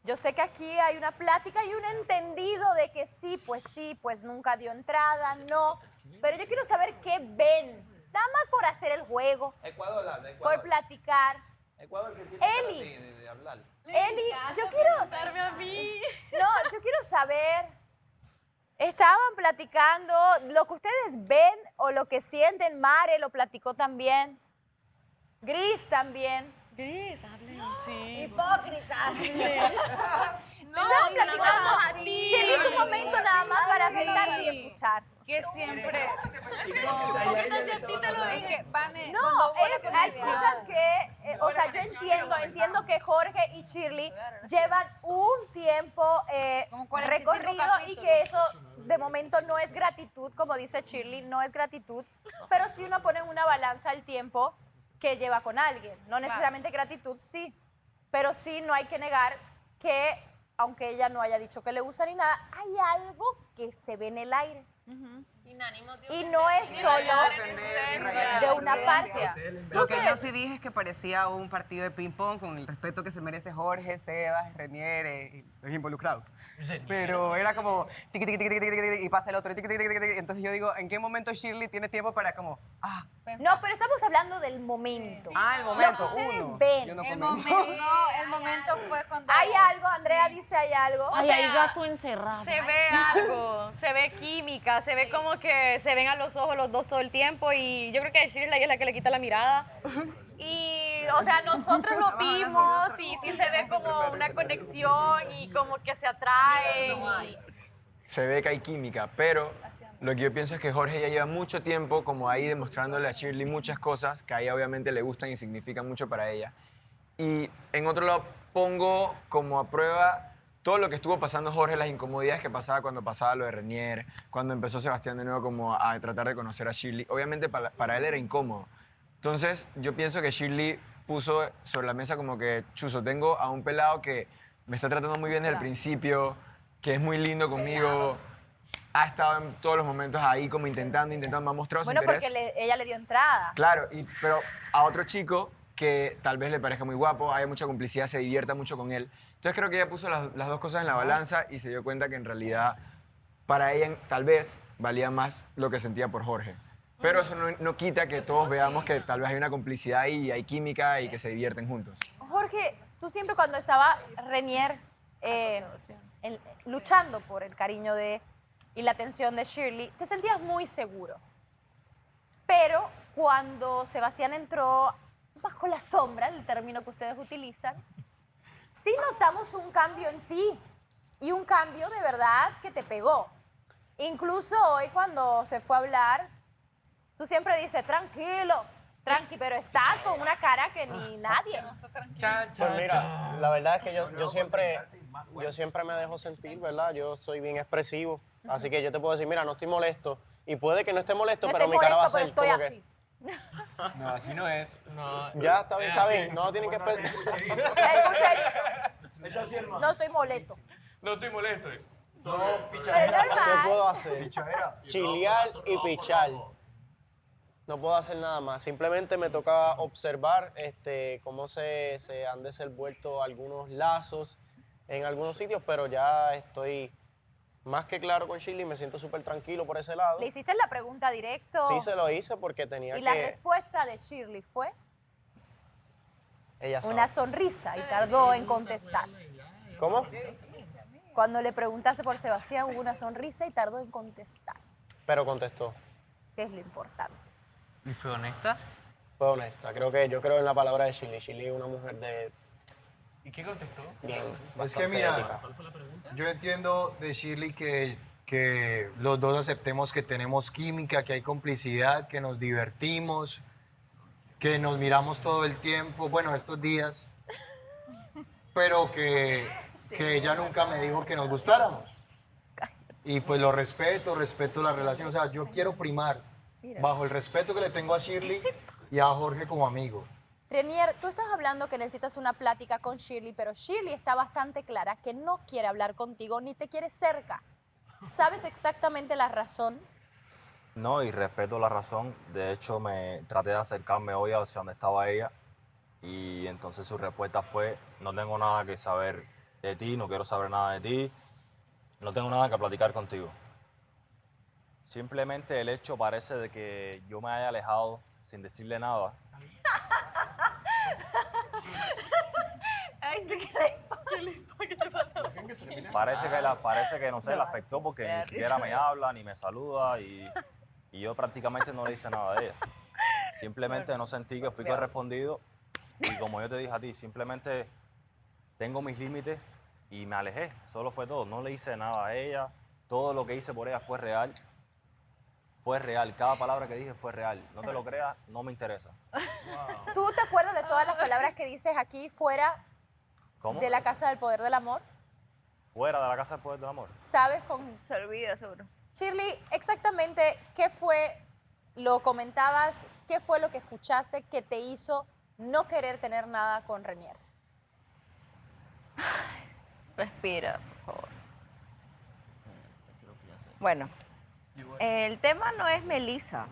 Yo sé que aquí hay una plática y un entendido de que sí, pues nunca dio entrada, no. Pero yo quiero saber qué ven. Nada más por hacer el juego, Ecuador habla, Ecuador. por platicar. Ecuador que tiene Eli. cara de hablar. Eli, yo quiero... a mí. No, yo quiero saber... Estaban platicando lo que ustedes ven o lo que sienten. Mare lo platicó también. Gris también. Gris, hablen, sí. Hipócritas. No, Estaban y platicando. nada más a ti. Shelly, es un momento nada más para sentarse y escuchar. Que siempre... Ahorita sí a ti te lo dije, Vane. No, cuando hubo la hay comunidad. cosas que, o sea, yo entiendo que Jorge y Shirley llevan un tiempo 45 recorrido y capítulos. que eso de momento no es gratitud, como dice Shirley, no es gratitud, pero sí uno pone en una balanza el tiempo que lleva con alguien. No necesariamente gratitud, sí, pero sí no hay que negar que, aunque ella no haya dicho que le gusta ni nada, hay algo que se ve en el aire. Sin ánimo de Y no es solo de una parte. Lo que yo sí dije es que parecía un partido de ping-pong con el respeto que se merece Jorge, Sebas, Renier y los involucrados. Pero era como tiqui, tiqui, tiqui, tiqui, tiqui, tiqui, y pasa el otro. Tiqui, tiqui, tiqui, tiqui. Entonces yo digo, ¿en qué momento Shirley tiene tiempo para como, No, pero estamos hablando del momento. el momento, Lo que ustedes uno. ven. Yo no El comento. momento fue cuando... Hay algo, Andrea dice hay algo. Ay, hay gato encerrado. Se ve algo, se ve química, se ve como que se ven a los ojos los dos todo el tiempo y yo creo que Shirley es la que le quita la mirada. Y, o sea, nosotros lo vimos y sí se ve como una conexión y como que se atraen. Se ve que hay química, pero lo que yo pienso es que Jorge ya lleva mucho tiempo como ahí demostrándole a Shirley muchas cosas que a ella obviamente le gustan y significan mucho para ella. Y en otro lado pongo como a prueba todo lo que estuvo pasando Jorge, las incomodidades que pasaba cuando pasaba lo de Renier, cuando empezó Sebastián de nuevo como a tratar de conocer a Shirley. Obviamente para él era incómodo. Entonces yo pienso que Shirley puso sobre la mesa como que, chuzo, tengo a un pelado que me está tratando muy bien desde el principio, que es muy lindo conmigo, ha estado en todos los momentos ahí como intentando, me ha mostrado Bueno, su interés. porque ella le dio entrada. Claro, pero a otro chico que tal vez le parezca muy guapo, haya mucha complicidad, se divierta mucho con él. Entonces creo que ella puso las dos cosas en la balanza y se dio cuenta que en realidad para ella tal vez valía más lo que sentía por Jorge. Pero eso no quita que todos veamos que tal vez hay una complicidad y hay química y que se divierten juntos. Jorge, tú siempre cuando estaba Renier luchando por el cariño y la atención de Shirley, te sentías muy seguro. Pero cuando Sebastián entró bajo la sombra, el término que ustedes utilizan, sí notamos un cambio en ti y un cambio de verdad que te pegó. Incluso hoy cuando se fue a hablar, tú siempre dices, tranquilo, pero estás con una cara que ni nadie. Pues mira, la verdad es que yo siempre me dejo sentir, ¿verdad? Yo soy bien expresivo, así que yo te puedo decir, mira, no estoy molesto, y puede que no esté molesto, No pero estoy mi cara va a molesto, ser pero como estoy que... No, así no es. Ya, está bien, no tienen que... No estoy molesto. No estoy molesto. Pero normal. ¿Qué puedo hacer? Chilear y pichar. No puedo hacer nada más. Simplemente me toca observar cómo se han desenvuelto algunos lazos en algunos sitios, pero ya estoy más que claro con Shirley, me siento súper tranquilo por ese lado. ¿Le hiciste la pregunta directo? Sí, se lo hice porque tenía Y que... la respuesta de Shirley fue Ella sabe. una sonrisa y tardó en contestar. ¿Cómo? Cuando le preguntaste por Sebastián, hubo una sonrisa y tardó en contestar, Pero contestó. que es lo importante. ¿Y fue honesta? Fue honesta. Yo creo en la palabra de Shirley. Shirley es una mujer de... ¿Y qué contestó? Bien, Es bastante que mira, ética. yo entiendo de Shirley que los dos aceptemos que tenemos química, que hay complicidad, que nos divertimos, que nos miramos todo el tiempo, bueno, estos días, pero que ella nunca me dijo que nos gustáramos. Y pues lo respeto la relación, o sea, yo quiero primar bajo el respeto que le tengo a Shirley y a Jorge como amigo. Renier, tú estás hablando que necesitas una plática con Shirley, pero Shirley está bastante clara que no quiere hablar contigo ni te quiere cerca. ¿Sabes exactamente la razón? No, y respeto la razón. De hecho, me traté de acercarme hoy hacia donde estaba ella y entonces su respuesta fue, no tengo nada que saber de ti, no quiero saber nada de ti, no tengo nada que platicar contigo. Simplemente el hecho parece de que yo me haya alejado sin decirle nada. Ay, ¿qué te pasó? Parece que no sé, la afectó porque ni siquiera me habla, ni me saluda y yo prácticamente no le hice nada a ella. Simplemente no sentí que fui correspondido y como yo te dije a ti, simplemente tengo mis límites y me alejé. Solo fue todo. No le hice nada a ella. Todo lo que hice por ella fue real. Fue real. Cada palabra que dije fue real. No te lo creas, no me interesa. ¿Tú te acuerdas de todas las palabras que dices aquí fuera ¿Cómo? de la Casa del Poder del Amor? Fuera de la Casa del Poder del Amor. ¿Sabes con...? Se olvida, seguro. Shirley, exactamente qué fue, lo comentabas, qué fue lo que escuchaste que te hizo no querer tener nada con Renier. Respira, por favor. Bueno, el tema no es Melissa.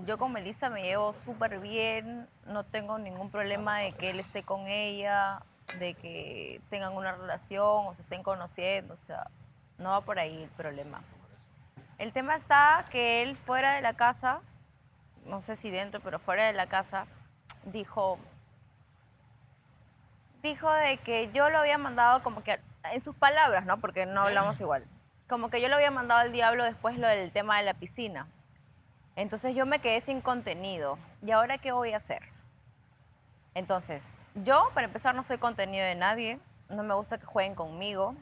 Yo con Melissa me llevo súper bien, no tengo ningún problema de que él esté con ella, de que tengan una relación o se estén conociendo, o sea, no va por ahí el problema. El tema está que él fuera de la casa, no sé si dentro, pero fuera de la casa, dijo de que yo lo había mandado como que, en sus palabras, ¿no? Porque no hablamos igual. Como que yo lo había mandado al diablo después lo del tema de la piscina. Entonces yo me quedé sin contenido. ¿Y ahora qué voy a hacer? Entonces, yo, para empezar, no soy contenido de nadie. No me gusta que jueguen conmigo.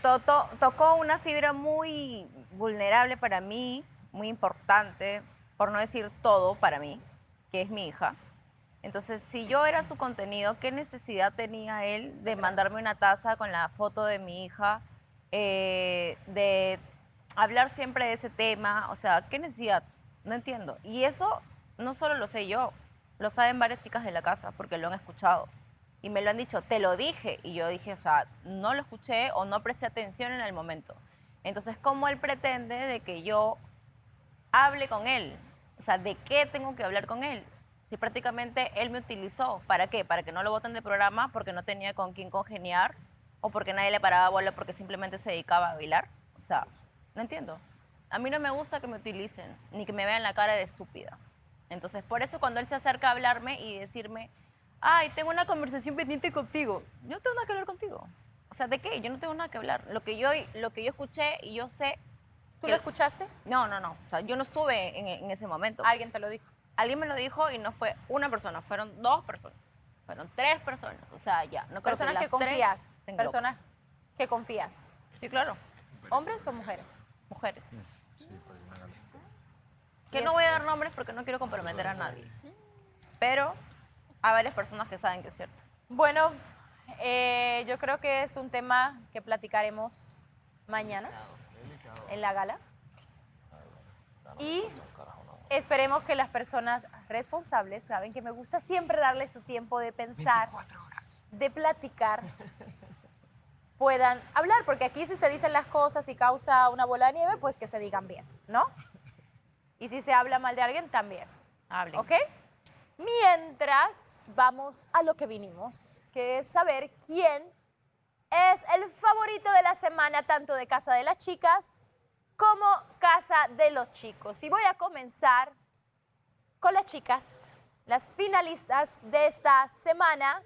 Tocó una fibra muy vulnerable para mí, muy importante, por no decir todo para mí, que es mi hija. Entonces, si yo era su contenido, ¿qué necesidad tenía él de mandarme una taza con la foto de mi hija, de hablar siempre de ese tema? O sea, ¿qué necesidad? No entiendo. Y eso no solo lo sé yo, lo saben varias chicas de la casa porque lo han escuchado. Y me lo han dicho, te lo dije. Y yo dije, o sea, no lo escuché o no presté atención en el momento. Entonces, ¿cómo él pretende de que yo hable con él? O sea, ¿de qué tengo que hablar con él? Si prácticamente él me utilizó. ¿Para qué? Para que no lo voten del programa porque no tenía con quién congeniar o porque nadie le paraba bola porque simplemente se dedicaba a bailar. O sea, no entiendo. A mí no me gusta que me utilicen ni que me vean la cara de estúpida. Entonces, por eso cuando él se acerca a hablarme y decirme, ay, tengo una conversación pendiente contigo, yo no tengo nada que hablar contigo. O sea, ¿de qué? Yo no tengo nada que hablar. Lo que yo escuché y yo sé... ¿Tú lo escuchaste? No. O sea, yo no estuve en ese momento. ¿Alguien te lo dijo? Alguien me lo dijo y no fue una persona, fueron 2 personas. Fueron 3 personas. O sea, ya. No creo personas que que confías. estén Personas locas. que confías. Sí, claro. ¿Hombres o mujeres? Mujeres. Sí, pues una gran Que no voy a dar nombres porque no quiero comprometer a nadie. Pero hay varias personas que saben que es cierto. Bueno, yo creo que es un tema que platicaremos mañana en la gala. Y esperemos que las personas responsables, saben que me gusta siempre darles su tiempo de pensar, de platicar, puedan hablar, porque aquí si se dicen las cosas y causa una bola de nieve, pues que se digan bien, ¿no? Y si se habla mal de alguien, también. Hablen. ¿Ok? Mientras vamos a lo que vinimos, que es saber quién es el favorito de la semana, tanto de Casa de las Chicas como Casa de los Chicos. Y voy a comenzar con las chicas, las finalistas de esta semana.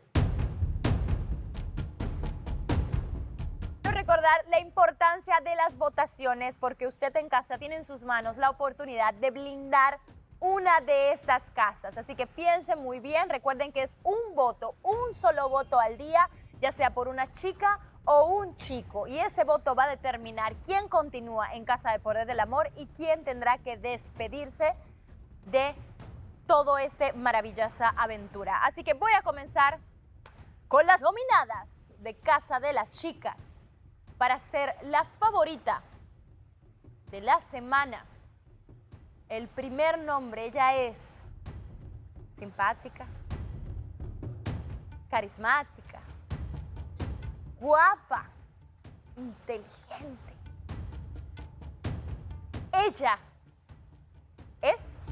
Quiero recordar la importancia de las votaciones porque usted en casa tiene en sus manos la oportunidad de blindar una de estas casas. Así que piensen muy bien, recuerden que es un voto, un solo voto al día, ya sea por una chica o un chico. Y ese voto va a determinar quién continúa en Casa de Poder del Amor y quién tendrá que despedirse de todo este maravillosa aventura. Así que voy a comenzar con las nominadas de Casa de las Chicas para ser la favorita de la semana. El primer nombre, ella es simpática, carismática, guapa, inteligente. Ella es...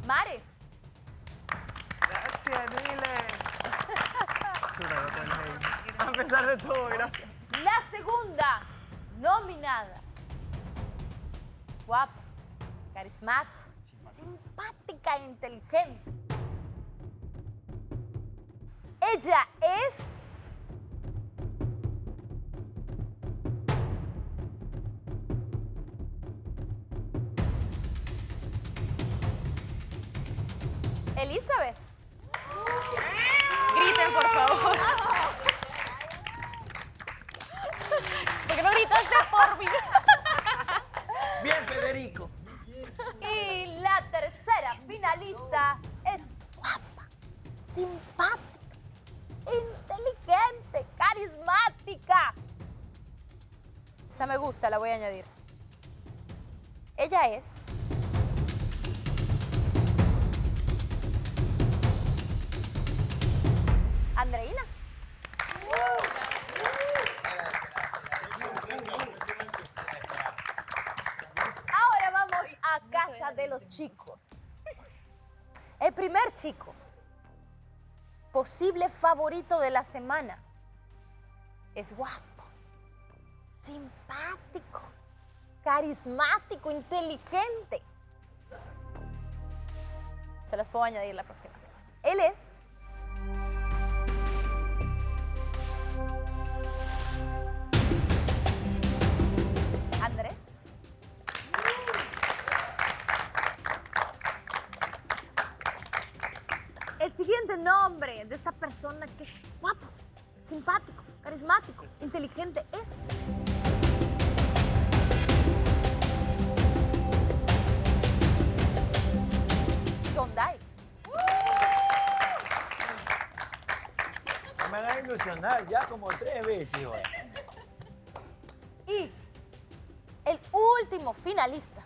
Mare. pesar de todo, gracias. La segunda nominada. Guapa, carismática, simpática e inteligente. Ella es... Elizabeth. Griten, por favor. ¿Por qué no gritaste por mí? Bien, Federico. Y la tercera finalista es guapa, simpática, inteligente, carismática. Esa me gusta, la voy a añadir. Ella es... Andreina. Ahora vamos a casa de los chicos. El primer chico, posible favorito de la semana, es guapo, simpático, carismático, inteligente. Se las puedo añadir la próxima semana. Él es... Andrés. El siguiente nombre de esta persona que es guapo, simpático, carismático, inteligente es... Tondai. Me van a ilusionar ya como 3 veces, güey. Y el último finalista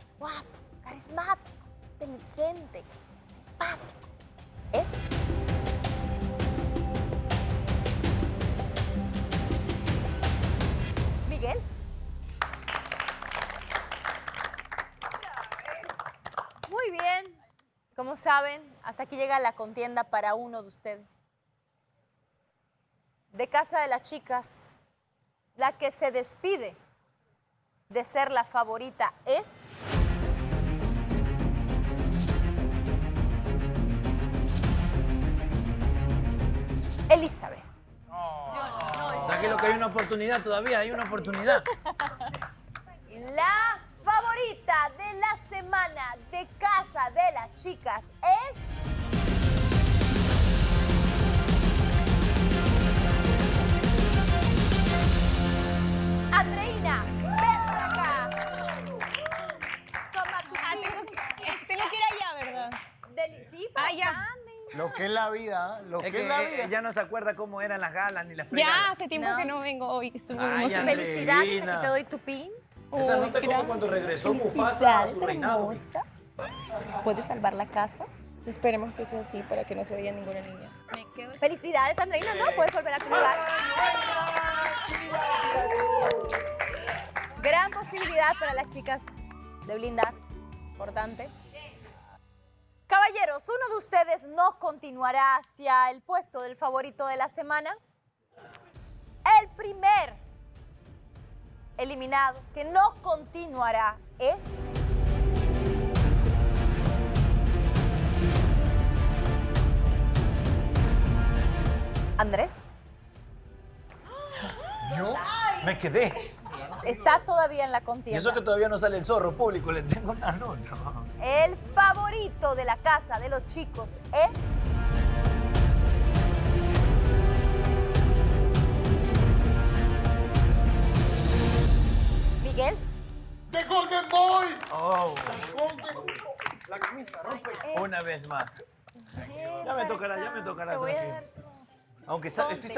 es guapo, carismático, inteligente, simpático. Es... Miguel. Muy bien. Como saben, hasta aquí llega la contienda para uno de ustedes. De casa de las chicas, la que se despide de ser la favorita es... Elizabeth. Tranquilo que hay una oportunidad todavía, hay una oportunidad. La favorita de la semana de casa de las chicas es... Andreina, ven para acá. Toma tu Tengo que ir allá, ¿verdad? Sí, ya. Lo que es la vida, lo Es que es la que vida. ella no se acuerda cómo eran las galas ni las Ya, pregalas. hace tiempo que no vengo hoy. Estoy muy Ay, emocionada. Felicidades, aquí te doy tu pin. Esa nota es como cuando regresó Mufasa a su reinado. ¿Puedes salvar la casa? Esperemos que sea así para que no se vea ninguna niña. Felicidades, Andreina, ¿no? Puedes volver a tu lugar. Gran posibilidad para las chicas de blindar. Importante. Caballeros, uno de ustedes no continuará hacia el puesto del favorito de la semana. El primer eliminado que no continuará es... Andrés. Yo me quedé. Estás todavía en la Y contienda. eso que todavía no sale el zorro público, le tengo una nota. El favorito de la casa de los chicos es... Miguel. ¡The Golden Boy! Oh. La camisa, rompe. Una vez más. Ya me tocará, ya me tocará. Te voy a tranquilo. dar... Aunque estoy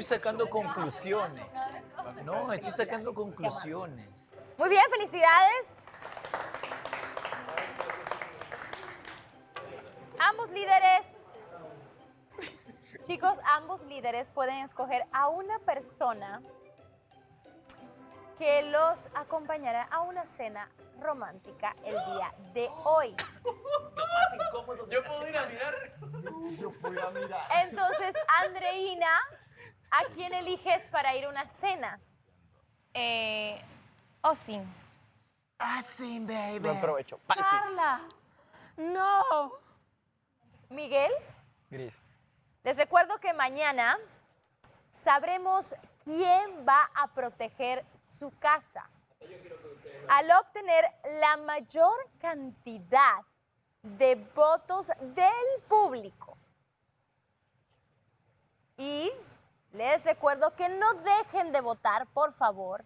sacando conclusiones. No, estoy sacando conclusiones. Muy bien, felicidades. Ambos líderes, chicos, ambos líderes pueden escoger a una persona que los acompañará a una cena romántica el día de hoy. Lo más incómodo de Yo la puedo ir a semana. mirar. Yo voy a mirar. Entonces, Andreina, ¿a quién eliges para ir a una cena? Austin. Austin, baby. Buen provecho. Carla. No. Miguel, Gris. les recuerdo que mañana sabremos quién va a proteger su casa. Al obtener la mayor cantidad de votos del público. Y les recuerdo que no dejen de votar, por favor,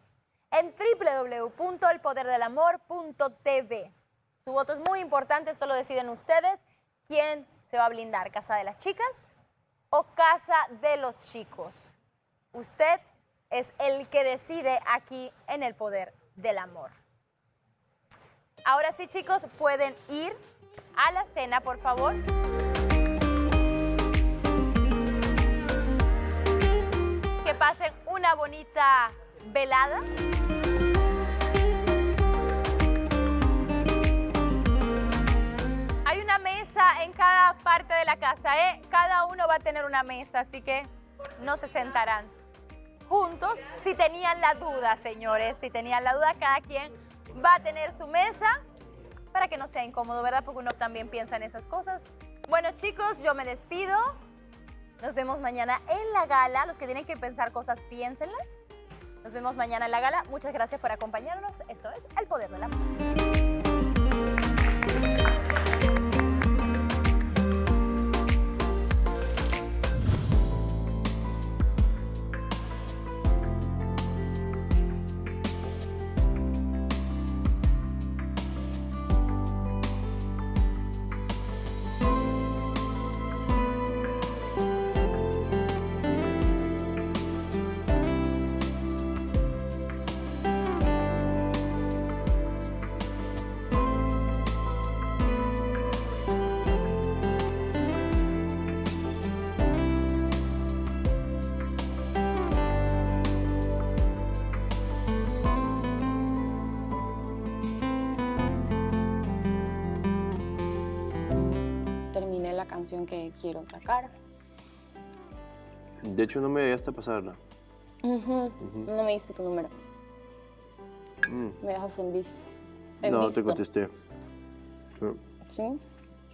en www.elpoderdelamor.tv. Su voto es muy importante, esto lo deciden ustedes. ¿Quién se va a blindar? ¿Casa de las chicas o casa de los chicos? Usted es el que decide aquí en El Poder del Amor. Ahora sí, chicos, pueden ir a la cena, por favor. Que pasen una bonita velada. Hay una mesa en cada parte de la casa, ¿eh? Cada uno va a tener una mesa, así que no se sentarán juntos. Si tenían la duda, señores, si tenían la duda, cada quien va a tener su mesa para que no sea incómodo, ¿verdad? Porque uno también piensa en esas cosas. Bueno, chicos, yo me despido. Nos vemos mañana en la gala. Los que tienen que pensar cosas, piénsenla. Nos vemos mañana en la gala. Muchas gracias por acompañarnos. Esto es El Poder del Amor. Terminé la canción que quiero sacar. De hecho, no me dejaste pasarla. No me diste tu número. Me dejas en visto. No, te contesté. ¿Sí?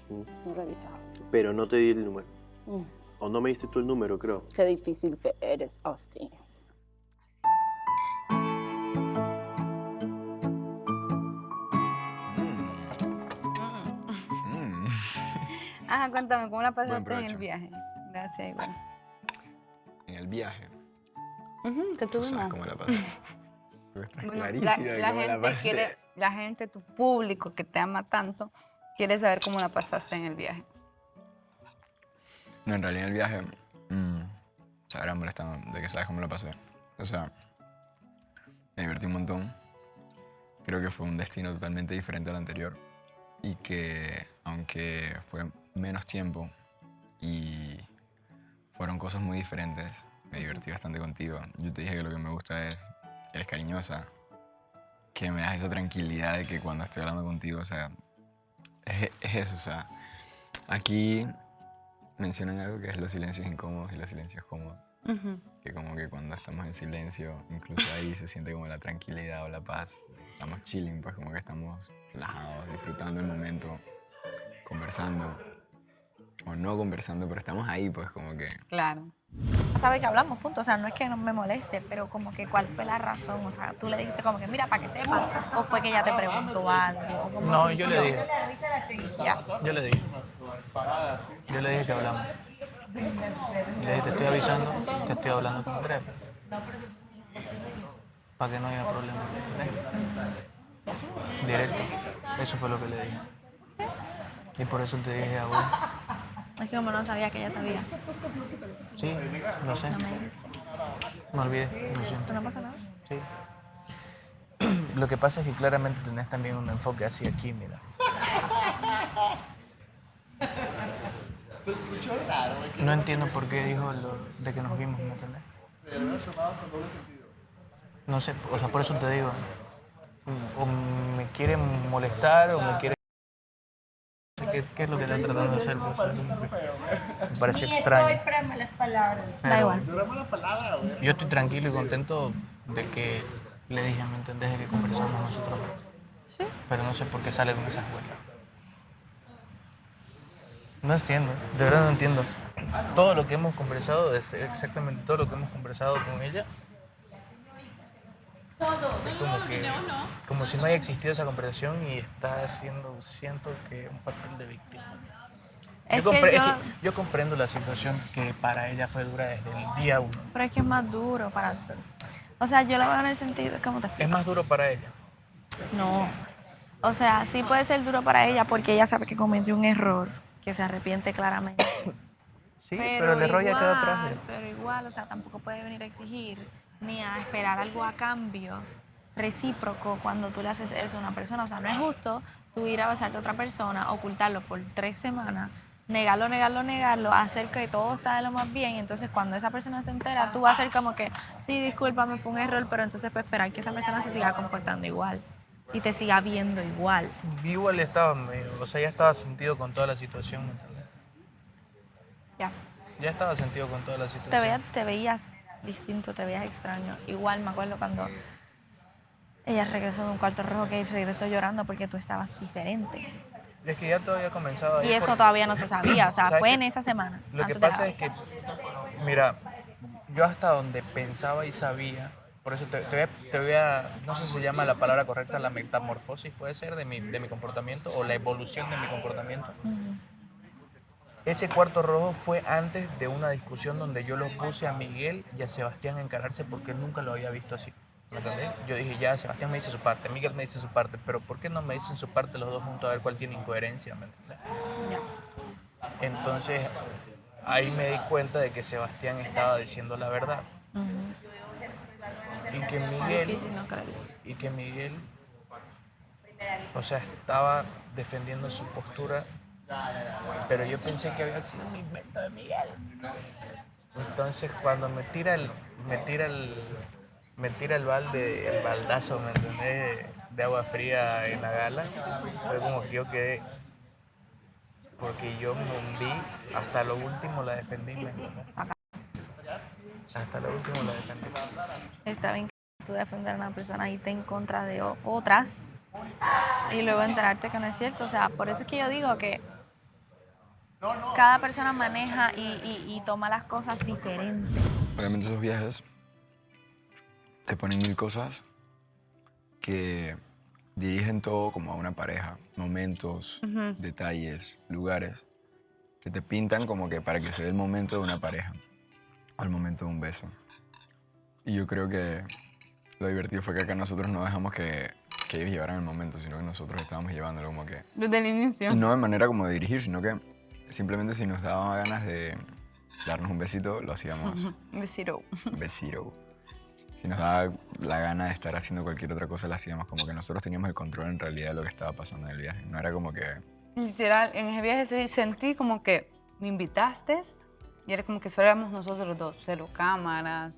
No he revisado. Pero no te di el número. Mm. O no me diste tú el número, creo. Qué difícil que eres, Austin. Ajá, cuéntame, ¿cómo la Buen pasaste en provecho. el viaje? Gracias, igual. En el viaje. Que Tú sabes tuvimos. cómo la pasé. Tú estás Bueno, clarísima de cómo la pasé. la gente, tu público que te ama tanto, quiere saber cómo la pasaste en el viaje. No, en realidad en el viaje, se habrán molestado de que sabes cómo la pasé. O sea, me divertí un montón. Creo que fue un destino totalmente diferente al anterior. Y que, aunque fue menos tiempo y fueron cosas muy diferentes, me divertí bastante contigo. Yo te dije que lo que me gusta es que eres cariñosa, que me das esa tranquilidad de que cuando estoy hablando contigo, o sea, es eso, o sea, aquí mencionan algo que es los silencios incómodos y los silencios cómodos. Que como que cuando estamos en silencio, incluso ahí se siente como la tranquilidad o la paz. Estamos chilling, pues como que estamos relajados, disfrutando el momento, conversando. O no conversando, pero estamos ahí, pues como que... Claro. Sabe que hablamos, punto. O sea, no es que no me moleste, pero como que cuál fue la razón. O sea, tú le dijiste como que mira, para que sepa. O fue que ella te preguntó algo. ¿O cómo No, se yo dio? le dije. Ya. Yo le dije. Yo le dije que hablamos. Le dije, te estoy avisando que estoy hablando con Andrés. Para que no haya problema. ¿Entendés? Directo. Eso fue lo que le dije. Y por eso te dije a vos. Es que como no sabía que ella sabía. Sí, lo sé. No me dijiste. Me olvidé, lo siento. ¿No pasa nada? Sí. Lo que pasa es que claramente tenés también un enfoque así aquí, mira. Se escuchó raro. No entiendo por qué dijo lo de que nos vimos, ¿me entendés? Pero una llamada con doble sentido. No sé, o sea, por eso te digo. O me quiere molestar o me quiere... ¿Qué es lo que están tratando de hacer? Pues, me parece extraño. Da igual. Yo estoy tranquilo y contento de que le dije, ¿me entendés? De que conversamos nosotros. Sí. Pero no sé por qué sale con esa escuela. No entiendo, de verdad no entiendo. Todo lo que hemos conversado, exactamente todo lo que hemos conversado con ella, es como si no haya existido esa conversación y está haciendo, siento que un papel de víctima. Yo comprendo la situación que para ella fue dura desde el día 1. Pero es que es más duro para... O sea, yo lo veo en el sentido... ¿Cómo te explico? ¿Es más duro para ella? No. O sea, sí puede ser duro para ella porque ella sabe que cometió un error, que se arrepiente claramente. Sí, pero el error ya quedó atrás de él. Pero igual, o sea, tampoco puede venir a exigir ni a esperar algo a cambio recíproco cuando tú le haces eso a una persona. O sea, no es justo tú ir a besarte a otra persona, ocultarlo por 3 semanas, negarlo, hacer que todo está de lo más bien. Entonces, cuando esa persona se entera, tú vas a hacer como que, sí, discúlpame, fue un error, pero entonces puedes esperar que esa persona se siga comportando igual y te siga viendo igual. Igual estaba medio, o sea, ya estaba sentido con toda la situación, ¿me entiendes? Ya. Ya estaba sentido con toda la situación. Te veías distinto, te veías extraño. Igual me acuerdo cuando ella regresó de un cuarto rojo, que regresó llorando porque tú estabas diferente. Es que ya todo había comenzado ahí. Y eso todavía no se sabía, o sea, ¿sabes fue qué? en esa semana. Lo que antes de la pasa es que, mira, yo hasta donde pensaba y sabía, por eso te voy a, no sé si se llama la palabra correcta, la metamorfosis, puede ser, de mi comportamiento o la evolución de mi comportamiento. Ese cuarto rojo fue antes de una discusión donde yo los puse a Miguel y a Sebastián a encararse porque él nunca lo había visto así. ¿Me entendés? Yo dije, ya, Sebastián me dice su parte, Miguel me dice su parte, pero ¿por qué no me dicen su parte los dos juntos a ver cuál tiene incoherencia? ¿Me entendés? Entonces, ahí me di cuenta de que Sebastián estaba diciendo la verdad. Y que Miguel, o sea, estaba defendiendo su postura, pero yo pensé que había sido un invento de Miguel. Entonces, cuando me tira el baldazo, ¿me entendés? De agua fría en la gala, fue como que yo quedé, porque yo me hundí, hasta lo último la defendí, ¿me entendés? Hasta lo último la defendí. Está bien que tú defender a una persona y te en contra de otras y luego enterarte que no es cierto. O sea, por eso es que yo digo que cada persona maneja y toma las cosas diferentes. Obviamente esos viajes te ponen 1000 cosas que dirigen todo como a una pareja, momentos, detalles, lugares, que te pintan como que para que se dé el momento de una pareja, o el momento de un beso. Y yo creo que lo divertido fue que acá nosotros no dejamos que ellos llevaran el momento, sino que nosotros estábamos llevándolo como que... Desde el inicio. Y no de manera como de dirigir, sino que simplemente si nos daba ganas de darnos un besito, lo hacíamos. Besito. Besito. Si nos daba la gana de estar haciendo cualquier otra cosa, la hacíamos como que nosotros teníamos el control en realidad de lo que estaba pasando en el viaje. No era como que... Literal, en ese viaje sí sentí como que me invitaste y era como que solo éramos nosotros los dos, 0 cámaras,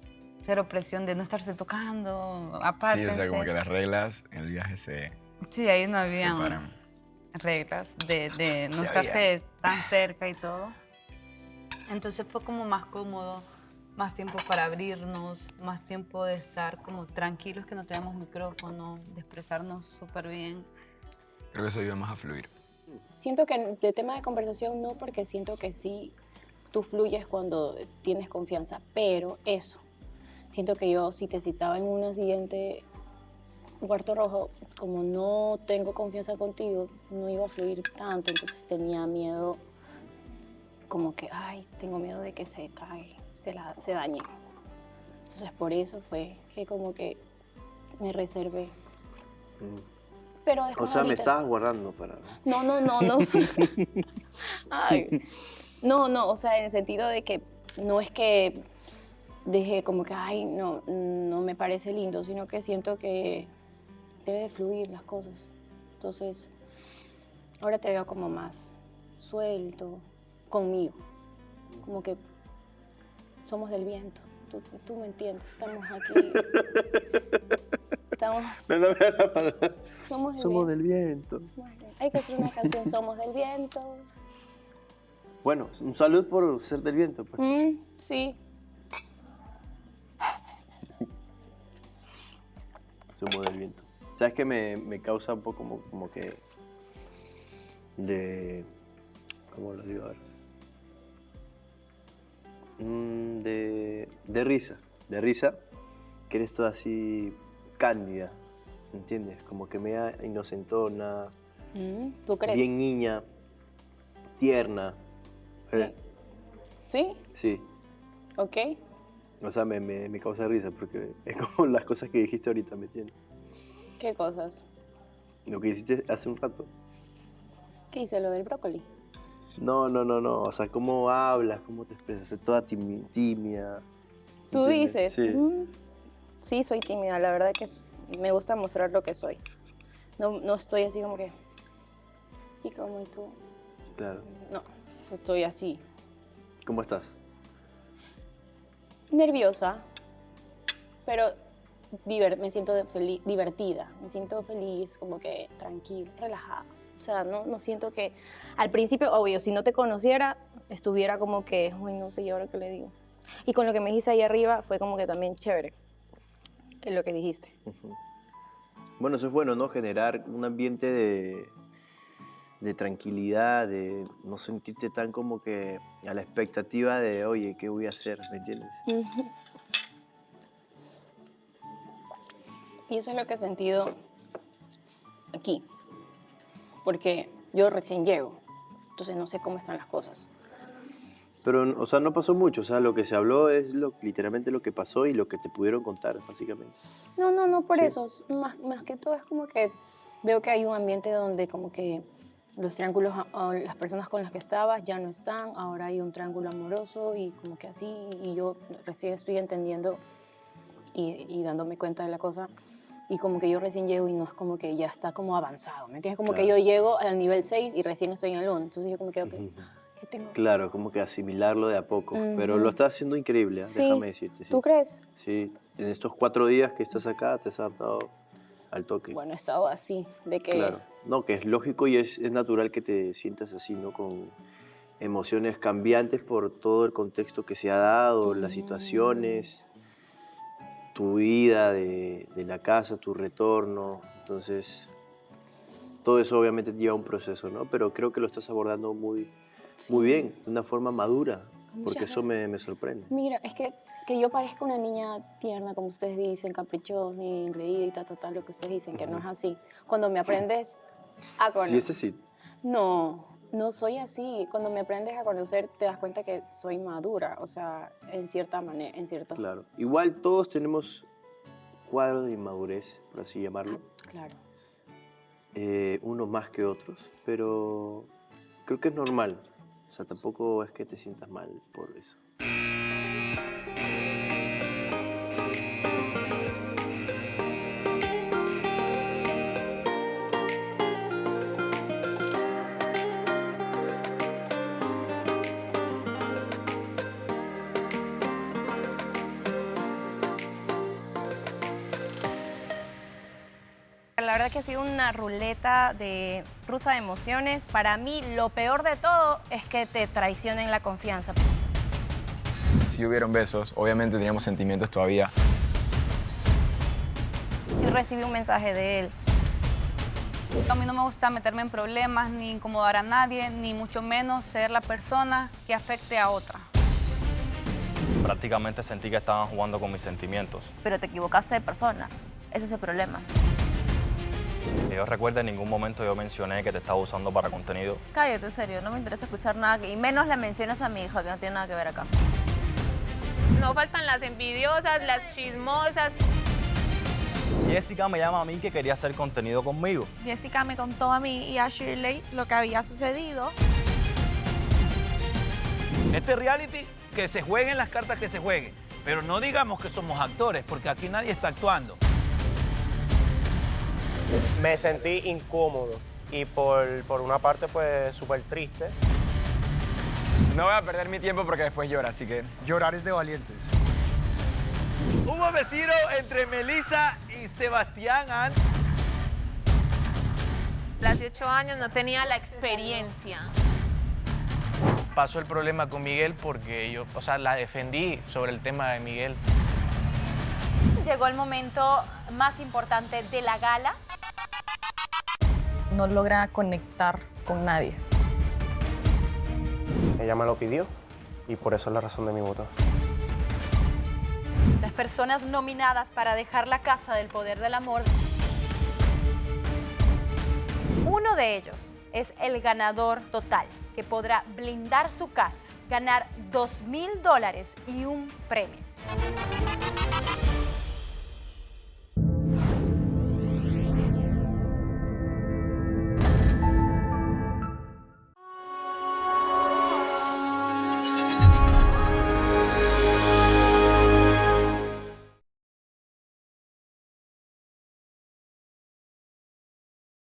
0 presión de no estarse tocando, aparte. Sí, o sea, como que las reglas en el viaje se... Sí, ahí no había separan. reglas de no Sí, estarse tan cerca y todo. Entonces fue como más cómodo, más tiempo para abrirnos, más tiempo de estar como tranquilos, que no tenemos micrófono, de expresarnos súper bien. Creo que eso ayuda más a fluir. Siento que de tema de conversación no, porque siento que sí, tú fluyes cuando tienes confianza, pero eso, siento que yo si te citaba en una siguiente cuarto rojo, como no tengo confianza contigo, no iba a fluir tanto, entonces tenía miedo, como que, ay, tengo miedo de que se cague, se dañe. Entonces por eso fue que como que me reservé. Pero después O sea, me ahorita... estabas guardando para... No. Ay, no, o sea, en el sentido de que no es que dejé como que, ay, no me parece lindo, sino que siento que debe de fluir las cosas. Entonces, ahora te veo como más suelto, conmigo. Como que somos del viento. Tú me entiendes, estamos aquí Estamos, somos Somos del viento. Hay que hacer una canción, Somos del Viento. Bueno, un saludo por ser del viento. Pues. Sí. Somos del viento. ¿Sabes qué me causa un poco como que de... ¿Cómo lo digo ahora? De risa. De risa, que eres toda así cándida, ¿entiendes? Como que media inocentona, ¿Tú crees? bien niña, tierna. ¿Sí? Sí. Ok. O sea, me causa risa porque es como las cosas que dijiste ahorita, ¿me entiendes? ¿Qué cosas? Lo que hiciste hace un rato. ¿Qué hice? Lo del brócoli. No. O sea, cómo hablas, cómo te expresas, es toda tímida. ¿Tú ¿entiendes? dices? Sí. Sí, soy tímida. La verdad que me gusta mostrar lo que soy. No estoy así como que... ¿Y cómo y tú? Claro. No, estoy así. ¿Cómo estás? Nerviosa, pero me siento divertida. Me siento feliz, como que tranquila, relajada. O sea, no siento que... Al principio, obvio, si no te conociera, estuviera como que... Uy, no sé, ¿y ahora qué le digo? Y con lo que me dijiste ahí arriba fue como que también chévere. Es lo que dijiste. Bueno, eso es bueno, ¿no? Generar un ambiente de tranquilidad, de no sentirte tan como que a la expectativa de, oye, ¿qué voy a hacer? ¿Me entiendes? Y eso es lo que he sentido aquí. Porque yo recién llego, entonces no sé cómo están las cosas. Pero, o sea, no pasó mucho. O sea, lo que se habló es literalmente lo que pasó y lo que te pudieron contar, básicamente. No, por Sí. eso. Más que todo es como que veo que hay un ambiente donde como que los triángulos, las personas con las que estabas ya no están, ahora hay un triángulo amoroso y como que así, y yo recién estoy entendiendo y dándome cuenta de la cosa, y como que yo recién llego y no es como que ya está como avanzado, ¿me entiendes? Como que yo llego al nivel 6 y recién estoy en el 1, entonces yo como que, ¿qué tengo? Claro, como que asimilarlo de a poco. Pero lo estás haciendo increíble, ¿eh? Sí. Déjame decirte. Sí. ¿Tú crees? Sí, en estos 4 días que estás acá te has adaptado al toque. Bueno, he estado así, de que... Claro. No, que es lógico y es natural que te sientas así, ¿no? Con emociones cambiantes por todo el contexto que se ha dado, las situaciones, tu vida de la casa, tu retorno. Entonces, todo eso obviamente lleva un proceso, ¿no? Pero creo que lo estás abordando muy bien, de una forma madura, porque Muchas eso me sorprende. Mira, es que yo parezco una niña tierna, como ustedes dicen, caprichosa, engreída y tal, lo que ustedes dicen, que no es así. Cuando me aprendes a conocer... Sí, ese sí. No soy así. Cuando me aprendes a conocer, te das cuenta que soy madura, o sea, en cierta manera, en cierto... Claro. Igual todos tenemos cuadros de inmadurez, por así llamarlo. Claro. Unos más que otros, pero creo que es normal. O sea, tampoco es que te sientas mal por eso. La verdad que ha sido una ruleta rusa de emociones. Para mí, lo peor de todo es que te traicionen la confianza. Sí hubieron besos, obviamente teníamos sentimientos todavía. Y recibí un mensaje de él. A mí no me gusta meterme en problemas, ni incomodar a nadie, ni mucho menos ser la persona que afecte a otra. Prácticamente sentí que estaban jugando con mis sentimientos. Pero te equivocaste de persona. Ese es el problema. Que yo recuerde, en ningún momento yo mencioné que te estaba usando para contenido. Cállate, en serio, no me interesa escuchar nada, y menos le mencionas a mi hija, que no tiene nada que ver acá. No faltan las envidiosas, las chismosas. Jessica me llama a mí que quería hacer contenido conmigo. Jessica me contó a mí y a Shirley lo que había sucedido. Este reality, que se jueguen las cartas que se jueguen. Pero no digamos que somos actores, porque aquí nadie está actuando. Me sentí incómodo y por una parte pues súper triste. No voy a perder mi tiempo porque después llora, así que... Llorar es de valientes. Hubo vecino entre Melissa y y Sebastián han... A los 18 años no tenía la experiencia. Pasó el problema con Miguel porque yo, o sea, la defendí sobre el tema de Miguel. Llegó el momento más importante de la gala. No logra conectar con nadie. Ella me lo pidió y por eso es la razón de mi voto. Las personas nominadas para dejar la casa del poder del amor. Uno de ellos es el ganador total, que podrá blindar su casa, ganar $2,000 y un premio.